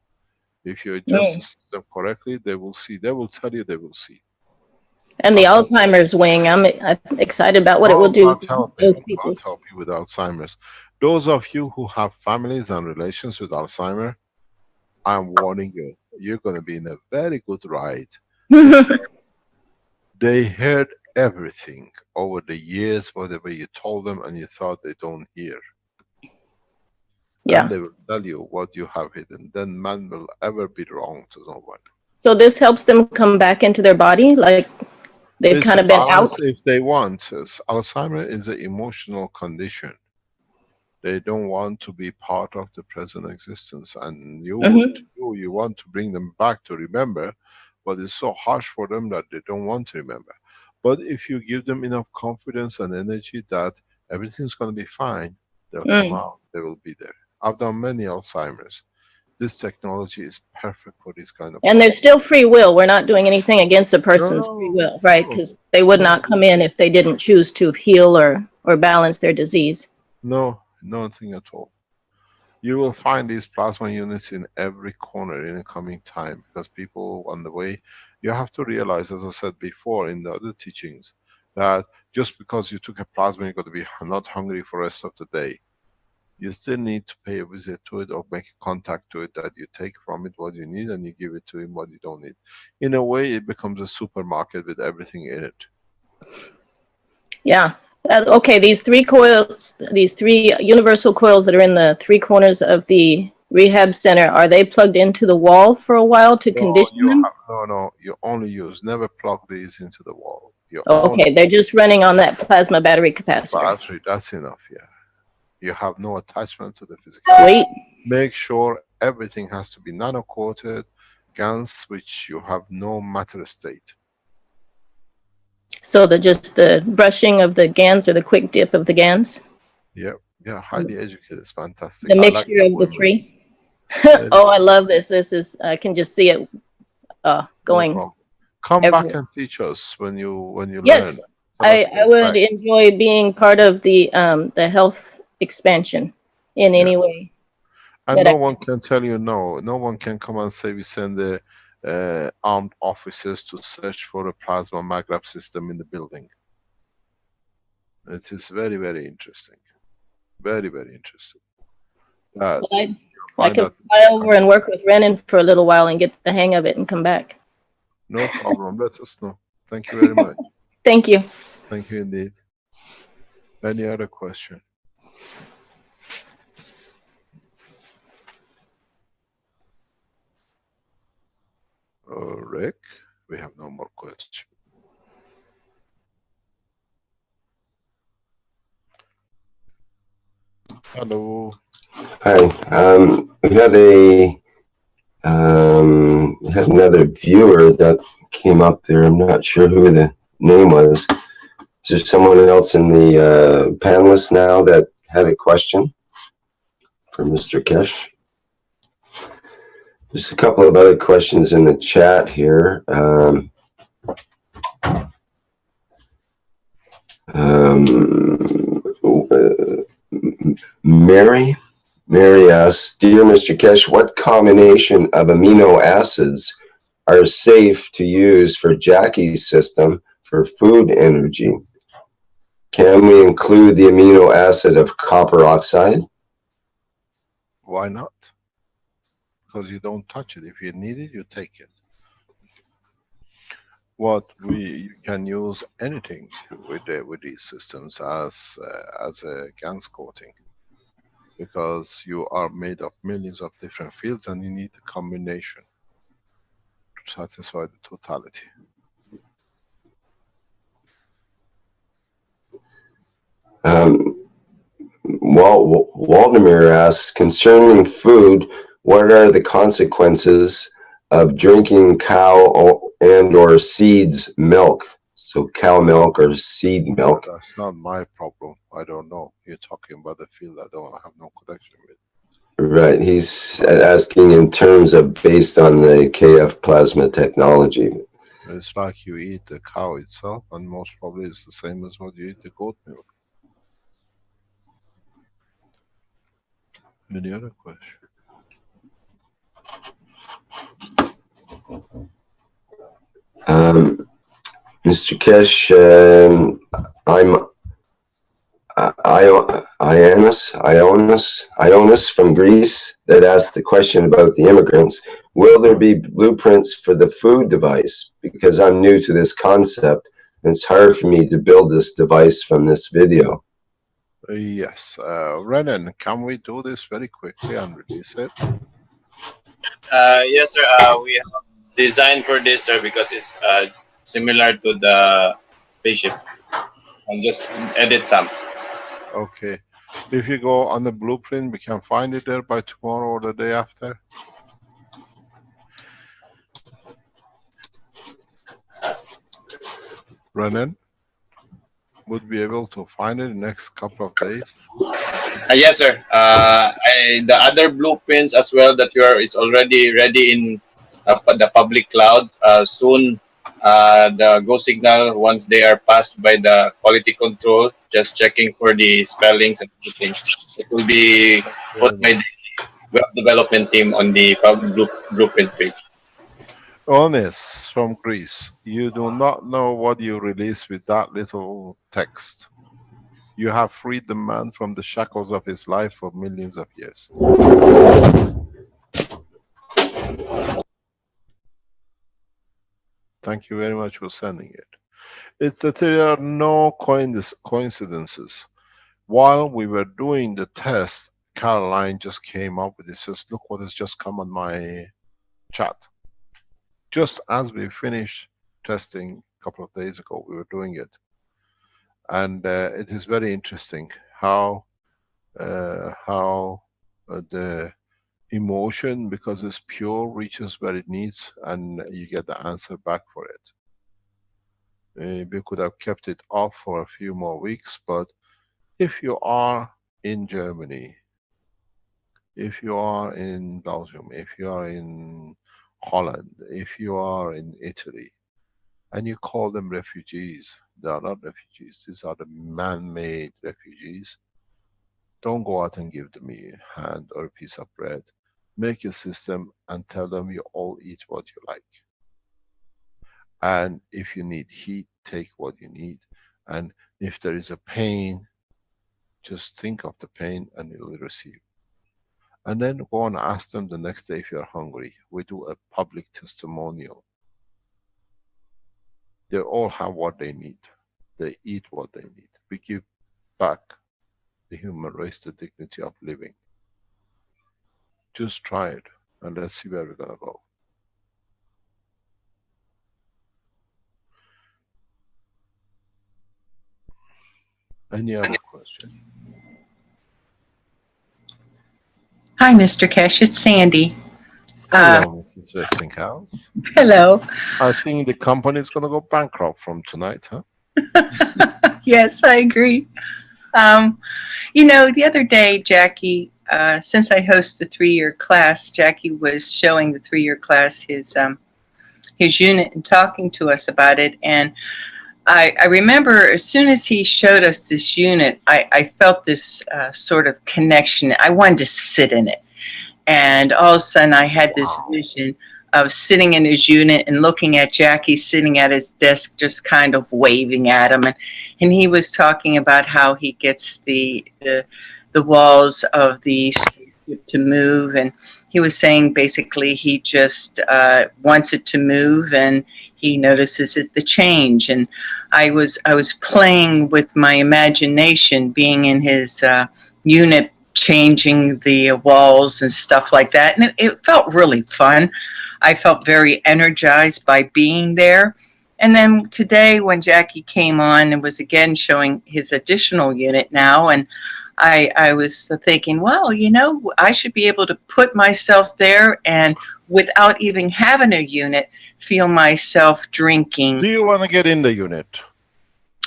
If you adjust the system correctly, they will see. They will tell you they will see. And the Alzheimer's wing, I'm excited about what it will do. God help you with Alzheimer's. Those of you who have families and relations with Alzheimer, I'm warning you, you're going to be in a very good ride. They heard everything over the years, whatever you told them, and you thought they don't hear. Yeah. And they will tell you what you have hidden. Then man will ever be wrong to no one. So this helps them come back into their body, like they've kind of been out? If they want. Alzheimer is an emotional condition. They don't want to be part of the present existence, and you want to bring them back to remember, but it's so harsh for them that they don't want to remember. But if you give them enough confidence and energy that everything's going to be fine, they'll come out, they will be there. I've done many Alzheimer's. This technology is perfect for this kind of. And there's still free will. We're not doing anything against a person's free will, right? Because they would not come in if they didn't choose to heal or balance their disease. No, nothing at all. You will find these plasma units in every corner in the coming time, because people on the way, you have to realize, as I said before in the other teachings, that just because you took a plasma, you're going to be not hungry for the rest of the day. You still need to pay a visit to it or make a contact to it, that you take from it what you need and you give it to him what you don't need. In a way, it becomes a supermarket with everything in it. Yeah. Okay, these 3 coils, these 3 universal coils that are in the 3 corners of the rehab center, are they plugged into the wall for a while to condition them? No, you only never plug these into the wall. Okay, they're just running on that plasma battery capacitor. Battery, that's enough, yeah. You have no attachment to the physical. Sweet. Make sure everything has to be nano-coated, GaNs, which you have no matter state. So just the brushing of the GaNs, or the quick dip of the GaNs? Yeah, highly educated. It's fantastic. The mixture of the 3? Oh, I love this. This is, I can just see it going. No, Come back Every, and teach us when you learn. yes, Tell us the I would effect. enjoy being part of the health expansion in Yeah. any way And that no I one can. can tell you no. No one can come and say we send the armed officers to search for a plasma maglev system in the building. It is very, very interesting. Very, very interesting. That Well, you I find could out fly over and work with Renan for a little while and get the hang of it and come back. no problem. Let us know. Thank you very much. Thank you. Thank you indeed. Any other question? Rick, we have no more question. Hello. Hi. We had another viewer that came up there. I'm not sure who the name was. Is there someone else in the panelists now that had a question for Mr. Keshe? There's a couple of other questions in the chat here. Mary asks, Dear Mr. Keshe, what combination of amino acids are safe to use for Jackie's system for food energy? Can we include the amino acid of copper oxide? Why not? Because you don't touch it. If you need it, you take it. You can use anything with these systems as a GANS coating, because you are made of millions of different fields and you need a combination to satisfy the totality. Waldemir asks, concerning food, what are the consequences of drinking cow and or seeds milk? So cow milk or seed milk. That's not my problem. I don't know. You're talking about the field I don't have no connection with. Right. He's asking in terms of based on the KF plasma technology. It's like you eat the cow itself, and most probably it's the same as what you eat the goat milk. Any other question? Mr. Keshe, I'm Ionis from Greece that asked the question about the immigrants. Will there be blueprints for the food device? Because I'm new to this concept and it's hard for me to build this device from this video. Yes. Renan, can we do this very quickly and release it? Yes, sir. We have designed for this, sir, because it's similar to the spaceship. And just edit some. Okay. If you go on the blueprint, we can find it there by tomorrow or the day after. Renan would be able to find it in the next couple of days. Yes, sir. The other blueprints as well that it's already ready in the public cloud. Soon, the go signal, once they are passed by the quality control, just checking for the spellings and everything, it will be put by the web development team on the blueprint page. Honest from Greece, you do not know what you release with that little text. You have freed the man from the shackles of his life for millions of years. Thank you very much for sending it. It's that there are no coincidences. While we were doing the test, Caroline just came up with it. Says, look what has just come on my chat. Just as we finished testing a couple of days ago, we were doing it. And it is very interesting how the emotion, because it's pure, reaches where it needs and you get the answer back for it. We could have kept it off for a few more weeks, but if you are in Germany, if you are in Belgium, if you are in Holland, if you are in Italy, And you call them refugees. They are not refugees. These are the man-made refugees. Don't go out and give them a hand or a piece of bread. Make a system and tell them you all eat what you like. And if you need heat, take what you need. And if there is a pain, just think of the pain and you will receive. And then go and ask them the next day if you're hungry. We do a public testimonial. They all have what they need. They eat what they need. We give back the human race the dignity of living. Just try it and let's see where we're gonna go. Any other question? Hi, Mr. Keshe. It's Sandy. Hello, Mrs. Westinghouse. Hello. I think the company is gonna go bankrupt from tonight, huh? Yes, I agree. You know, the other day, Jackie, since I host the 3-year class, Jackie was showing the 3-year class his unit and talking to us about it. And I remember as soon as he showed us this unit, I felt this sort of connection. I wanted to sit in it. And all of a sudden I had this vision of sitting in his unit and looking at Jackie sitting at his desk, just kind of waving at him. And he was talking about how he gets the walls of the spaceship to move. And he was saying basically he just wants it to move and he notices the change. And I was playing with my imagination, being in his unit, changing the walls and stuff like that. And it felt really fun. I felt very energized by being there. And then today when Jackie came on and was again showing his additional unit now, and I was thinking, well, you know, I should be able to put myself there and without even having a unit, feel myself drinking. Do you want to get in the unit?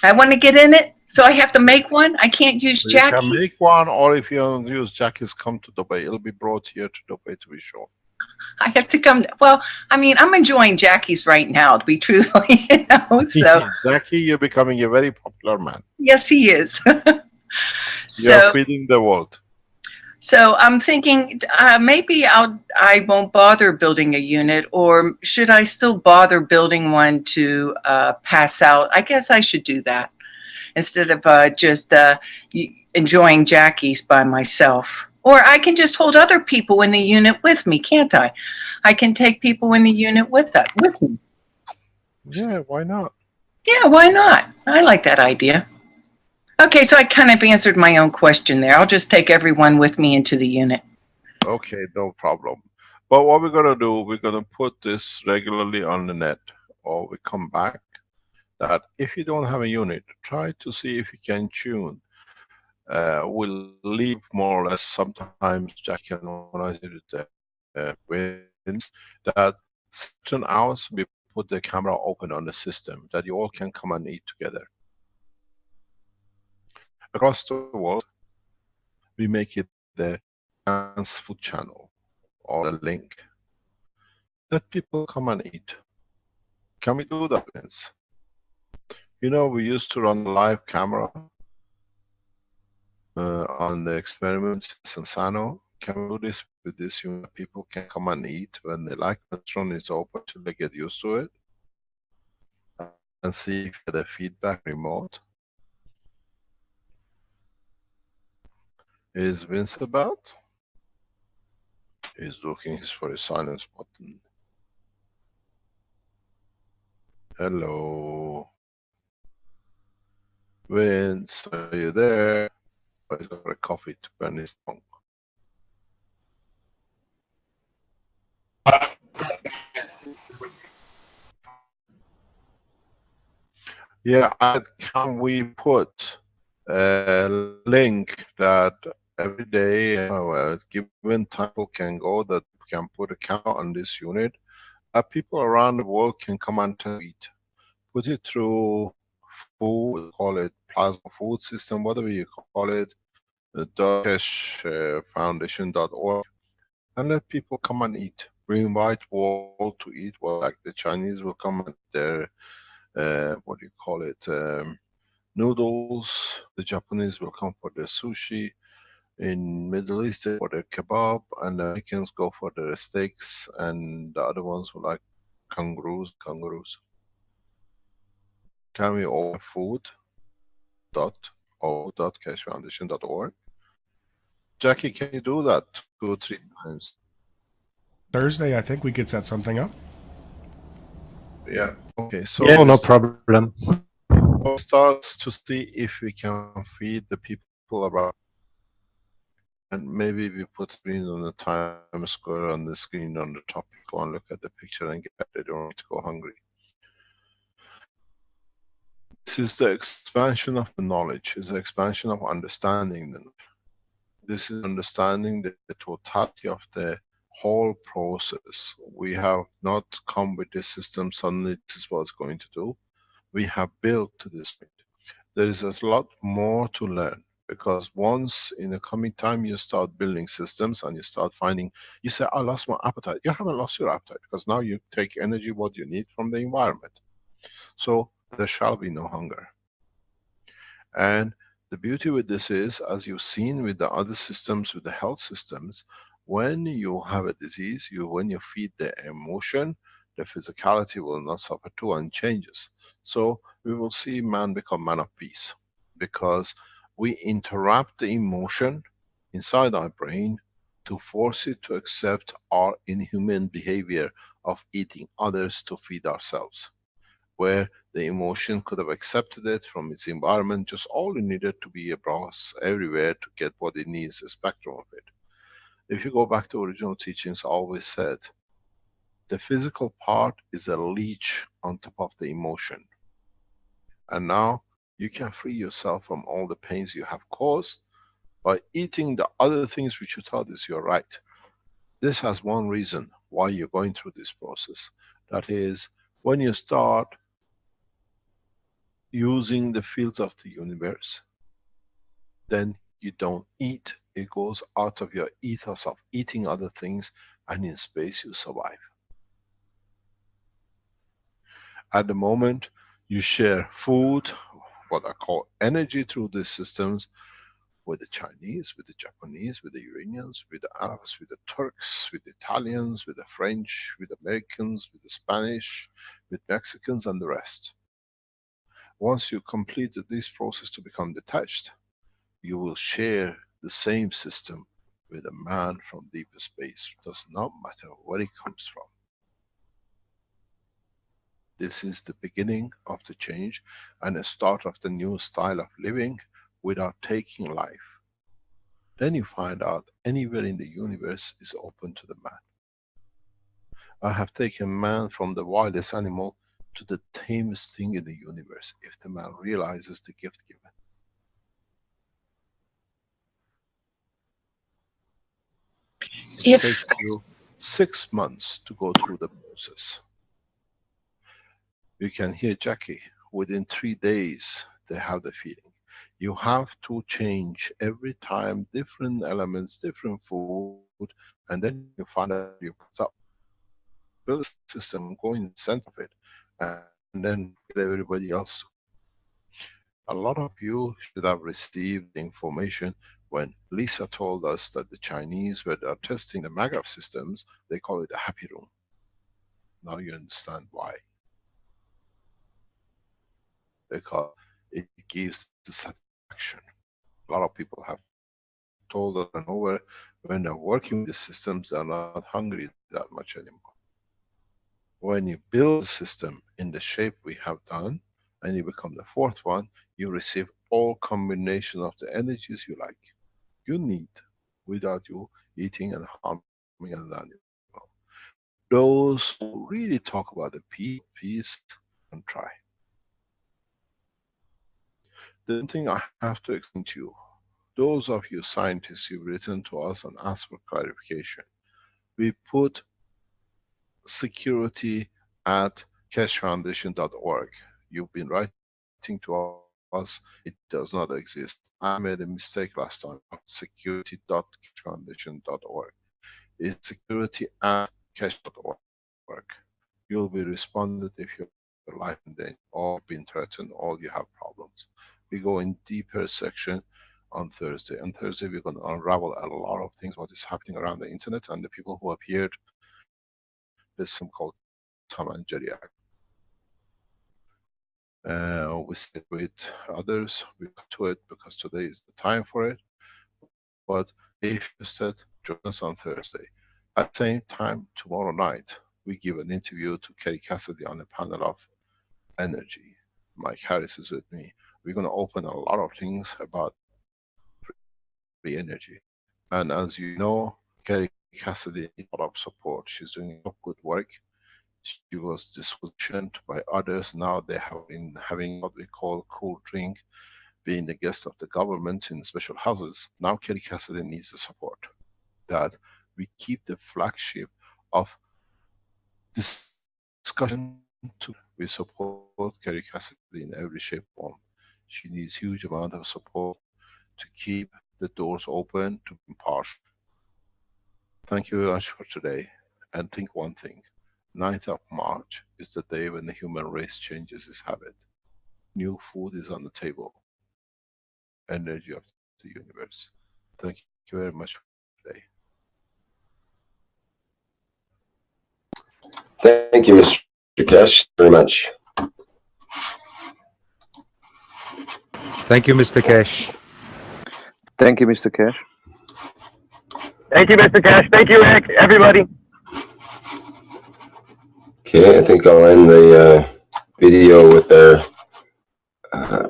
I want to get in it? So I have to make one? I can't use Jackie? You can make one, or if you don't use Jackie's, come to Dubai. It'll be brought here to Dubai to be shown. I have to come. Well, I mean, I'm enjoying Jackie's right now, to be truthful, you know. So Jackie, you're becoming a very popular man. yes, he is. You're feeding the world. So I'm thinking maybe I won't bother building a unit, or should I still bother building one to pass out? I guess I should do that instead of just enjoying Jackie's by myself. Or I can just hold other people in the unit with me, can't I? I can take people in the unit with me. Yeah, why not? Yeah, why not? I like that idea. Okay, so I kind of answered my own question there. I'll just take everyone with me into the unit. Okay, no problem. But what we're going to do, we're going to put this regularly on the net, or we come back, that if you don't have a unit, try to see if you can tune. We'll leave more or less sometimes, Jack can organize it with that certain hours we put the camera open on the system, that you all can come and eat together. Across the world, we make it the dance food channel or the link. Let people come and eat. Can we do that, Vince? You know, we used to run live camera on the experiments in Sano. Can we do this with this unit? People can come and eat when they like. The restaurant is open till they get used to it. And see if the feedback remote. Is Vince about? He's looking for a silence button. Hello. Vince, are you there? Oh, he's got a coffee to burn his tongue. Yeah, can we put a link that every day, given time people can go, that we can put a camera on this unit, people around the world can come and eat. Put it through food, call it plasma food system, whatever you call it, Foundation.org, and let people come and eat. We invite world to eat. Well, like the Chinese will come and what do you call it, noodles. The Japanese will come for their sushi. In Middle East, for their kebab, and the Americans go for their steaks, and the other ones will like kangaroos. Can we order food.o.keshefoundation.org? Jackie, can you do that 2 or 3 times? Thursday, I think we could set something up. Yeah. Okay. So Yeah, no problem. We'll start to see if we can feed the people around, and maybe we put screen on the time square on the screen on the top. Go and look at the picture and get. They don't need to go hungry. This is the expansion of the knowledge. Is the expansion of understanding. This is understanding the totality of the whole process. We have not come with this system suddenly. This is what it's going to do. We have built to this point. There is a lot more to learn, because once in the coming time you start building systems and you start finding, you say, I lost my appetite. You haven't lost your appetite, because now you take energy what you need from the environment. So there shall be no hunger. And the beauty with this is, as you've seen with the other systems, with the health systems, when you have a disease, when you feed the emotion, the physicality will not suffer too and changes. So we will see man become man of peace, because we interrupt the emotion inside our brain to force it to accept our inhuman behavior of eating others to feed ourselves. Where the emotion could have accepted it from its environment, just all it needed to be a brass everywhere to get what it needs, a spectrum of it. If you go back to original teachings, I always said, the physical part is a leech on top of the emotion. And now you can free yourself from all the pains you have caused by eating the other things which you thought is your right. This has one reason why you're going through this process. That is, when you start using the fields of the universe, then you don't eat. It goes out of your ethos of eating other things, and in space you survive. At the moment, you share food, what I call energy, through these systems with the Chinese, with the Japanese, with the Iranians, with the Arabs, with the Turks, with the Italians, with the French, with the Americans, with the Spanish, with Mexicans and the rest. Once you complete this process to become detached, you will share the same system with a man from deep space. It does not matter where he comes from. This is the beginning of the change and the start of the new style of living without taking life. Then you find out anywhere in the universe is open to the man. I have taken man from the wildest animal to the tamest thing in the universe, if the man realizes the gift given. It takes you 6 months to go through the process. You can hear Jackie, within 3 days they have the feeling. You have to change every time different elements, different food, and then you find out you put up, build a system, go in the center of it, and then get everybody else. A lot of you should have received the information when Lisa told us that the Chinese were testing the magnetic systems, they call it a happy room. Now you understand why. Because it gives the satisfaction. A lot of people have told us and over, when they're working with the systems, they're not hungry that much anymore. When you build a system in the shape we have done, and you become the fourth one, you receive all combination of the energies you like, you need, without you eating and harming another animal. Those who really talk about the peace and try. The thing I have to explain to you, those of you scientists, you've written to us and asked for clarification. We put security at keshefoundation.org. You've been writing to us, it does not exist. I made a mistake last time. security.keshefoundation.org. It's security at keshe.org. You'll be responded if you're your life in danger, or been threatened, or you have problems. We go in deeper section on Thursday. On Thursday, we're going to unravel a lot of things, what is happening around the internet, and the people who appeared. There's some called Tom and Jerry. We sit with others, we cut to it because today is the time for it. But if you said, join us on Thursday. At the same time, tomorrow night, we give an interview to Kerry Cassidy on a panel of energy. Mike Harris is with me. We're going to open a lot of things about the energy. And as you know, Kerry Cassidy needs a lot of support. She's doing a lot of good work. She was dispositioned by others. Now they have been having what we call cool drink, being the guest of the government in special houses. Now Kerry Cassidy needs the support. That we keep the flagship of this discussion to. We support Kerry Cassidy in every shape or form. She needs huge amount of support to keep the doors open, to be impartial. Thank you very much for today. And think one thing. 9th of March is the day when the human race changes its habit. New food is on the table. Energy of the universe. Thank you very much for today. Thank you, Mr. Keshe, very much. Thank you, Mr. Keshe. Thank you, Mr. Keshe. Thank you, Mr. Keshe. Thank you, Rick. Everybody. Okay, I think I'll end the video with our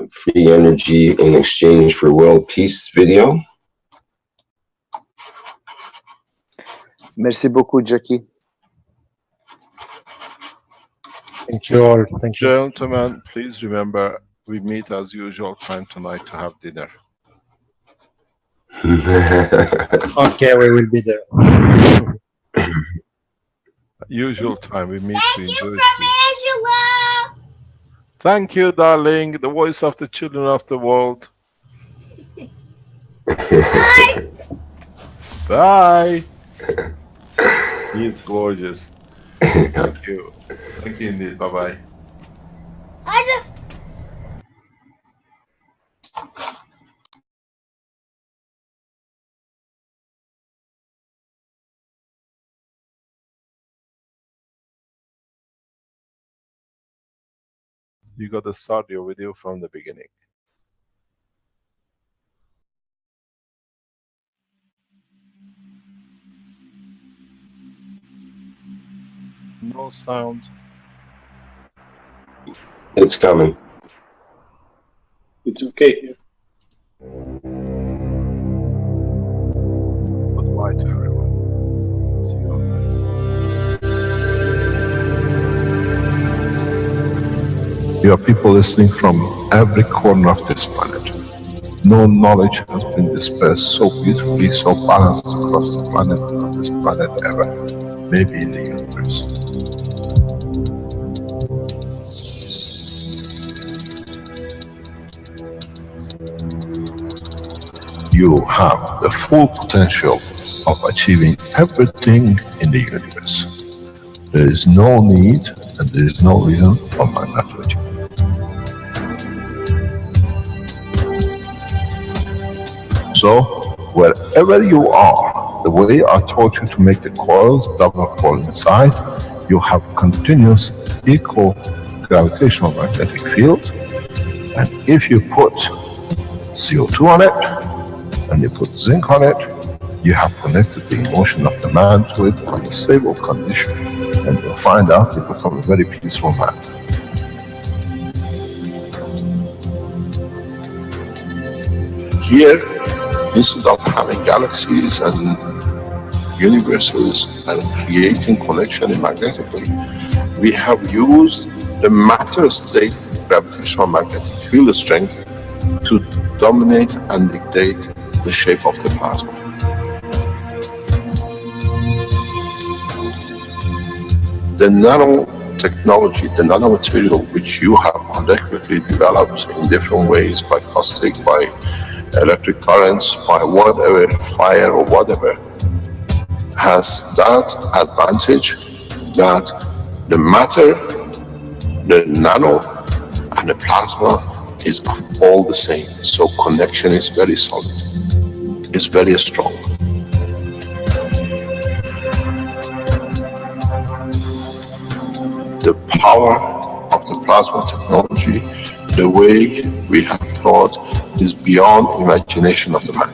free energy in exchange for world peace video. Merci beaucoup, Jackie. Thank you all. Thank you. Gentlemen, please remember, we meet as usual time tonight to have dinner. Okay, we will be there. Usual time, we meet to enjoy food. Thank you, darling, the voice of the children of the world. Bye. Bye. He's gorgeous. Thank you. Thank you indeed. Bye-bye. You got to start your video from the beginning. No sound. It's coming. It's okay here. Goodbye to everyone. See you on Thursday. You are people listening from every corner of this planet. No knowledge has been dispersed so beautifully, so balanced across the planet, on this planet ever. Maybe in the universe. You have the full potential of achieving everything in the universe. There is no need and there is no reason for man not to achieve. So, wherever you are, the way I taught you to make the coils, double coil inside, you have continuous equal gravitational magnetic field, and if you put CO2 on it, and you put zinc on it, you have connected the emotion of the man to it on a stable condition, and you'll find out you become a very peaceful man. Here, instead of having galaxies and universes and creating connection magnetically, we have used the matter state gravitational magnetic field strength to dominate and dictate the shape of the plasma. The nanotechnology, the nanomaterial which you have collectively developed in different ways, by caustic, by electric currents, by whatever, fire or whatever, has that advantage that the matter The nano and the plasma is all the same. So connection is very solid. It's very strong. The power of the plasma technology, the way we have thought, is beyond imagination of the man.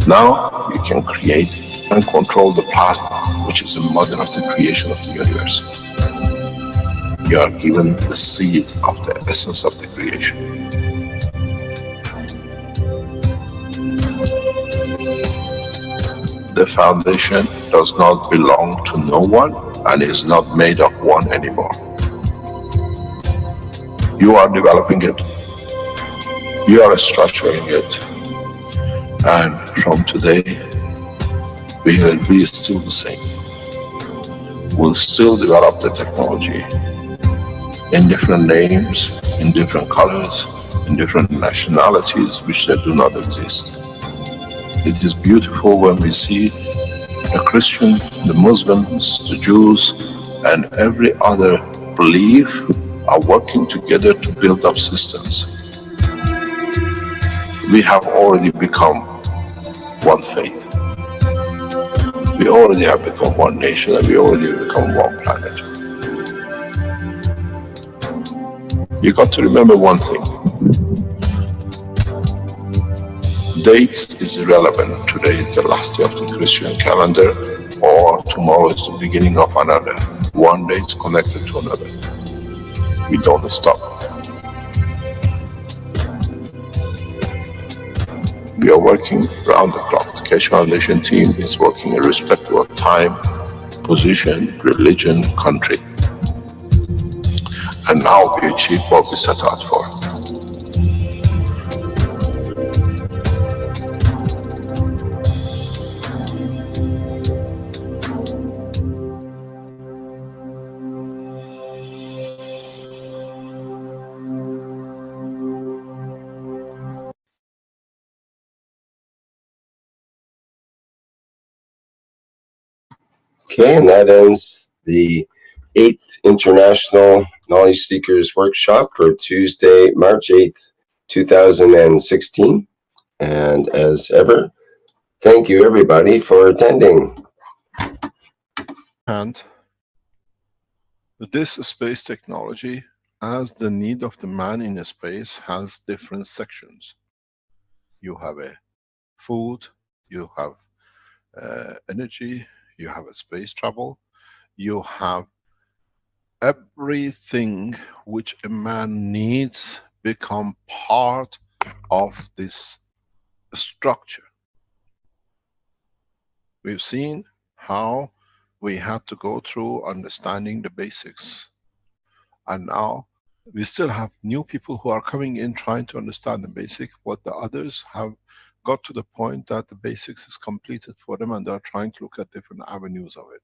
Now you can create and control the plasma, which is the mother of the creation of the universe. You are given the seed of the essence of the creation. The foundation does not belong to no one and is not made of one anymore. You are developing it. You are structuring it. And from today, we will be still the same. We'll still develop the technology in different names, in different colors, in different nationalities which they do not exist. It is beautiful when we see the Christian, the Muslims, the Jews, and every other belief are working together to build up systems. We have already become one faith. We already have become one nation, and we already have become one planet. You got to remember one thing. Dates is irrelevant. Today is the last day of the Christian calendar, or tomorrow is the beginning of another. One day is connected to another. We don't stop. We are working round the clock. The Keshe Foundation team is working irrespective of time, position, religion, country. And now we achieve what we set out for. Okay, and that ends the 8th International Knowledge Seekers Workshop for Tuesday, March 8th, 2016. And as ever, thank you everybody for attending. And this space technology, as the need of the man in space, has different sections. You have a food, you have energy, you have a space travel, you have everything which a man needs become part of this structure. We've seen how we had to go through understanding the basics, and now we still have new people who are coming in trying to understand the basic, what the others have got to the point that the basics is completed for them, and they're trying to look at different avenues of it.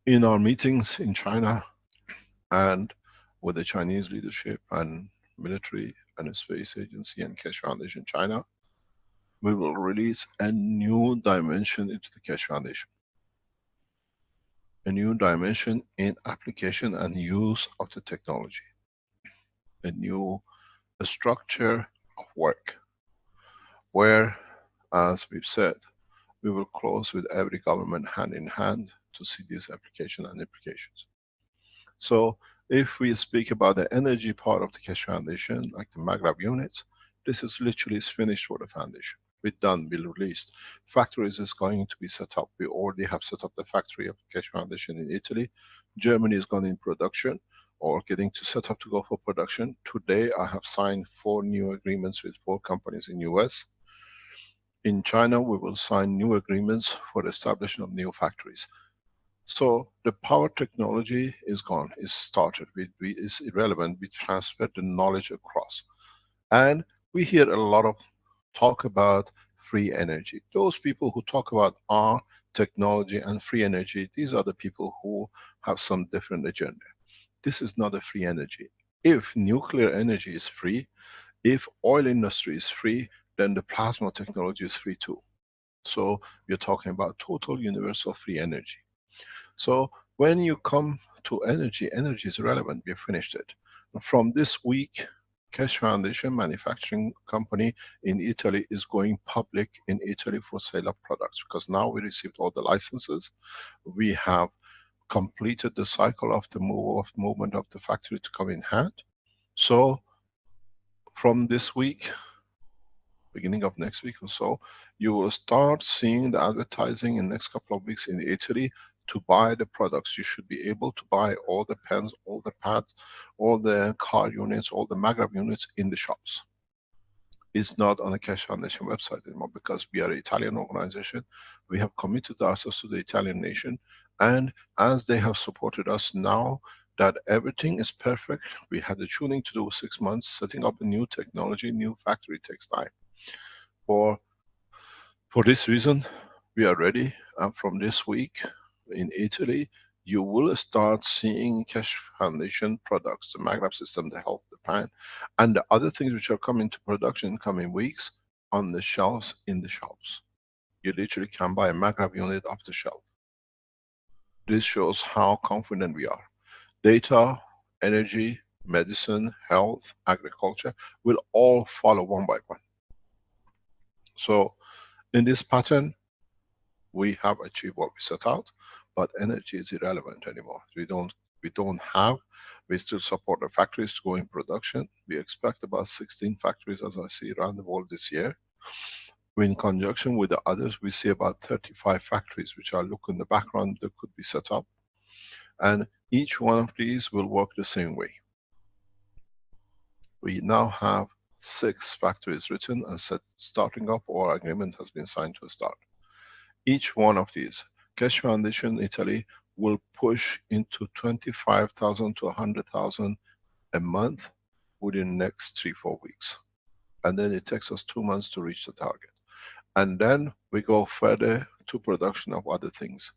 In our meetings in China and with the Chinese leadership and military and space agency and Keshe Foundation China, we will release a new dimension into the Keshe Foundation. A new dimension in application and use of the technology. A new structure of work, where, as we've said, we will close with every government hand in hand to see this application and implications. So if we speak about the energy part of the Keshe Foundation, like the maggrav units, this is literally finished for the foundation. We're done, we're released. Factories is going to be set up. We already have set up the factory of the Keshe Foundation in Italy. Germany is going in production, or getting to set up to go for production. Today I have signed 4 new agreements with 4 companies in US. In China we will sign new agreements for the establishment of new factories. So the power technology is gone, is started, is irrelevant. We transfer the knowledge across. And we hear a lot of talk about free energy. Those people who talk about our technology and free energy, these are the people who have some different agenda. This is not a free energy. If nuclear energy is free, if oil industry is free, then the plasma technology is free too. So you're talking about total universal free energy. So when you come to energy, energy is relevant. We finished it. From this week, Keshe Foundation manufacturing company in Italy is going public in Italy for sale of products, because now we received all the licenses. We have completed the cycle of the movement of the factory to come in hand. So from this week, beginning of next week or so, you will start seeing the advertising in the next couple of weeks in Italy to buy the products. You should be able to buy all the pens, all the pads, all the car units, all the maggrav units in the shops. It's not on the Keshe Foundation website anymore, because we are an Italian organization. We have committed ourselves to the Italian nation, and as they have supported us now that everything is perfect, we had the tuning to do 6 months. Setting up a new technology, new factory takes time. For this reason, we are ready, and from this week in Italy, you will start seeing Keshe Foundation products, the maggrav system, the health, the pan, and the other things which are coming to production in coming weeks on the shelves in the shops. You literally can buy a maggrav unit off the shelf. This shows how confident we are. Data, energy, medicine, health, agriculture will all follow one by one. So in this pattern, we have achieved what we set out, but energy is irrelevant anymore. We still support the factories to go in production. We expect about 16 factories, as I see, around the world this year. In conjunction with the others, we see about 35 factories which are looking in the background that could be set up. And each one of these will work the same way. We now have 6 factories written and starting up, or agreement has been signed to start. Each one of these, Keshe Foundation Italy will push into 25,000 to 100,000 a month within the next 3-4 weeks. And then it takes us 2 months to reach the target. And then we go further to production of other things.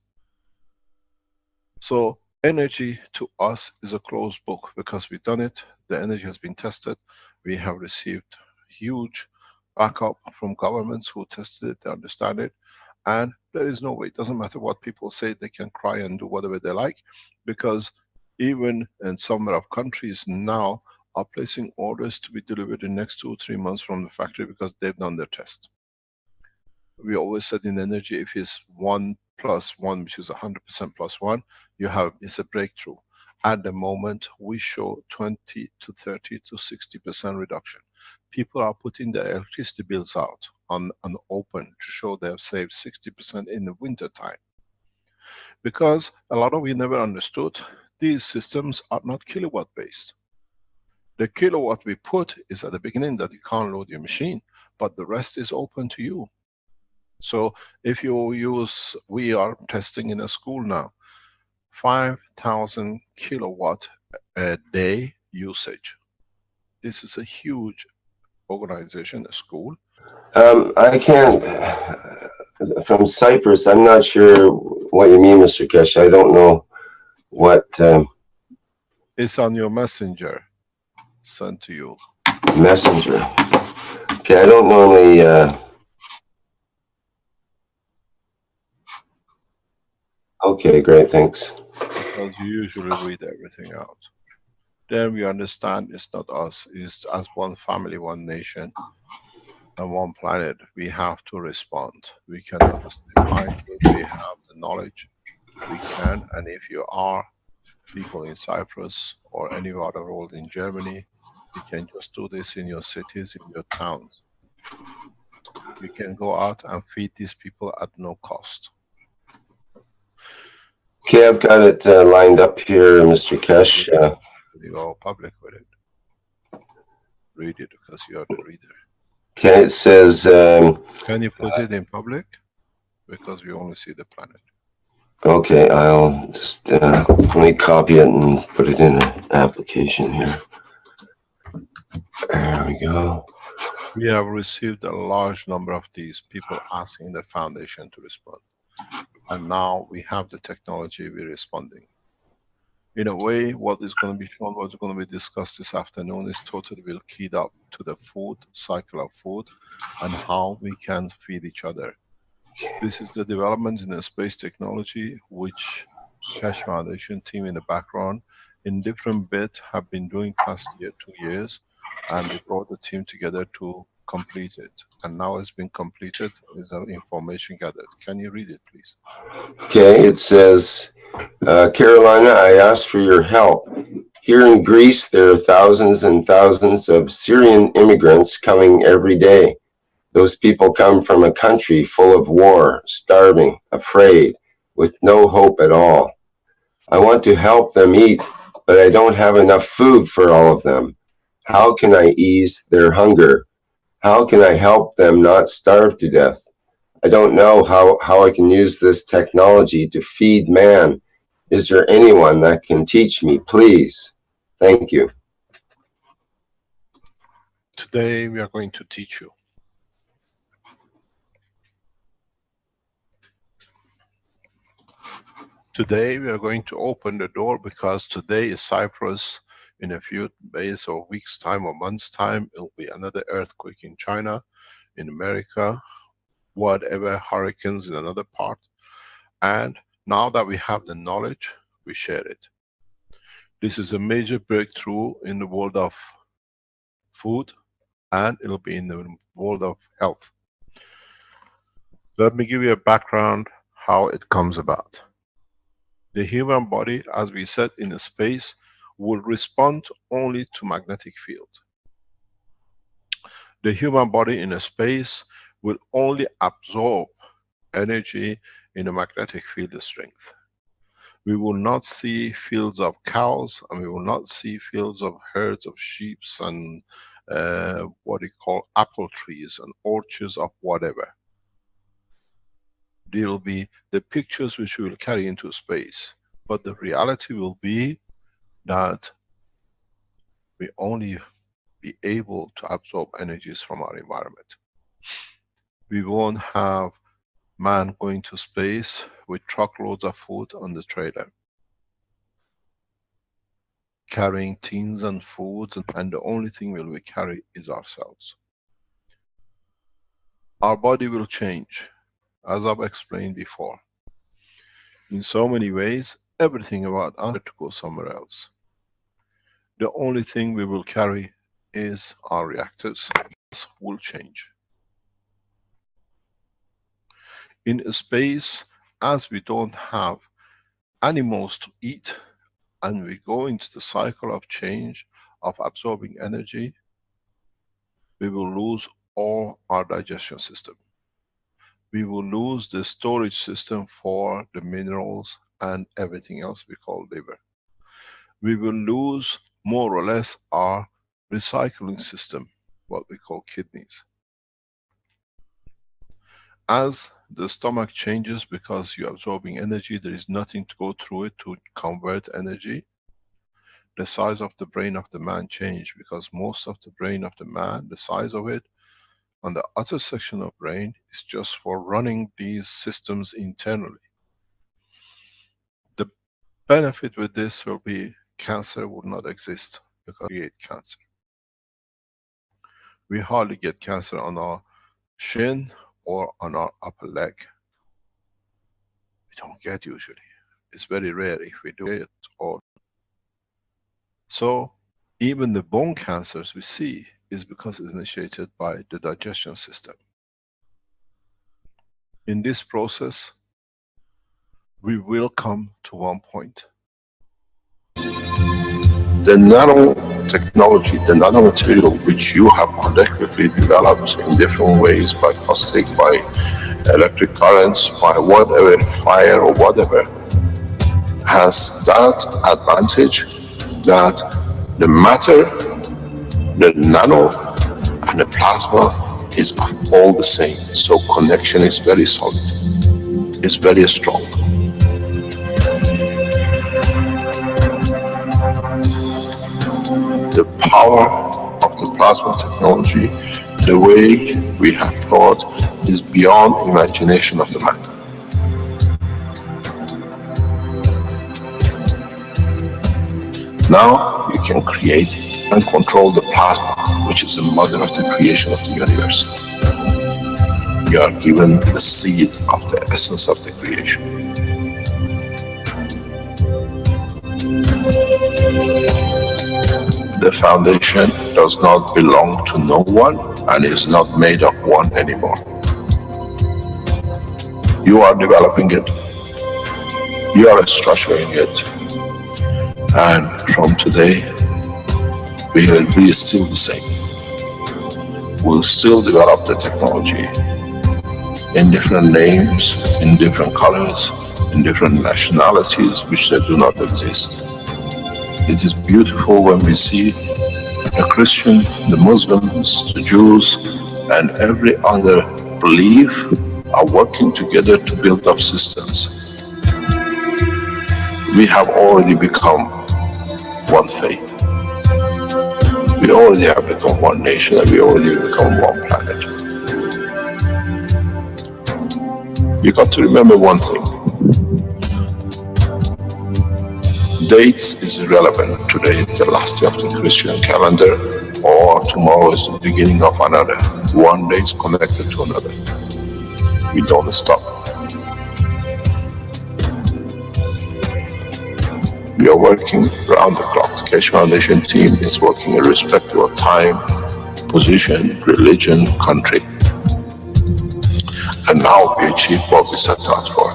So energy to us is a closed book, because we've done it. The energy has been tested. We have received huge backup from governments who tested it, they understand it. And there is no way, it doesn't matter what people say, they can cry and do whatever they like, because even in some of countries now are placing orders to be delivered in the next 2-3 months from the factory, because they've done their test. We always said in energy, if it's 1 + 1, which is 100% + 1, it's a breakthrough. At the moment, we show 20 to 30 to 60% reduction. People are putting their electricity bills out on open to show they have saved 60% in the winter time. Because a lot of you never understood, these systems are not kilowatt based. The kilowatt we put is at the beginning that you can't load your machine, but the rest is open to you. So if you use, we are testing in a school now, 5,000 kilowatt a day usage. This is a huge organization, a school. I can't, from Cyprus, I'm not sure what you mean, Mr. Keshe. I don't know what... It's on your messenger, sent to you. Messenger. Okay, I don't normally... Okay, great, thanks. Because you usually read everything out. Then we understand it's not us, it's as one family, one nation, and one planet. We have to respond. We can justify if we have the knowledge. We can, and if you are people in Cyprus or any other world in Germany, you can just do this in your cities, in your towns. You can go out and feed these people at no cost. Okay, I've got it lined up here, Mr. Keshe. You go public with it. Read it, because you are the reader. Okay, it says... can you put it in public? Because we only see the planet. Okay, I'll just let me copy it and put it in an application here. There we go. We have received a large number of these people asking the foundation to respond. And now we have the technology, we're responding. In a way, what is going to be shown, what's going to be discussed this afternoon is totally will keyed up to the food, cycle of food, and how we can feed each other. This is the development in the space technology which Keshe Foundation team in the background in different bits have been doing past year, 2 years, and they brought the team together to complete it. And now it's been completed, is the information gathered. Can you read it, please? Okay, it says, Carolina, I asked for your help. Here in Greece, there are thousands and thousands of Syrian immigrants coming every day. Those people come from a country full of war, starving, afraid, with no hope at all. I want to help them eat, but I don't have enough food for all of them. How can I ease their hunger? How can I help them not starve to death? I don't know how I can use this technology to feed man. Is there anyone that can teach me, please? Thank you. Today we are going to teach you. Today we are going to open the door because today is Cyprus. In a few days or weeks time or months time, it will be another earthquake in China, in America, whatever, hurricanes in another part. And now that we have the knowledge, we share it. This is a major breakthrough in the world of food, and it'll be in the world of health. Let me give you a background how it comes about. The human body, as we said, in a space, will respond only to magnetic field. The human body in a space will only absorb energy in a magnetic field strength. We will not see fields of cows, and we will not see fields of herds of sheep and what we call apple trees and orchards of whatever. There will be the pictures which we will carry into space, but the reality will be that we only be able to absorb energies from our environment. We won't have man going to space with truckloads of food on the trailer, carrying tins and foods, and the only thing we carry is ourselves. Our body will change, as I've explained before. In so many ways, everything about us to go somewhere else. The only thing we will carry is our reactors. Will change. In space, as we don't have animals to eat, and we go into the cycle of change, of absorbing energy, we will lose all our digestion system. We will lose the storage system for the minerals and everything else we call liver. We will lose more or less our recycling system, what we call kidneys. As the stomach changes because you're absorbing energy, there is nothing to go through it to convert energy. The size of the brain of the man changes because most of the brain of the man, the size of it, on the other section of brain is just for running these systems internally. The benefit with this will be cancer would not exist because we create cancer. We hardly get cancer on our shin or on our upper leg. We don't get usually. It's very rare if we do it. So even the bone cancers we see is because it's initiated by the digestion system. In this process, we will come to one point. The nanotechnology, the nanomaterial which you have collectively developed in different ways, by caustic, by electric currents, by whatever, fire or whatever, has that advantage that the matter, the nano and the plasma is all the same. So connection is very solid. It's very strong. The power of the plasma technology, the way we have thought, is beyond imagination of the man. Now you can create and control the plasma, which is the mother of the creation of the universe. You are given the seed of the essence of the creation. The foundation does not belong to no one and is not made of one anymore. You are developing it. You are structuring it. And from today, we will be still the same. We'll still develop the technology in different names, in different colors, in different nationalities which they do not exist. It is beautiful when we see the Christian, the Muslims, the Jews, and every other belief are working together to build up systems. We have already become one faith. We already have become one nation, and we already become one planet. You got to remember one thing. Dates is irrelevant. Today is the last day of the Christian calendar, or tomorrow is the beginning of another. One day is connected to another. We don't stop. We are working around the clock. The Keshe Foundation team is working irrespective of time, position, religion, country. And now we achieve what we set out for.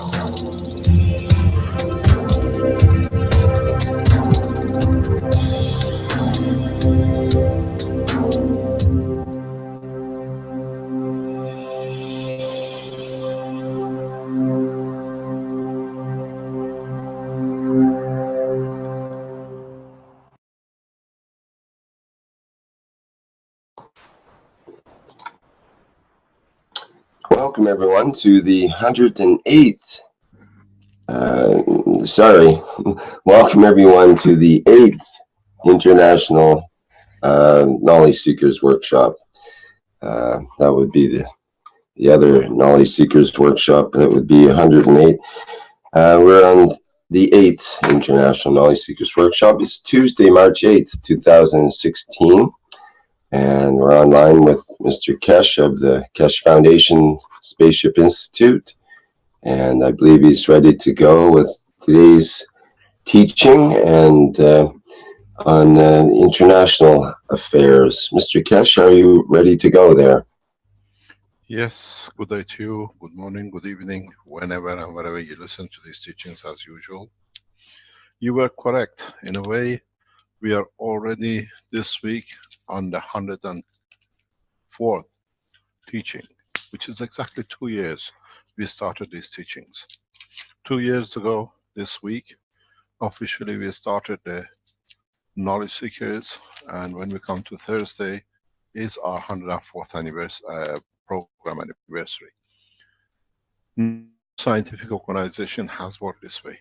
Welcome everyone to the 108th, welcome everyone to the 8th International Knowledge Seekers Workshop. That would be the other Knowledge Seekers Workshop, that would be 108. We're on the 8th International Knowledge Seekers Workshop. It's Tuesday, March 8th, 2016. And we're online with Mr. Keshe of the Keshe Foundation Spaceship Institute. And I believe he's ready to go with today's teaching and on international affairs. Mr. Keshe, are you ready to go there? Yes, good day to you. Good morning, good evening, whenever and wherever you listen to these teachings as usual. You were correct. In a way, we are already this week on the 104th teaching, which is exactly 2 years we started these teachings. 2 years ago this week, officially we started the Knowledge Seekers, and when we come to Thursday is our 104th anniversary, program anniversary. No scientific organization has worked this way.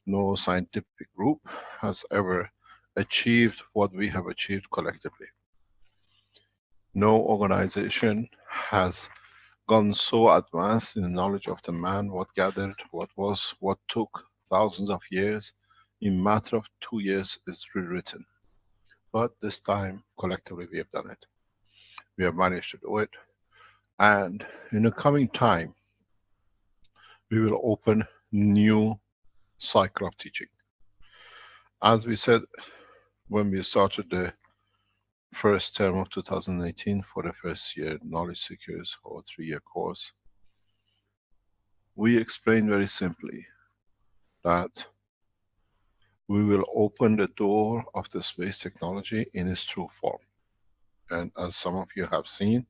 No scientific group has ever achieved what we have achieved collectively. No organization has gone so advanced in the knowledge of the man, what gathered, what took thousands of years, in matter of 2 years is rewritten. But this time, collectively, we have done it. We have managed to do it. And in the coming time, we will open new cycle of teaching. As we said, when we started the first term of 2018 for the first year Knowledge Seekers or 3-year course, we explained very simply that we will open the door of the space technology in its true form. And as some of you have seen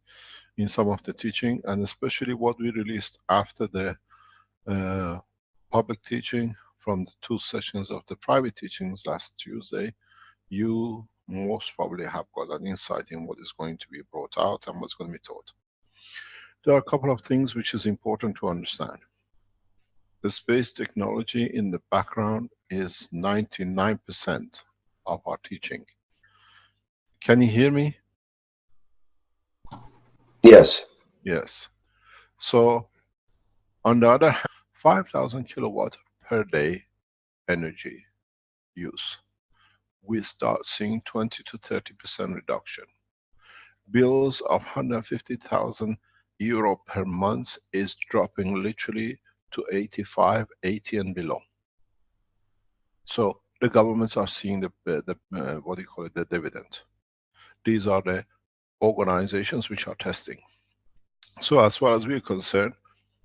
in some of the teaching, and especially what we released after the public teaching from the 2 sessions of the private teachings last Tuesday, you most probably have got an insight in what is going to be brought out and what's going to be taught. There are a couple of things which is important to understand. The space technology in the background is 99% of our teaching. Can you hear me? Yes. Yes. So, on the other hand, 5,000 kilowatt per day energy use. We start seeing 20 to 30% reduction. Bills of 150,000 euro per month is dropping literally to 85, 80 and below. So the governments are seeing what do you call it, the dividend. These are the organizations which are testing. So as far as we're concerned,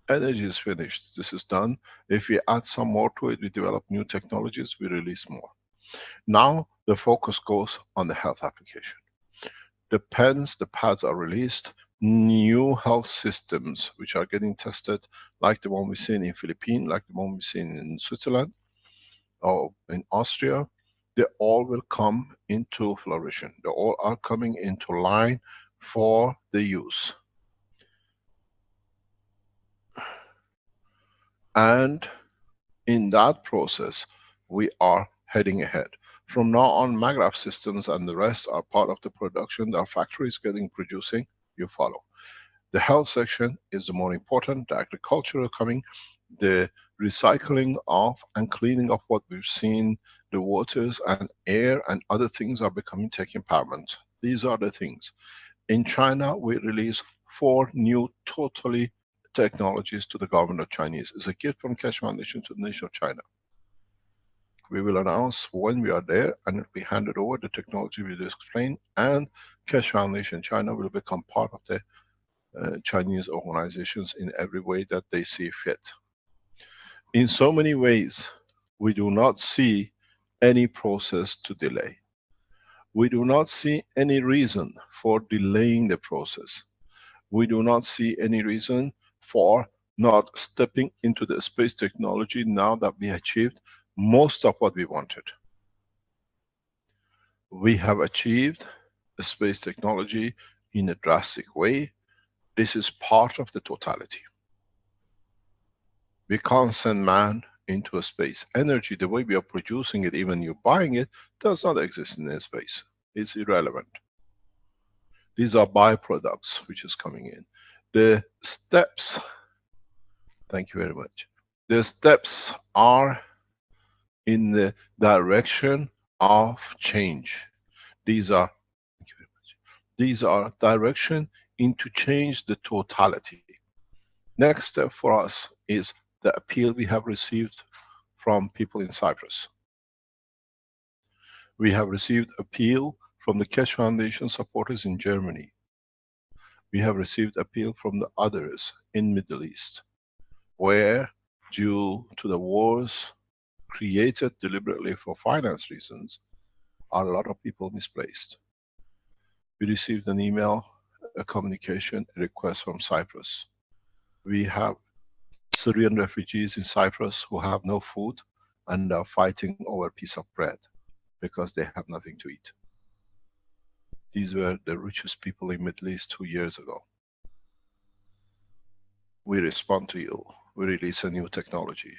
energy is finished. This is done. If we add some more to it, we develop new technologies, we release more. Now the focus goes on the health application. The pens, the pads are released. New health systems which are getting tested, like the one we've seen in Philippines, like the one we've seen in Switzerland or in Austria, they all will come into flourishing. They all are coming into line for the use. And in that process, we are heading ahead. From now on, maggraph systems and the rest are part of the production. There are factories getting producing, you follow. The health section is the more important, the agricultural coming, the recycling of and cleaning of what we've seen, the waters and air and other things are becoming taking paramount. These are the things. In China, we release 4 new totally technologies to the government of Chinese. It's a gift from Keshe Foundation to the nation of China. We will announce when we are there and it'll be handed over. The technology will explain, and Keshe Foundation China will become part of the Chinese organizations in every way that they see fit. In so many ways, we do not see any process to delay. We do not see any reason for delaying the process. We do not see any reason for not stepping into the space technology now that we achieved most of what we wanted. We have achieved the space technology in a drastic way. This is part of the totality. We can't send man into a space. Energy, the way we are producing it, even you buying it, does not exist in space. It's irrelevant. These are byproducts which is coming in. The steps, thank you very much. The steps are in the direction of change. These are, thank you very much. These are direction into change the totality. Next step for us is the appeal we have received from people in Cyprus. We have received appeal from the Keshe Foundation supporters in Germany. We have received appeal from the others in Middle East, where due to the wars created deliberately for finance reasons, are a lot of people misplaced. We received an email, a communication, a request from Cyprus. We have Syrian refugees in Cyprus who have no food and are fighting over a piece of bread because they have nothing to eat. These were the richest people in Middle East 2 years ago. We respond to you. We release a new technology.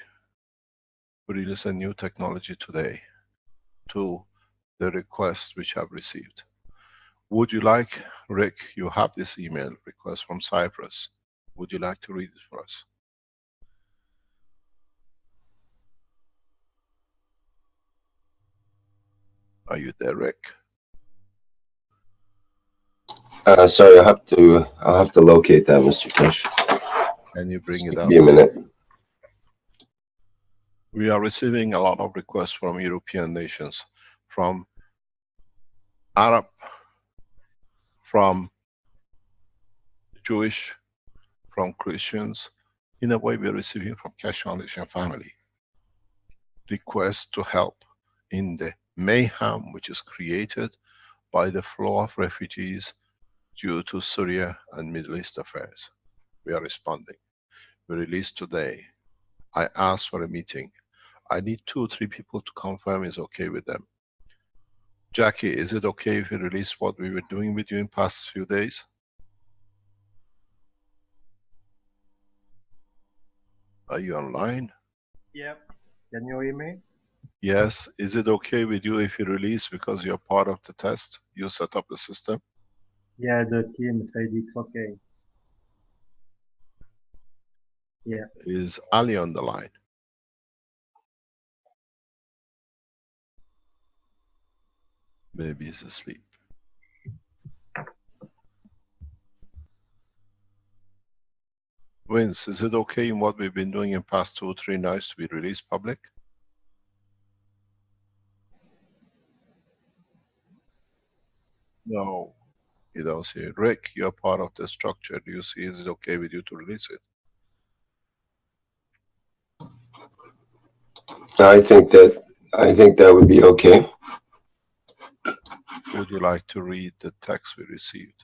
We release a new technology today to the requests which I've received. Would you like, Rick, you have this email request from Cyprus. Would you like to read it for us? Are you there, Rick? Sorry, I'll have to locate that, Mr. Keshe. Can you bring it Give up? me a minute. We are receiving a lot of requests from European nations, from Arab, from Jewish, from Christians. In a way, we are receiving from Keshe Foundation family requests to help in the mayhem which is created by the flow of refugees due to Syria and Middle East affairs. We are responding. We released today. I asked for a meeting. I need 2 or 3 people to confirm it's okay with them. Jackie, is it okay if we release what we were doing with you in past few days? Are you online? Yep. Can you hear me? Yes. Is it okay with you if you release because you're part of the test? You set up the system? Yeah, the team said it's okay. Yeah. Is Ali on the line? Maybe he's asleep. Vince, is it okay in what we've been doing in past 2 or 3 nights to be released public? No, you don't see it. Rick, you're part of the structure. Do you see, is it okay with you to release it? I think that would be okay. Would you like to read the text we received?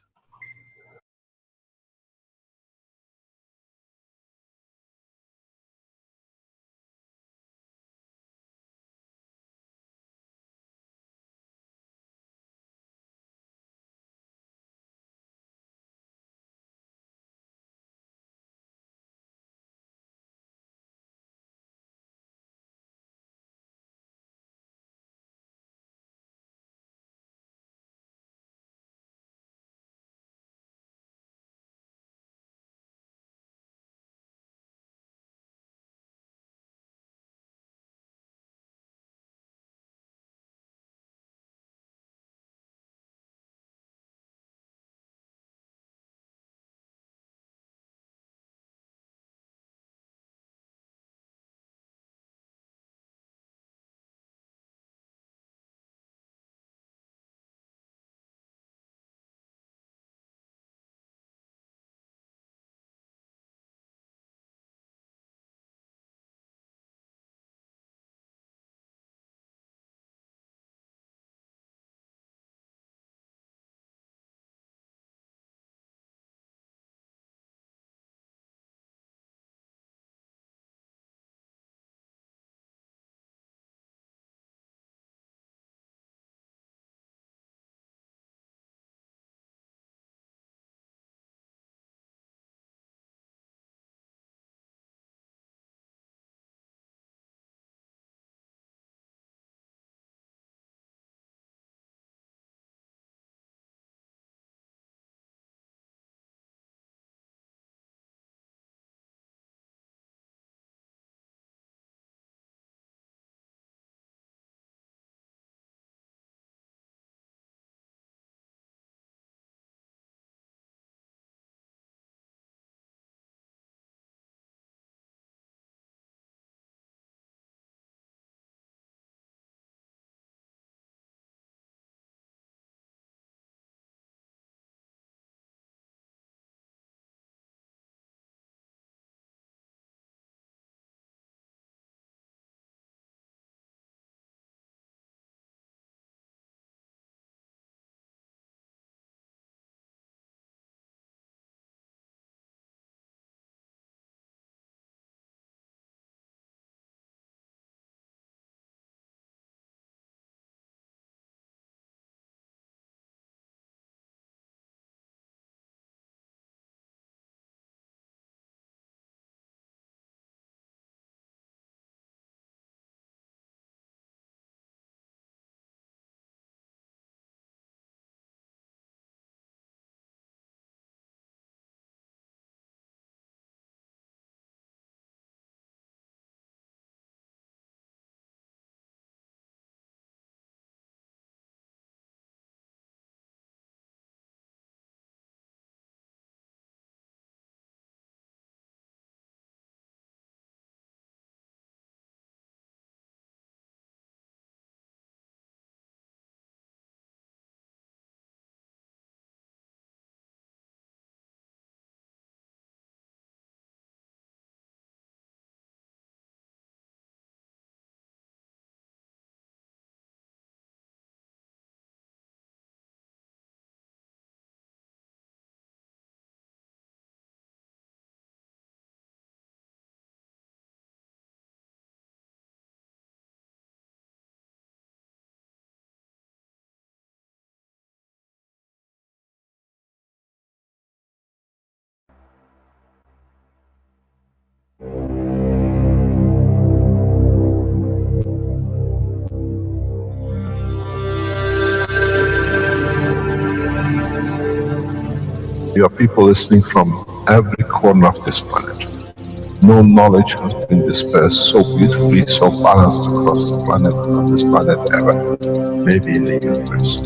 You are people listening from every corner of this planet. No knowledge has been dispersed so beautifully, so balanced across the planet, on this planet ever, maybe in the universe.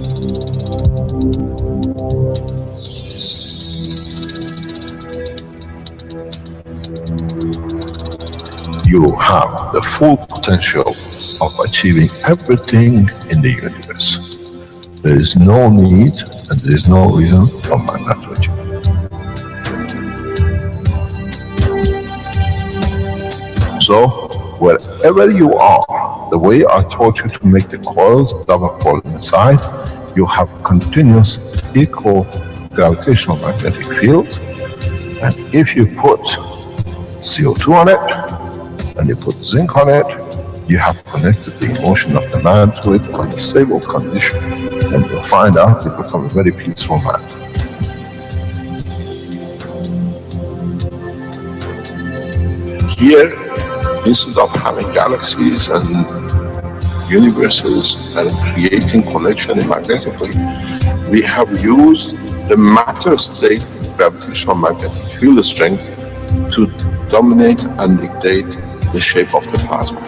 you have the full potential of achieving everything in the universe. There is no need and there is no reason for man not to achieve. So, wherever you are, the way I taught you to make the coils, double coil inside, you have continuous equal gravitational magnetic field, and if you put CO2 on it, and you put zinc on it, you have connected the emotion of the man to it on a stable condition, and you'll find out you become a very peaceful man. Here, instead of having galaxies and universes and creating connection magnetically, we have used the matter state gravitational magnetic field strength to dominate and dictate the shape of the plasma.